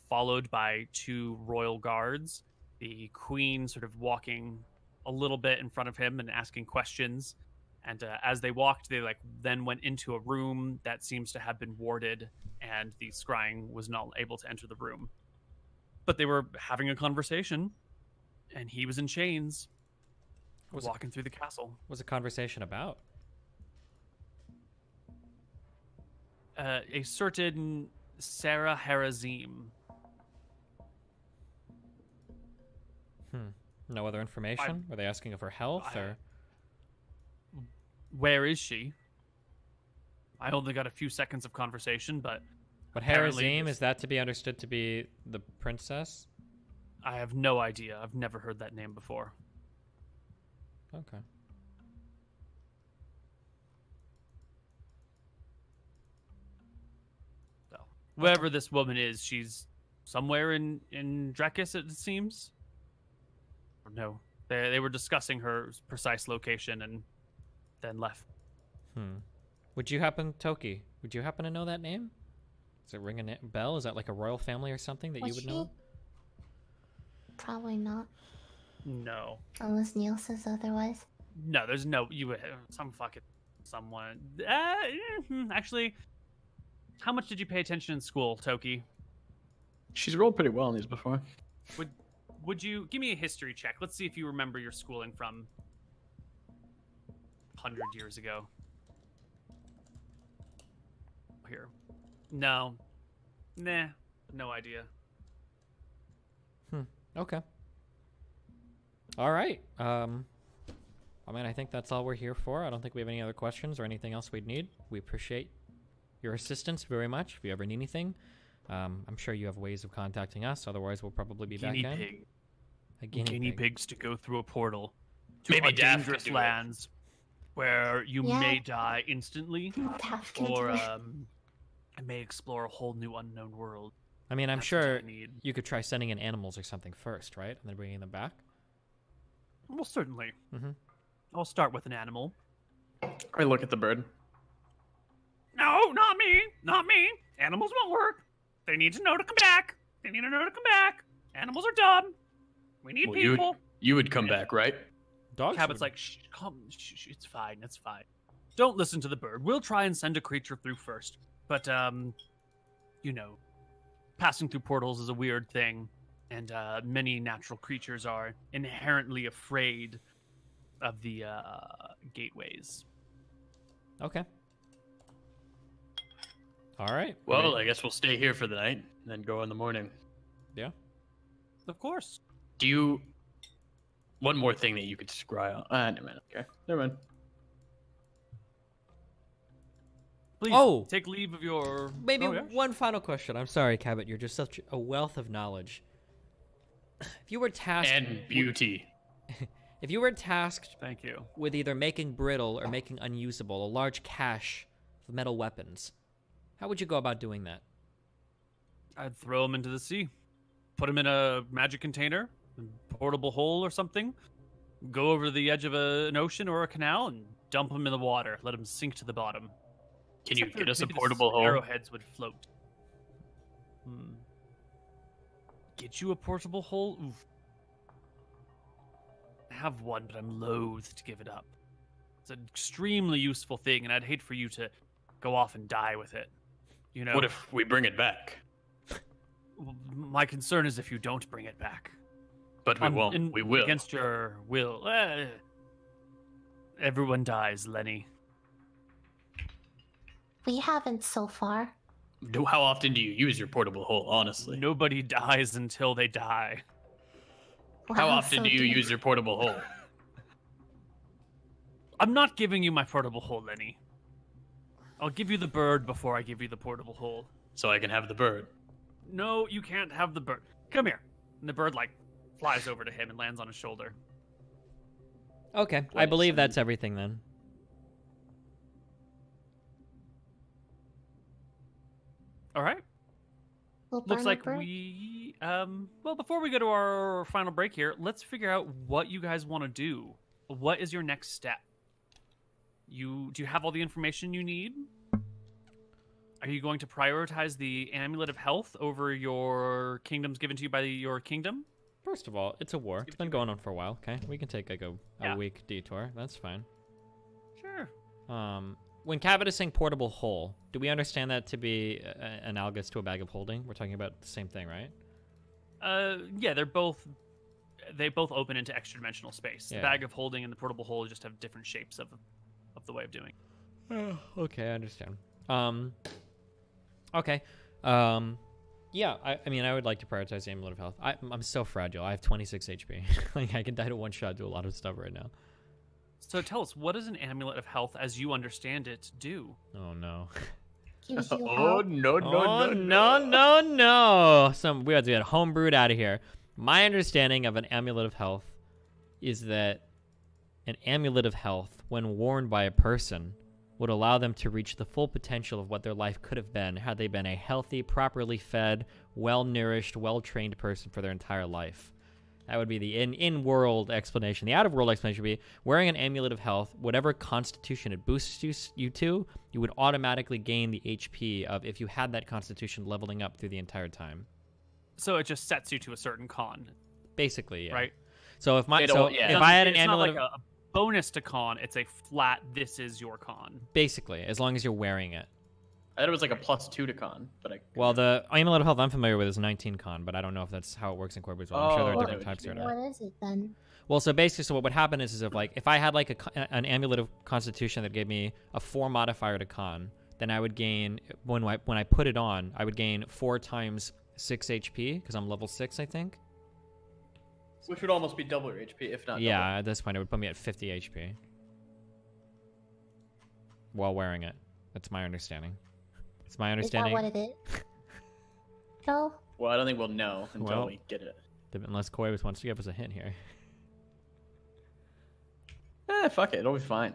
followed by 2 royal guards. The queen sort of walking a little bit in front of him and asking questions. And as they walked, they then went into a room that seems to have been warded, and the scrying was not able to enter the room. But they were having a conversation, and he was in chains, walking through the castle. What was the conversation about? A certain Sarah Harazim. No other information? Were they asking of her health or? Where is she? I only got a few seconds of conversation, but apparently Harazim, is that to be understood to be the princess? I have no idea. I've never heard that name before. Okay. So, whoever this woman is, she's somewhere in Drekis, it seems. Or no, they were discussing her precise location and then left. Would you happen to know that name? Does it ring a bell? Is that like a royal family or something that you would know? Probably not. No. Unless Neil says otherwise. No, there's no... You would some fucking... Someone... Actually, how much did you pay attention in school, Toki? She's rolled pretty well in these before. Would you... Give me a history check. Let's see if you remember your schooling from 100 years ago. here. No. Nah. No idea. Okay. All right. I mean, I think that's all we're here for. I don't think we have any other questions or anything else we'd need. We appreciate your assistance very much. If you ever need anything, I'm sure you have ways of contacting us. Otherwise, we'll probably be back in. Pig. A guinea pig. Pigs to go through a portal to Maybe a Daff dangerous could do it. lands where you Yeah. may die instantly, Daff can or do it. I may explore a whole new unknown world. I mean, I'm That's what I sure need. you could try sending in animals or something first, right? And then bringing them back. Well, certainly. Mm-hmm. I'll start with an animal. I look at the bird. No, not me. Not me. Animals won't work. They need to know to come back. They need to know to come back. Animals are dumb. We need Well, people. you would come back, right? Dogs. Cabot's like, shh, it's fine, it's fine. Don't listen to the bird. We'll try and send a creature through first. But, passing through portals is a weird thing, and many natural creatures are inherently afraid of the gateways. Okay. All right. Well, Great. I guess we'll stay here for the night and then go in the morning. Yeah. Of course. Do you... One more thing that you could scry on. Never mind. Okay. Never mind. Please Oh! take leave of your... Maybe Oh, yeah? one final question. I'm sorry, Cabot. You're just such a wealth of knowledge. If you were tasked And beauty. if you were tasked Thank you. with either making brittle or making unusable a large cache of metal weapons, how would you go about doing that? I'd throw them into the sea. Put them in a magic container, a portable hole or something. Go over the edge of an ocean or a canal and dump them in the water. Let them sink to the bottom. Can you Except get for us a maybe the portable hole? Arrowheads would float. Get you a portable hole? Oof. I have one, but I'm loath to give it up. It's an extremely useful thing, and I'd hate for you to go off and die with it. You know, What if we bring it back? my concern is if you don't bring it back. But we won't. We will. Against your will. Everyone dies, Lenny. We haven't so far. How often do you use your portable hole, honestly? Nobody dies until they die. How Wow, often so do you deep. use your portable hole? I'm not giving you my portable hole, Lenny. I'll give you the bird before I give you the portable hole. So I can have the bird. No, you can't have the bird. Come here. And the bird, flies over to him and lands on his shoulder. Okay, I believe that's everything then. All right. We'll burn Looks a like bird. we, well, before we go to our final break here, let's figure out what you guys want to do. What is your next step? Do you have all the information you need? Are you going to prioritize the Amulet of Health over your kingdoms given to you by your kingdom? First of all, it's a war. It's been going on for a while, okay? We can take a Yeah. week detour. That's fine. Sure. When Cabot is saying portable hole, do we understand that to be analogous to a bag of holding? We're talking about the same thing, right? Yeah, they both open into extra dimensional space. Yeah. The bag of holding and the portable hole just have different shapes of the way of doing. Okay, I understand. Okay. Yeah, I mean, I would like to prioritize the Amulet of Health. I'm so fragile. I have 26 HP. Like, I can die to one shot, do a lot of stuff right now. So tell us, what does an Amulet of Health, as you understand it, do? Oh, no. Gives you Oh, help. no, no. We have to get homebrewed out of here. My understanding of an Amulet of Health is that an Amulet of Health, when worn by a person, would allow them to reach the full potential of what their life could have been had they been a healthy, properly fed, well-nourished, well-trained person for their entire life. That would be the in-world explanation. The out-of-world explanation would be wearing an Amulet of Health, whatever constitution it boosts you to, you would automatically gain the HP of if you had that constitution leveling up through the entire time. So it just sets you to a certain con, Basically, yeah. right? So if It all- if I had an It's not Amulet like a bonus to con, it's a flat, this is your con. basically, as long as you're wearing it. I thought it was like a +2 to con, but Well, the Amulet of Health I'm familiar with is 19 con, but I don't know if that's how it works in Koibu as well. I'm sure there Oh, are I different know what types you of mean. it. What is it then? Well, so basically, so what would happen is if I had like an Amulet of Constitution that gave me a 4 modifier to con, then I would gain when I put it on, I would gain 4 times 6 HP because I'm level 6, I think. Which would almost be double your HP, if not. Yeah, double. at this point it would put me at 50 HP while wearing it. That's my understanding. It's my understanding. Is that what it is? No. Well, I don't think we'll know until we get it. Unless Koibu wants to give us a hint here. Fuck it. It'll be fine.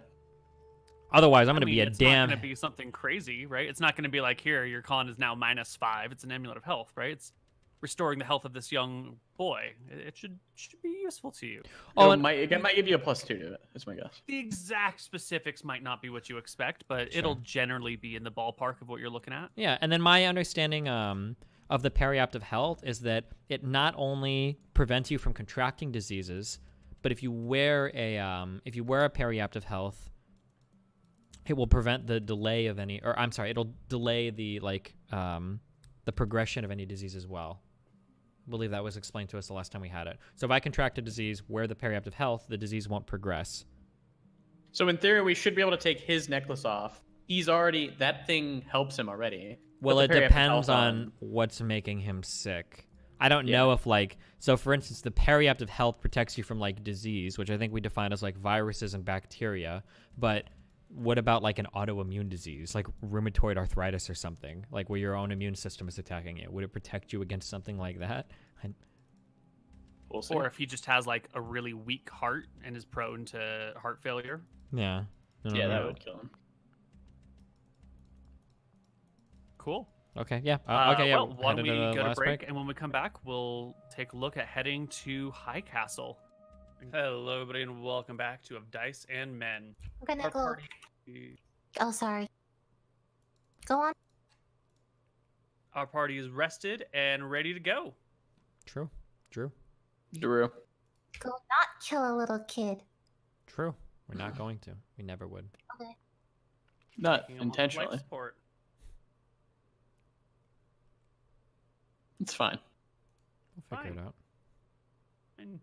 Otherwise, I'm going to be a it's damn... not going to be something crazy, right? It's not going to be like, here, your con is now -5. It's an Amulet of Health, right? It's restoring the health of this young boy. It should be useful to you. Oh, it might give you a +2 to it. That's my guess. The exact specifics might not be what you expect, but it'll generally be in the ballpark of what you're looking at. Yeah, and then my understanding of the Periapt of Health is that it not only prevents you from contracting diseases, but if you wear a Periapt of Health, it will prevent the delay of any, or I'm sorry, it'll delay the the progression of any disease as well. I believe that was explained to us the last time we had it. So if I contract a disease, wear the Periapt of Health, the disease won't progress. So in theory, we should be able to take his necklace off. That thing helps him already. Well, it depends on what's making him sick. I don't know if so for instance, the Periapt of Health protects you from disease, which I think we define as viruses and bacteria, but what about an autoimmune disease, like rheumatoid arthritis or something, where your own immune system is attacking it? Would it protect you against something like that? We'll see. Or if he just has a really weak heart and is prone to heart failure. Yeah. That would kill him. Cool. Okay, yeah. Well, why don't we go to last break, and when we come back, we'll take a look at heading to High Castle. Hello, everybody, and welcome back to Of Dice and Men. I'm gonna Our go. party- Oh, sorry. Go on. Our party is rested and ready to go. True. Drew. Go not kill a little kid. We're not going to. We never would. Okay. Not Taking him on intentionally. life support. It's fine. We'll figure it out. And,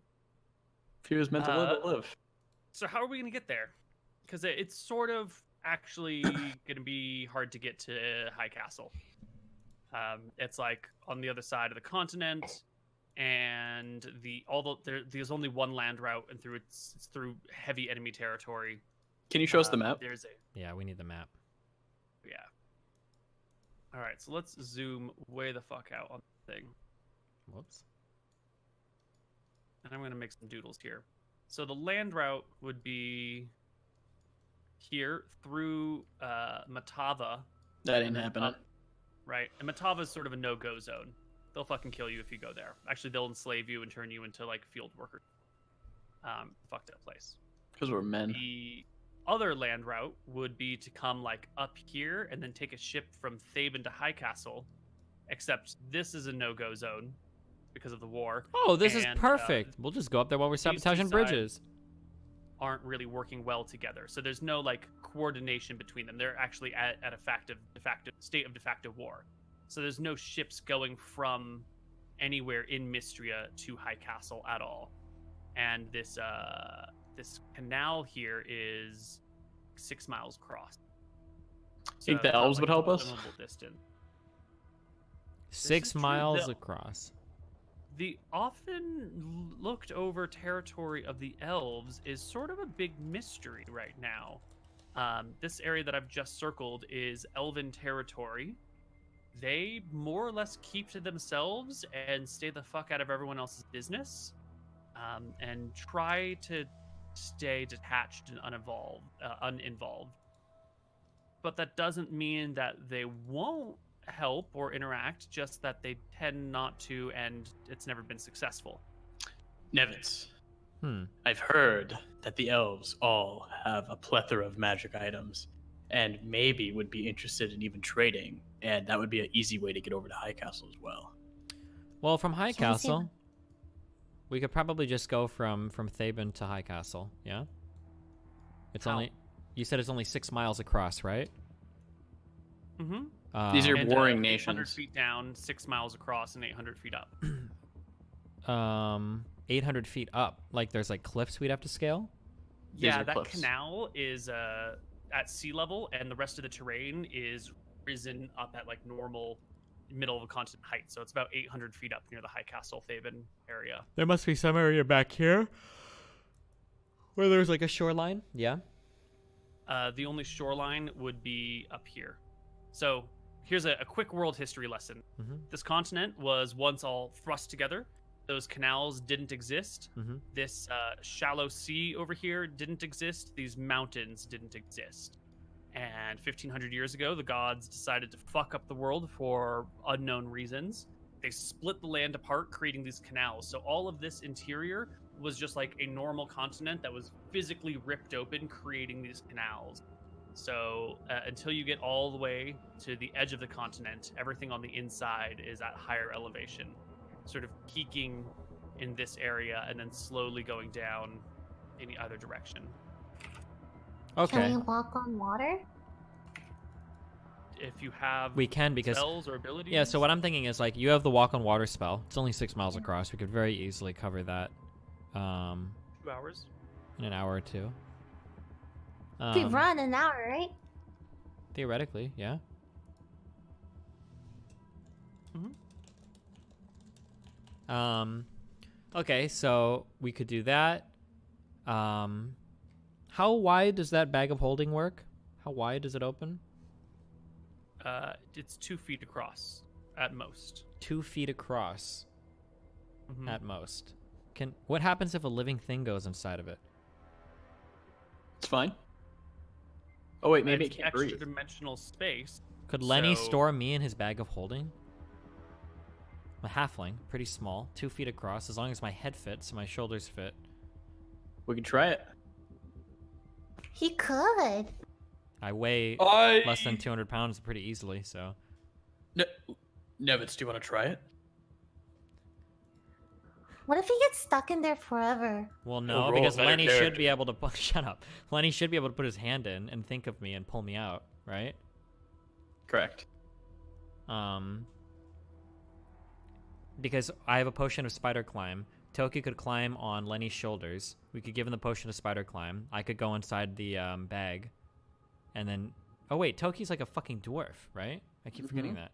If he was meant to live, live. so how are we going to get there? Because it's sort of actually going to be hard to get to High Castle. It's on the other side of the continent, and there's only one land route, and it's through heavy enemy territory. Can you show us the map? Yeah, we need the map. Yeah. All right, so let's zoom way the fuck out on the thing. Whoops. And I'm going to make some doodles here. So the land route would be here through Matava. That ain't happening. Right. And Matava is sort of a no-go zone. They'll fucking kill you if you go there. Actually, they'll enslave you and turn you into field workers. Fucked up place. Because we're men. The other land route would be to come up here and then take a ship from Thaben to High Castle. Except this is a no-go zone because of the war. Oh, this is perfect. We'll just go up there while we're sabotaging bridges. Aren't really working well together, so there's no coordination between them. They're actually at a state of de facto war. So there's no ships going from anywhere in Mystria to High Castle at all. And this canal here is 6 miles across. Think the elves would help us? Distance. 6 miles across. The often looked over territory of the elves is sort of a big mystery right now. This area that I've just circled is elven territory. They more or less keep to themselves and stay the fuck out of everyone else's business, and try to stay detached and uninvolved. But that doesn't mean that they won't help or interact, just that they tend not to, and it's never been successful. Nevitz. I've heard that the elves all have a plethora of magic items and maybe would be interested in even trading, and that would be an easy way to get over to High Castle as well. Well, from High Castle, we could probably just go from Thaben to High Castle, yeah? You said it's only 6 miles across, right? Mm-hmm. These are warring 800 nations. feet down, 6 miles across, and 800 feet up. 800 feet up. There's cliffs we'd have to scale? Yeah, are that cliffs. canal is at sea level, and the rest of the terrain is risen up at like normal middle of a continent height. So it's about 800 feet up near the High Castle Thaven area. There must be some area back here where there's like a shoreline. Yeah. The only shoreline would be up here. So here's a quick world history lesson. This continent was once all thrust together. Those canals didn't exist. This shallow sea over here didn't exist. These mountains didn't exist. And 1,500 years ago, the gods decided to fuck up the world for unknown reasons. They split the land apart, creating these canals. So all of this interior was just like a normal continent that was physically ripped open, creating these canals. So until you get all the way to the edge of the continent, everything on the inside is at higher elevation, sort of peaking in this area and then slowly going down in the other direction. Okay. Can we walk on water? If you have We can, because spells or abilities. yeah. So what I'm thinking is like you have the walk on water spell. It's only 6 miles across. We could very easily cover that 2 hours. in an hour or two. We run an hour, right? Theoretically, yeah. Okay, so we could do that. How wide does that bag of holding work? How wide does it open? It's 2 feet across at most. 2 feet across at most. What happens if a living thing goes inside of it? It's fine. Oh wait, maybe it It's can't breathe. extra dimensional space. Could Lenny So- store me in his bag of holding? I'm a halfling, pretty small, 2 feet across, as long as my head fits and my shoulders fit. We can try it. He could. I weigh less than 200 pounds pretty easily, so. Nevitz, do you want to try it? What if he gets stuck in there forever? Well, no, roll because a better Lenny should character. be able to shut up. Lenny should be able to put his hand in and think of me and pull me out, right? Correct. Because I have a potion of spider climb. Toki could climb on Lenny's shoulders. We could give him the potion of spider climb. I could go inside the bag, and then. Oh wait, Toki's like a fucking dwarf, right? I keep forgetting that.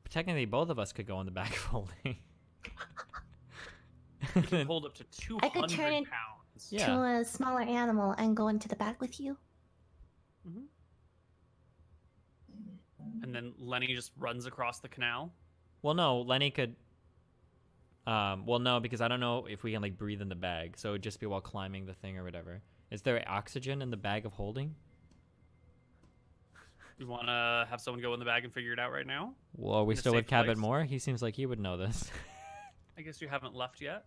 But technically, both of us could go in the bag of holding. You can hold up to 200 I could turn it- pounds. Yeah. To a smaller animal and go into the back with you. And then Lenny just runs across the canal. Well, no, Lenny could. Well, no, because I don't know if we can like breathe in the bag, so it would just be while climbing the thing or whatever. Is there oxygen in the bag of holding? You want to have someone go in the bag and figure it out right now? Well, are we In a still with safe Cabot place. Moore? He seems like he would know this. I guess you haven't left yet.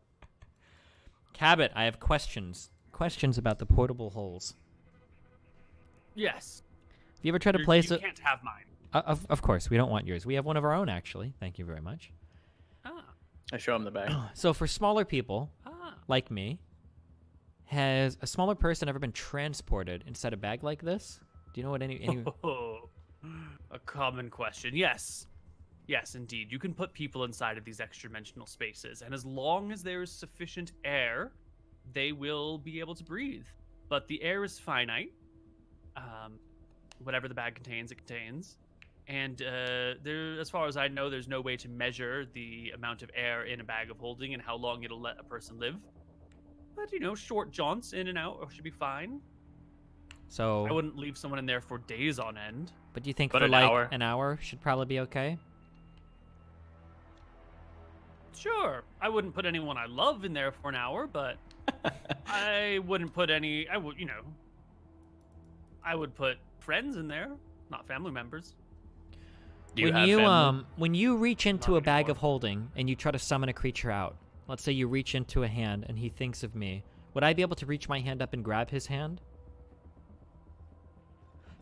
Cabot, I have questions. Questions about the portable holes. Yes. Have you ever tried to You place it? can't have mine. Of course, we don't want yours. We have one of our own, actually. Thank you very much. Ah. I show him the bag. So for smaller people, Ah. like me, has a smaller person ever been transported inside a bag like this? Do you know what any Oh, a common question. Yes. Yes, indeed. You can put people inside of these extra-dimensional spaces, and as long as there is sufficient air, they will be able to breathe. But the air is finite. Whatever the bag contains, it contains. And there, as far as I know, there's no way to measure the amount of air in a bag of holding and how long it'll let a person live. But, you know, short jaunts in and out should be fine. So, I wouldn't leave someone in there for days on end. but do you think But for an like hour? an hour should probably be okay? Sure, I wouldn't put anyone I love in there for an hour, but I wouldn't put any. I would, you know, I would put friends in there, not family members. Do you have family? When you reach into Not a bag anymore. of holding and you try to summon a creature out, let's say you reach into a hand and he thinks of me, would I be able to reach my hand up and grab his hand?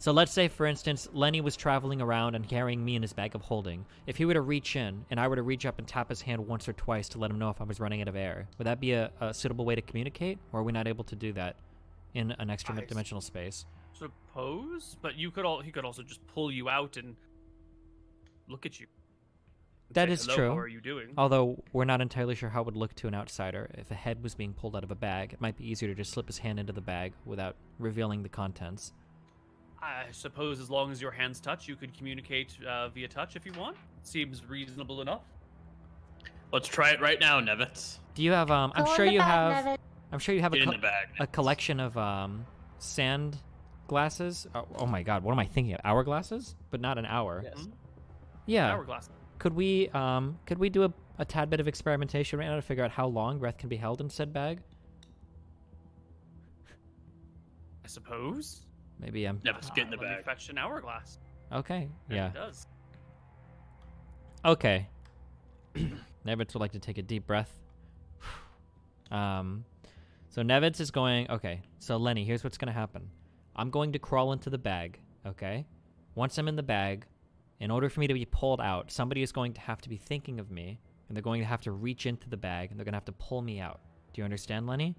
So let's say, for instance, Lenny was traveling around and carrying me in his bag of holding. If he were to reach in and I were to reach up and tap his hand once or twice to let him know if I was running out of air, would that be a suitable way to communicate, or are we not able to do that in an extra I dimensional space? Suppose, but he could also just pull you out and look at you. and That say, is "Hello, true. How are you doing? Although we're not entirely sure how it would look to an outsider. If a head was being pulled out of a bag, it might be easier to just slip his hand into the bag without revealing the contents. I suppose as long as your hands touch, you could communicate via touch if you want. Seems reasonable enough. Let's try it right now, Nevitz. Do you have I'm Go in sure the you bag, have Nevin. I'm sure you have Get in the bag. a collection of sand glasses. Oh my god, what am I thinking of? Hourglasses? But not an hour. Yes. Yeah. Hourglass. Could we do a tad bit of experimentation right now to figure out how long breath can be held in said bag? I suppose. Maybe I'm Nevitz, get in the Let me bag. fetch an hourglass. okay. There Yeah. It does. Okay. Nevitz would like to take a deep breath. So Nevitz is going. Okay. So Lenny, here's what's gonna happen. I'm going to crawl into the bag. Okay. Once I'm in the bag, in order for me to be pulled out, somebody is going to have to be thinking of me, and they're going to have to reach into the bag, and they're gonna have to pull me out. Do you understand, Lenny?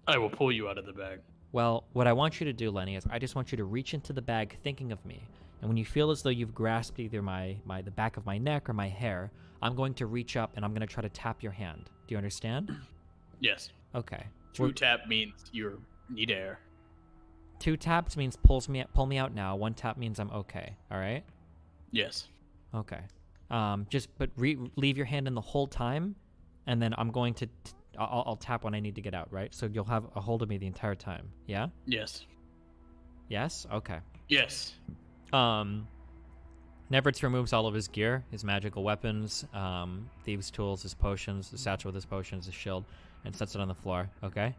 I will pull you out of the bag. Well, what I want you to do, Lenny, is I just want you to reach into the bag thinking of me. And when you feel as though you've grasped either the back of my neck or my hair, I'm going to reach up and I'm going to try to tap your hand. Do you understand? Yes. Okay. Two tap means you need air. 2 taps means pull me out now. 1 tap means I'm okay. All right? Yes. Okay. Leave your hand in the whole time, and then I'm going to I'll tap when I need to get out, right? So you'll have a hold of me the entire time. Yeah? Yes. Yes? Okay. Yes. Nevertz removes all of his gear, his magical weapons, thieves' tools, his potions, the satchel with his potions, his shield, and sets it on the floor. Okay?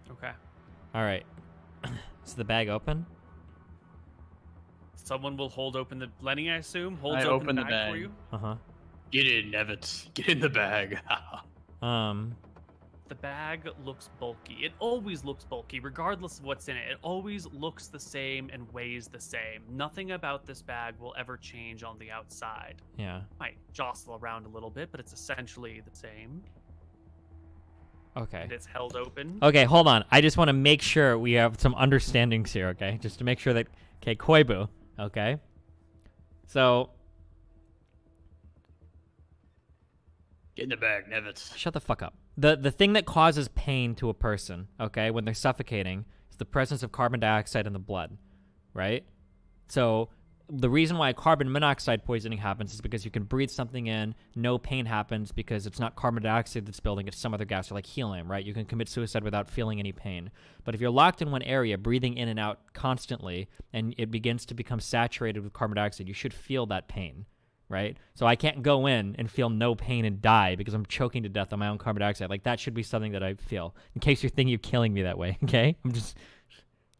Okay. All right. Is the bag open? Someone will hold open the Lenny, I assume. Holds I open open the the bag for bag. you. Uh-huh. Get in, Nevitz. Get in the bag. The bag looks bulky. It always looks bulky, regardless of what's in it. It always looks the same and weighs the same. Nothing about this bag will ever change on the outside. Yeah. Might jostle around a little bit, but it's essentially the same. Okay. And it's held open. Okay, hold on. I just want to make sure we have some understandings here, okay? Just to make sure that... Okay, Koibu, okay? So... Get in the bag, Nevitz. Shut the fuck up. The thing that causes pain to a person, okay, when they're suffocating, is the presence of carbon dioxide in the blood, right? So the reason why carbon monoxide poisoning happens is because you can breathe something in, no pain happens because it's not carbon dioxide that's building, it's some other gas, or like helium, right? You can commit suicide without feeling any pain. But if you're locked in one area, breathing in and out constantly, and it begins to become saturated with carbon dioxide, you should feel that pain. Right? So I can't go in and feel no pain and die because I'm choking to death on my own carbon dioxide. Like, that should be something that I feel. In case you're thinking of killing me that way, okay? I'm just...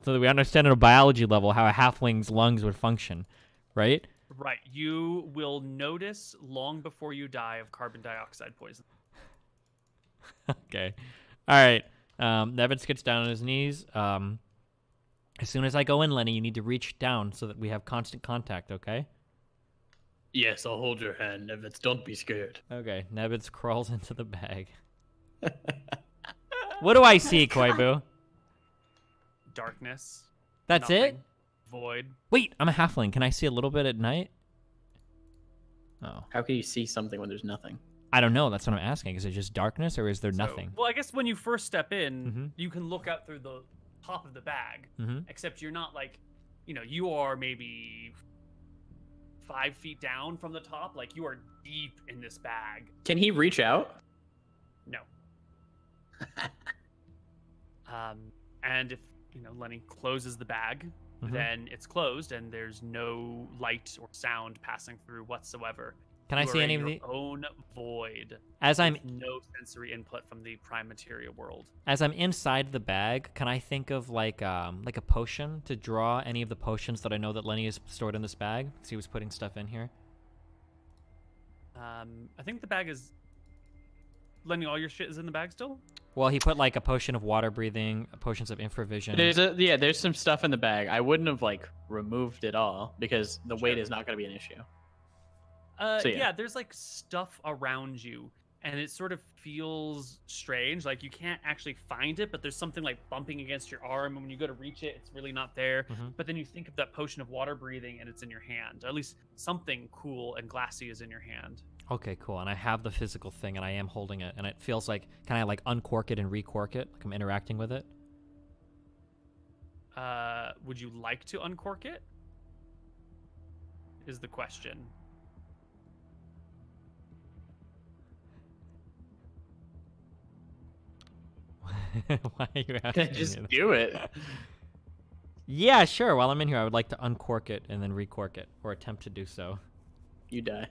So that we understand at a biology level how a halfling's lungs would function, right? Right. You will notice long before you die of carbon dioxide poisoning. Okay. All right. Nevitz gets down on his knees. As soon as I go in, Lenny, you need to reach down so that we have constant contact, okay? Yes, I'll hold your hand, Nevitz. Don't be scared. Okay, Nevitz crawls into the bag. What do I see, Koibu? Darkness. That's nothing, it? Void. Wait, I'm a halfling. Can I see a little bit at night? Oh. How can you see something when there's nothing? I don't know. That's what I'm asking. Is it just darkness or is there So- nothing? Well, I guess when you first step in, Mhm. you can look out through the top of the bag. Mm-hmm. Except you're not like, you are maybe 5 feet down from the top. Like, you are deep in this bag. Can he reach out? No. And if Lenny closes the bag, Mhm. then it's closed and there's no light or sound passing through whatsoever. Can I You see are any in of your the... own void? As I'm with no sensory input from the prime materia world. inside the bag, can I think of like a potion to draw any of the potions that I know that Lenny has stored in this bag? Because he was putting stuff in here. I think the bag is... Lenny, all your shit is in the bag still? Well, he put like a potion of water breathing, potions of infravision. There's some stuff in the bag. I wouldn't have removed it all because the weight is not going to be an issue. So, yeah. Yeah, there's stuff around you, and it sort of feels strange. Like you can't actually find it, but there's something bumping against your arm, and when you go to reach it, it's really not there. Mhm. But then you think of that potion of water breathing, and it's in your hand. Or at least something cool and glassy is in your hand. Okay, cool. And I have the physical thing, and I am holding it, and it feels like, can I uncork it and recork it? Like I'm interacting with it? Would you like to uncork it? Is the question. Why are you asking Just me do it. Yeah, sure. While I'm in here, I would like to uncork it and then recork it, or attempt to do so. You die.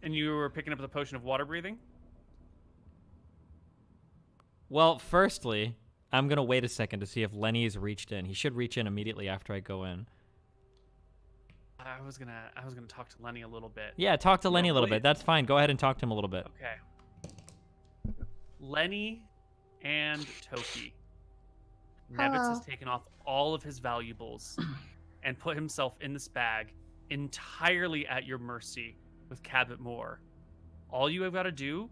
And you were picking up the potion of water breathing? Well, firstly, I'm going to wait a second to see if Lenny has reached in. He should reach in immediately after I go in. I was gonna talk to Lenny a little bit. Yeah, talk to Lenny a little wait. bit. That's fine. Go ahead and talk to him a little bit. Okay. Lenny and Toki. Hello. Nevitz has taken off all of his valuables and put himself in this bag entirely at your mercy with Cabot Moore. All you have got to do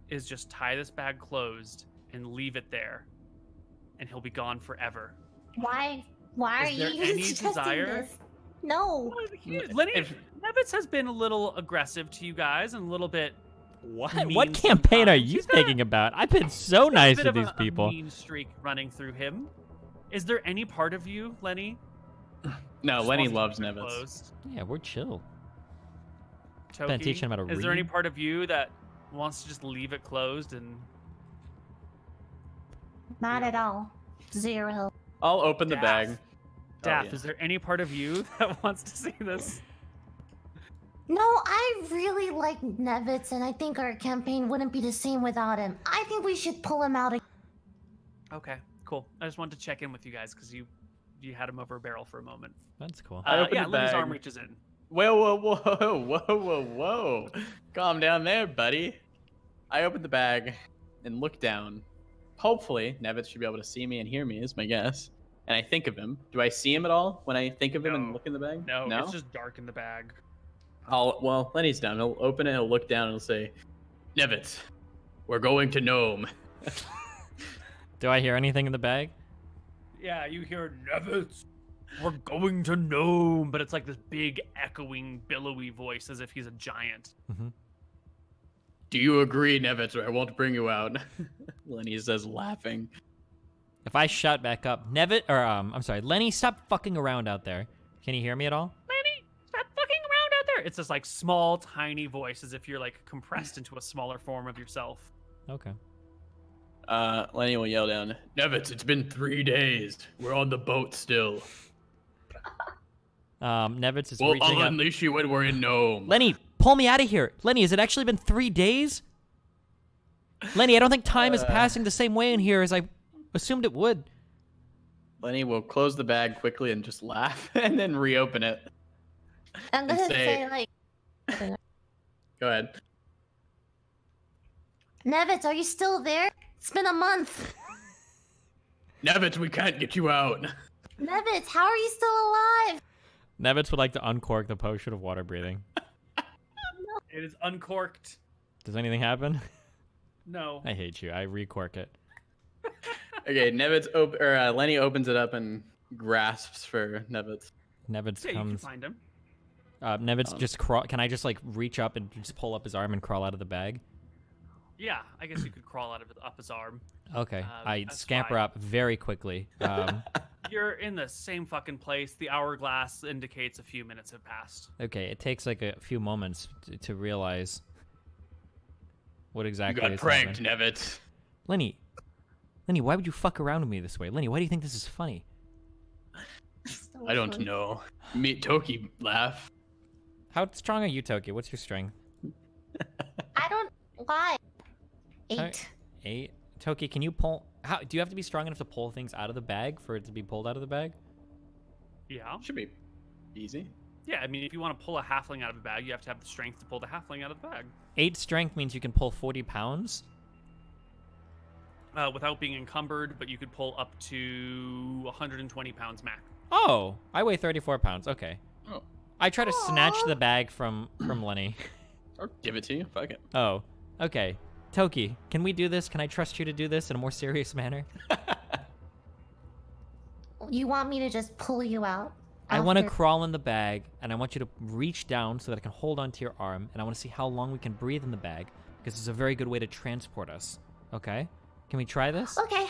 is just tie this bag closed and leave it there, and he'll be gone forever. Why are Is there you any suggesting desire? this? No. Lenny, Nevitz has been a little aggressive to you guys and a little bit. What mean campaign are sometimes. you He's got- thinking about? I've been so he's got a nice bit to of these a people. mean streak running through him. Is there any part of you, Lenny? No, just Lenny wants to loves keep it Nevitz. closed? Yeah, we're chill. Toki, Been teaching him how to is there any read. part of you that wants to just leave it closed and Not at all. Zero. I'll open the Daff. bag. Daff, yeah. is there any part of you that wants to see this? No, I really like Nevitz, and I think our campaign wouldn't be the same without him. I think we should pull him out. Okay, cool. I just wanted to check in with you guys because you had him over a barrel for a moment. That's cool. I opened Yeah, the Lenny's bag. arm reaches in. Whoa. Calm down there, buddy. I open the bag and look down. Hopefully, Nevitz should be able to see me and hear me, is my guess. And I think of him. Do I see him at all when I think of him and No. look in the bag? No, it's just dark in the bag. Well, Lenny's down. He'll open it, he'll look down, and he'll say, Nevitz, we're going to Nome. Do I hear anything in the bag? Yeah, you hear Nevitz. We're going to Nome, but it's like this big, echoing, billowy voice as if he's a giant. Do you agree, Nevitz, or I won't bring you out? Lenny says, laughing. If I shout back up, I'm sorry, Lenny, stop fucking around out there. Can you hear me at all? Lenny, stop fucking around out there. It's this like small, tiny voice as if you're like compressed into a smaller form of yourself. Okay. Lenny will yell down, Nevitz, it's been 3 days. We're on the boat still. Nevitz is Well, reaching I'll up. unleash you when we're in Nome. Lenny, pull me out of here. Lenny, has it actually been 3 days? Lenny, I don't think time is passing the same way in here as I assumed it would. Lenny will close the bag quickly and just laugh and then reopen it. I'm gonna say- say, like, Go ahead. Nevitz, are you still there? It's been a month. Nevitz, we can't get you out. Nevitz, how are you still alive? Nevitz would like to uncork the potion of water breathing. It is uncorked. Does anything happen? No. I hate you. I recork it. Okay, Lenny opens it up and grasps for Nevitz. Nevitz Yeah, you can comes. find him. Nevitz just crawl. Can I just like reach up and just pull up his arm and crawl out of the bag? Yeah, I guess you could crawl out of up his arm. Okay. I that's scamper fine. up very quickly. You're in the same fucking place. The hourglass indicates a few minutes have passed. Okay, it takes like a few moments to realize what You exactly got is pranked, happening. Nevitz. Lenny, why would you fuck around with me this way? Lenny, why do you think this is funny? I don't know. Meet Toki laugh. How strong are you, Toki? What's your strength? I don't. Why? 8. Alright. 8. Toki, can you pull? How do you have to be strong enough to pull things out of the bag for it to be pulled out of the bag? Yeah. Should be easy. Yeah, I mean, if you want to pull a halfling out of a bag, you have to have the strength to pull the halfling out of the bag. 8 strength means you can pull 40 pounds. Without being encumbered, but you could pull up to 120 pounds max. Oh, I weigh 34 pounds. Okay. Oh. I try to snatch Aw. the bag from Lenny. Or give it to you. Fuck it. Oh, okay. Toki, can we do this? Can I trust you to do this in a more serious manner? You want me to just pull you out? I want to after- crawl in the bag, and I want you to reach down so that I can hold onto your arm, and I want to see how long we can breathe in the bag, because it's a very good way to transport us. Okay? Can we try this? Okay.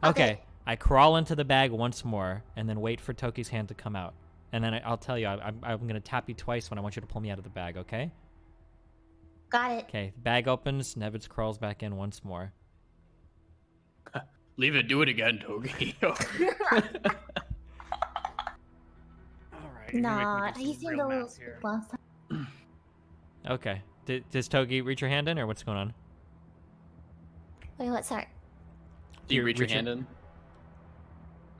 Okay. I crawl into the bag once more and then wait for Toki's hand to come out. And then I'll tell you, I'm going to tap you twice when I want you to pull me out of the bag, okay? Got it. Okay, bag opens, Nevitz crawls back in once more. Leave it, do it again, Togi. All right. Nah, he seemed a little spooked here. last time. Okay. Does Togi reach your hand in, or what's going on? Wait, what? Sorry. Do you reach your Reach hand in?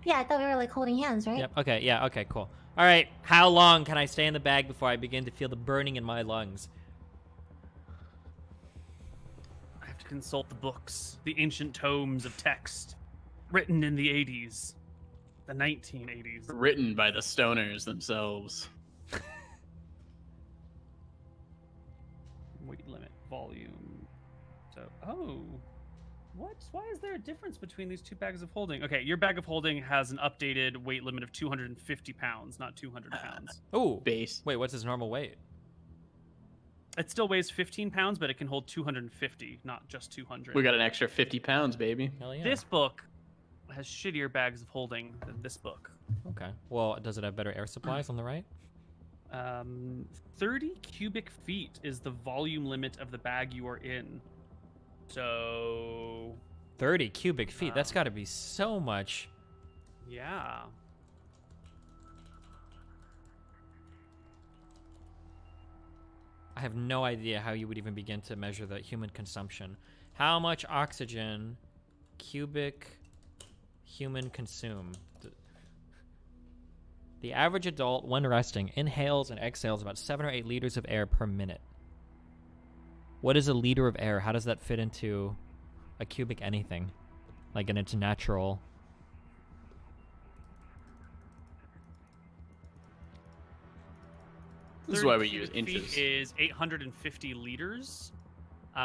Yeah, I thought we were like holding hands, right? Yep, okay, yeah, okay, cool. All right, how long can I stay in the bag before I begin to feel the burning in my lungs? I have to consult the books, the ancient tomes of text, written in the 80s, the 1980s. Written by the stoners themselves. Weight limit, volume. So, oh. What? Why is there a difference between these two bags of holding? Okay, your bag of holding has an updated weight limit of 250 pounds, not 200 pounds. Ooh. Base. Wait, what's his normal weight? It still weighs 15 pounds, but it can hold 250, not just 200. We got an extra 50 pounds, baby. Hell yeah. This book has shittier bags of holding than this book. Okay. Well, does it have better air supplies on the right? 30 cubic feet is the volume limit of the bag you are in. So 30 cubic feet. That's got to be so much. yeah. I have no idea how you would even begin to measure the human consumption. How much oxygen cubic human consume? The average adult, when resting, inhales and exhales about 7 or 8 liters of air per minute. What is a liter of air? How does that fit into a cubic anything? Like in its natural... This is why we 30 use cubic feet inches. is 850 liters.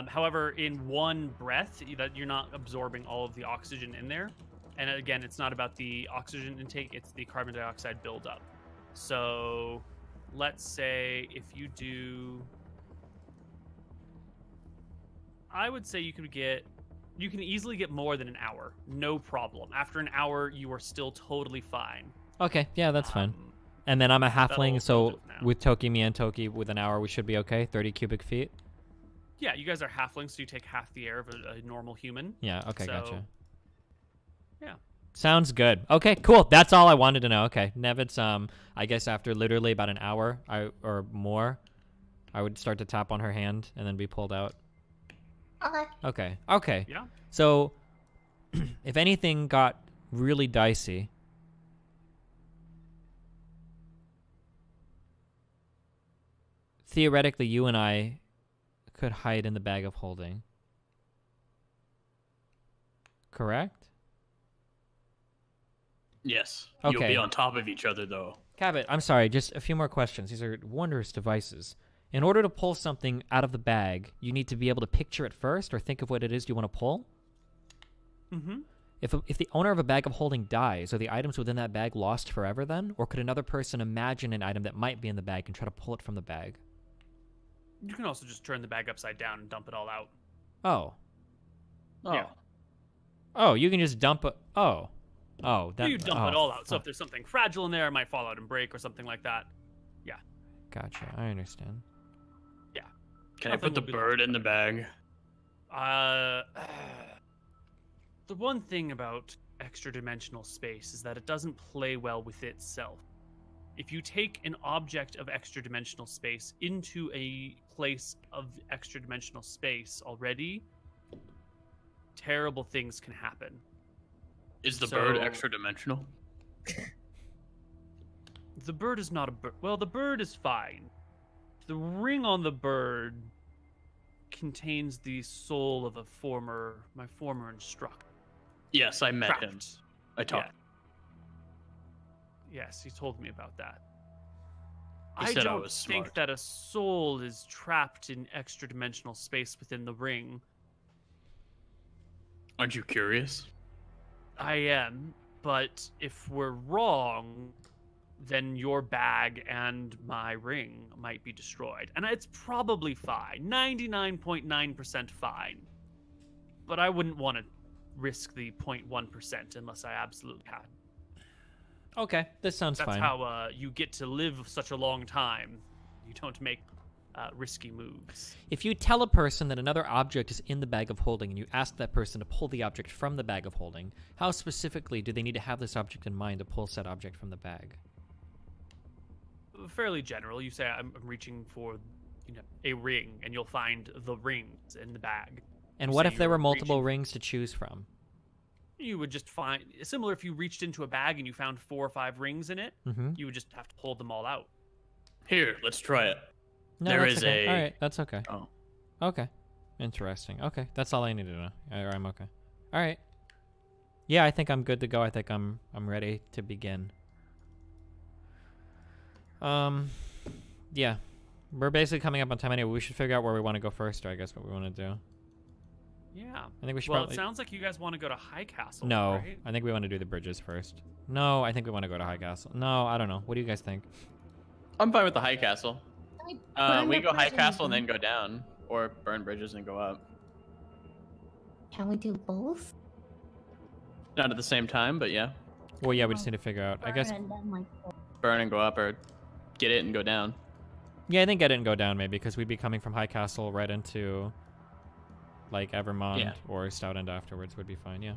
However, in one breath, that you're not absorbing all of the oxygen in there. And again, it's not about the oxygen intake, it's the carbon dioxide buildup. So let's say if you do... I would say you can easily get more than an hour. No problem. After an hour, you are still totally fine. Okay, yeah, that's fine. And then I'm a halfling, so build it now. with Toki, me and Toki, with an hour, we should be okay? 30 cubic feet? Yeah, you guys are halflings, so you take half the air of a normal human. Yeah, okay, So, gotcha. Yeah. Sounds good. Okay, cool. That's all I wanted to know. Okay, Nevitz, I guess after literally about an hour or more, I would start to tap on her hand and then be pulled out. Okay. Okay. Yeah. So, if anything got really dicey, theoretically, you and I could hide in the bag of holding. Correct? Yes. Okay. You'll be on top of each other, though. Cabot, I'm sorry, just a few more questions. These are wondrous devices. In order to pull something out of the bag, you need to be able to picture it first or think of what it is you want to pull? Mm-hmm. If the owner of a bag of holding dies, are the items within that bag lost forever then? Or could another person imagine an item that might be in the bag and try to pull it from the bag? You can also just turn the bag upside down and dump it all out. Oh. Oh. Yeah. Oh, you can just dump it. Oh. Oh. That, You dump oh, it all out. So fuck. if there's something fragile in there, it might fall out and break or something like that. Yeah. Gotcha. I understand. Can I put the Nothing will be bird in the bag? The one thing about extra-dimensional space is that it doesn't play well with itself. If you take an object of extra-dimensional space into a place of extra-dimensional space already, terrible things can happen. Is the bird So- extra dimensional? The bird is not a bird. Well, the bird is fine. The ring on the bird contains the soul of my former instructor. Yes, I met him. Trapped. I talked. Yes, he told me about that. He I said I don't was think smart. that a soul is trapped in extra-dimensional space within the ring. Aren't you curious? I am, but if we're wrong, then your bag and my ring might be destroyed. And it's probably fine. 99.9% fine. But I wouldn't want to risk the 0.1% unless I absolutely had. Okay, this sounds That's fine. how you get to live such a long time. You don't make risky moves. If you tell a person that another object is in the bag of holding and you ask that person to pull the object from the bag of holding, how specifically do they need to have this object in mind to pull said object from the bag? Fairly general. You say, I'm reaching for a ring, and you'll find the rings in the bag. And You what say if there were you're multiple reaching- rings to choose from? You would just find... Similar if you reached into a bag and you found 4 or 5 rings in it, Mm-hmm. you would just have to hold them all out. Here, let's try it. No, There that's is okay. a- All right, that's okay. Oh. Okay. Interesting. Okay, that's all I need to know. I'm okay. All right. Yeah, I think I'm good to go. I think I'm ready to begin. Yeah. We're basically coming up on time anyway. We should figure out where we want to go first, or I guess what we want to do. Yeah. I think we should Well, probably... it sounds like you guys want to go to High Castle, No, right? I think we want to do the bridges first. No, I think we want to go to High Castle. No, I don't know. What do you guys think? I'm fine with the high castle. Burn We the go high bridges castle and then go down, or burn bridges and go up. Can we do both? Not at the same time, but yeah, Well, yeah, we just need to figure out. I guess. Burn and then, like, burn and go up, or get it and go down. Yeah, I think I didn't go down maybe because we'd be coming from High Castle right into like Evermond Yeah. or Stout End afterwards would be fine. Yeah.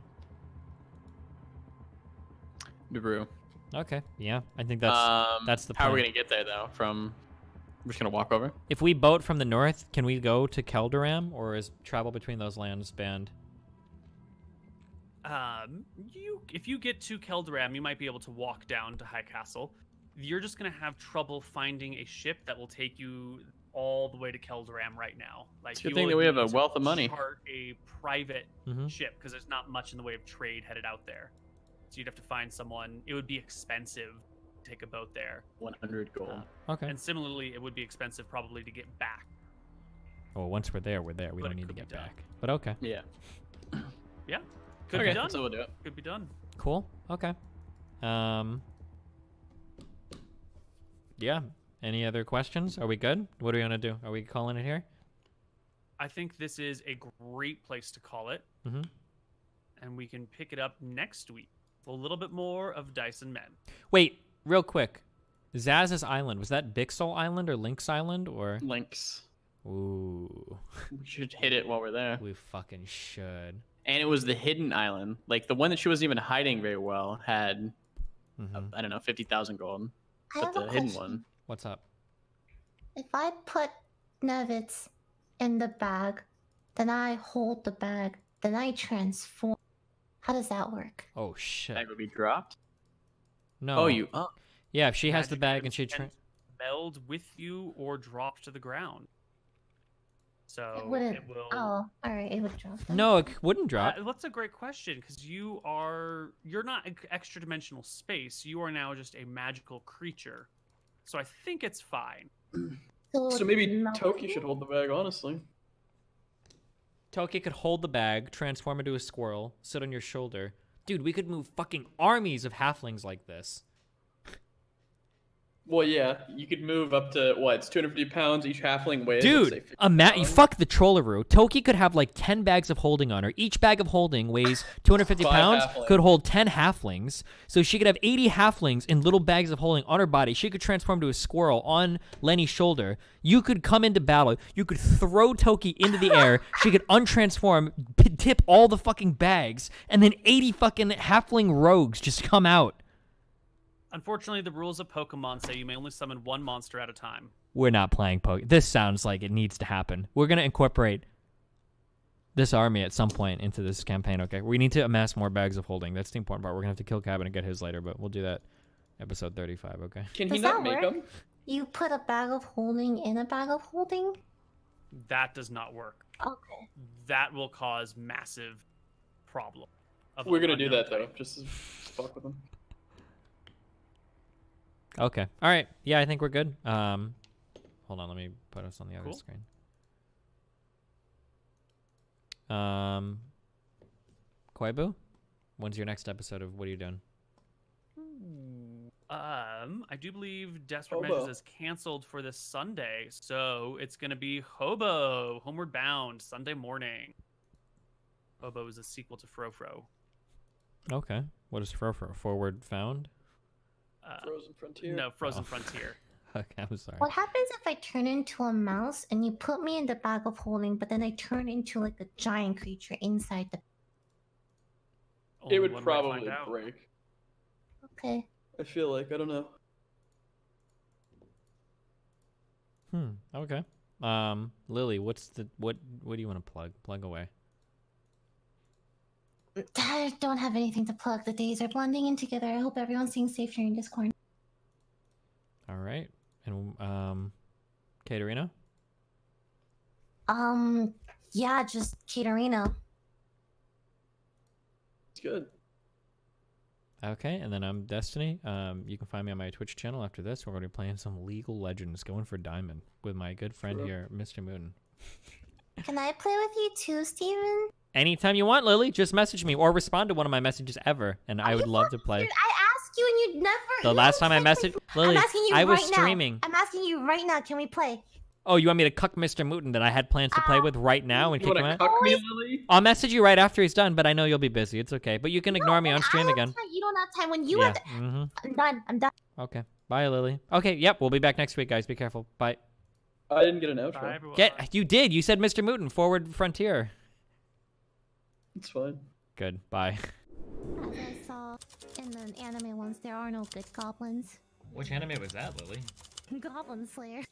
Brew. Okay. Yeah, I think that's the How are we plan. gonna get there though? We're just gonna walk over. If we boat from the north, can we go to Keldaram, or is travel between those lands banned? If you get to Keldaram, you might be able to walk down to High Castle. You're just gonna have trouble finding a ship that will take you all the way to Keldaram right now. Like, It's a good you thing would that we have a need to wealth of money. Chart a private Mhm. ship because there's not much in the way of trade headed out there. So you'd have to find someone. It would be expensive to take a boat there. 100 gold. Okay. And similarly, it would be expensive probably to get back. Well, once we're there, we're there. We But don't it need to could get be done. back. But okay. Yeah. Yeah, could Okay, be done. so we'll do it. Could be done. Cool. Okay. Yeah. Any other questions? Are we good? What do we want to do? Are we calling it here? I think this is a great place to call it, Mm-hmm. and we can pick it up next week. A little bit more of Dyson Men. Wait, real quick. Zaz's Island, was that Bixel Island or Lynx Island or? Links. Ooh, We should hit it while we're there. we fucking should. And it was the hidden island. Like the one that she wasn't even hiding very well had, Mm-hmm. I don't know, 50,000 gold. I But have the a hidden question. one. What's up? If I put Nevitz in the bag, then I hold the bag, then I transform. How does that work? Oh shit. Bag would be dropped. No. Oh, you. Oh. Yeah, if she has the Magic bag items and she. can meld with you or drop to the ground. So It wouldn't. it will. Oh, all right. It would drop. Then. No, it wouldn't drop. That's a great question because you're not extra dimensional space. You are now just a magical creature. So I think it's fine. So maybe melting? Toki should hold the bag, honestly. Toki could hold the bag, transform into a squirrel, sit on your shoulder. Dude, we could move fucking armies of halflings like this. Well, yeah, you could move up to what? It's 250 pounds each halfling weighs. Dude, fuck the Trollaroo. Toki could have like 10 bags of holding on her. Each bag of holding weighs 250 5 pounds, halflings. could hold 10 halflings. So she could have 80 halflings in little bags of holding on her body. She could transform to a squirrel on Lenny's shoulder. You could come into battle. You could throw Toki into the air. She could untransform, tip all the fucking bags, and then 80 fucking halfling rogues just come out. Unfortunately, the rules of Pokemon say you may only summon one monster at a time. We're not playing This sounds like it needs to happen. We're going to incorporate this army at some point into this campaign, okay? We need to amass more bags of holding. That's the important part. We're going to have to kill Cabin and get his later, but we'll do that episode 35, okay? Can he Does not that make work? them? You put a bag of holding in a bag of holding? That does not work. Okay. That will cause massive problem. of We're gonna do unknown that though, type. just to fuck with them. Okay. All right. Yeah, I think we're good. Hold on. Let me put us on the other Cool. screen. Koibu, when's your next episode of What Are You Doing? I do believe Desperate Hobo. Measures is canceled for this Sunday, so it's gonna be Hobo, Homeward Bound, Sunday morning. Obo is a sequel to Frofro. Okay. What is Frofro? Forward found? Frozen Frontier. No, Frozen Frontier. Okay, I'm sorry. What happens if I turn into a mouse and you put me in the bag of holding, but then I turn into like a giant creature inside the... It Only would one way to probably find out. break. Okay. I feel like, I don't know. Okay. Lily, what do you want to plug? Plug away. I don't have anything to plug. The days are blending in together. I hope everyone's staying safe during this quarantine. All right. And Katerino? Yeah, just Katerino. It's good. Okay, and then I'm Destiny. You can find me on my Twitch channel after this. We're going to be playing some Legal Legends, going for Diamond, with my good friend here, Mr.Mouton. Can I play with you too, Steven? Anytime you want, Lily, just message me or respond to one of my messages ever, and I would love to play. Dude, I asked you and you never... The last time I messaged... Lily, I'm asking you I was right streaming. Now. I'm asking you right now. Can we play? Oh, you want me to cuck Mr. Mouton that I had plans to play with right now and You kick him want out? to cuck me, Lily? I'll message you right after he's done, but I know you'll be busy. It's okay. But you can ignore me on stream again. You don't have time when you Yeah. have to... I'm done. I'm done. Okay. Bye, Lily. Okay, yep, we'll be back next week, guys. Be careful. Bye. I didn't get an outro. Bye, everyone. You did. You said Mr. Mouton, forward frontier. It's fine. Good. Bye. As I saw in the anime ones, there are no good goblins. Which anime was that, Lily? Goblin Slayer.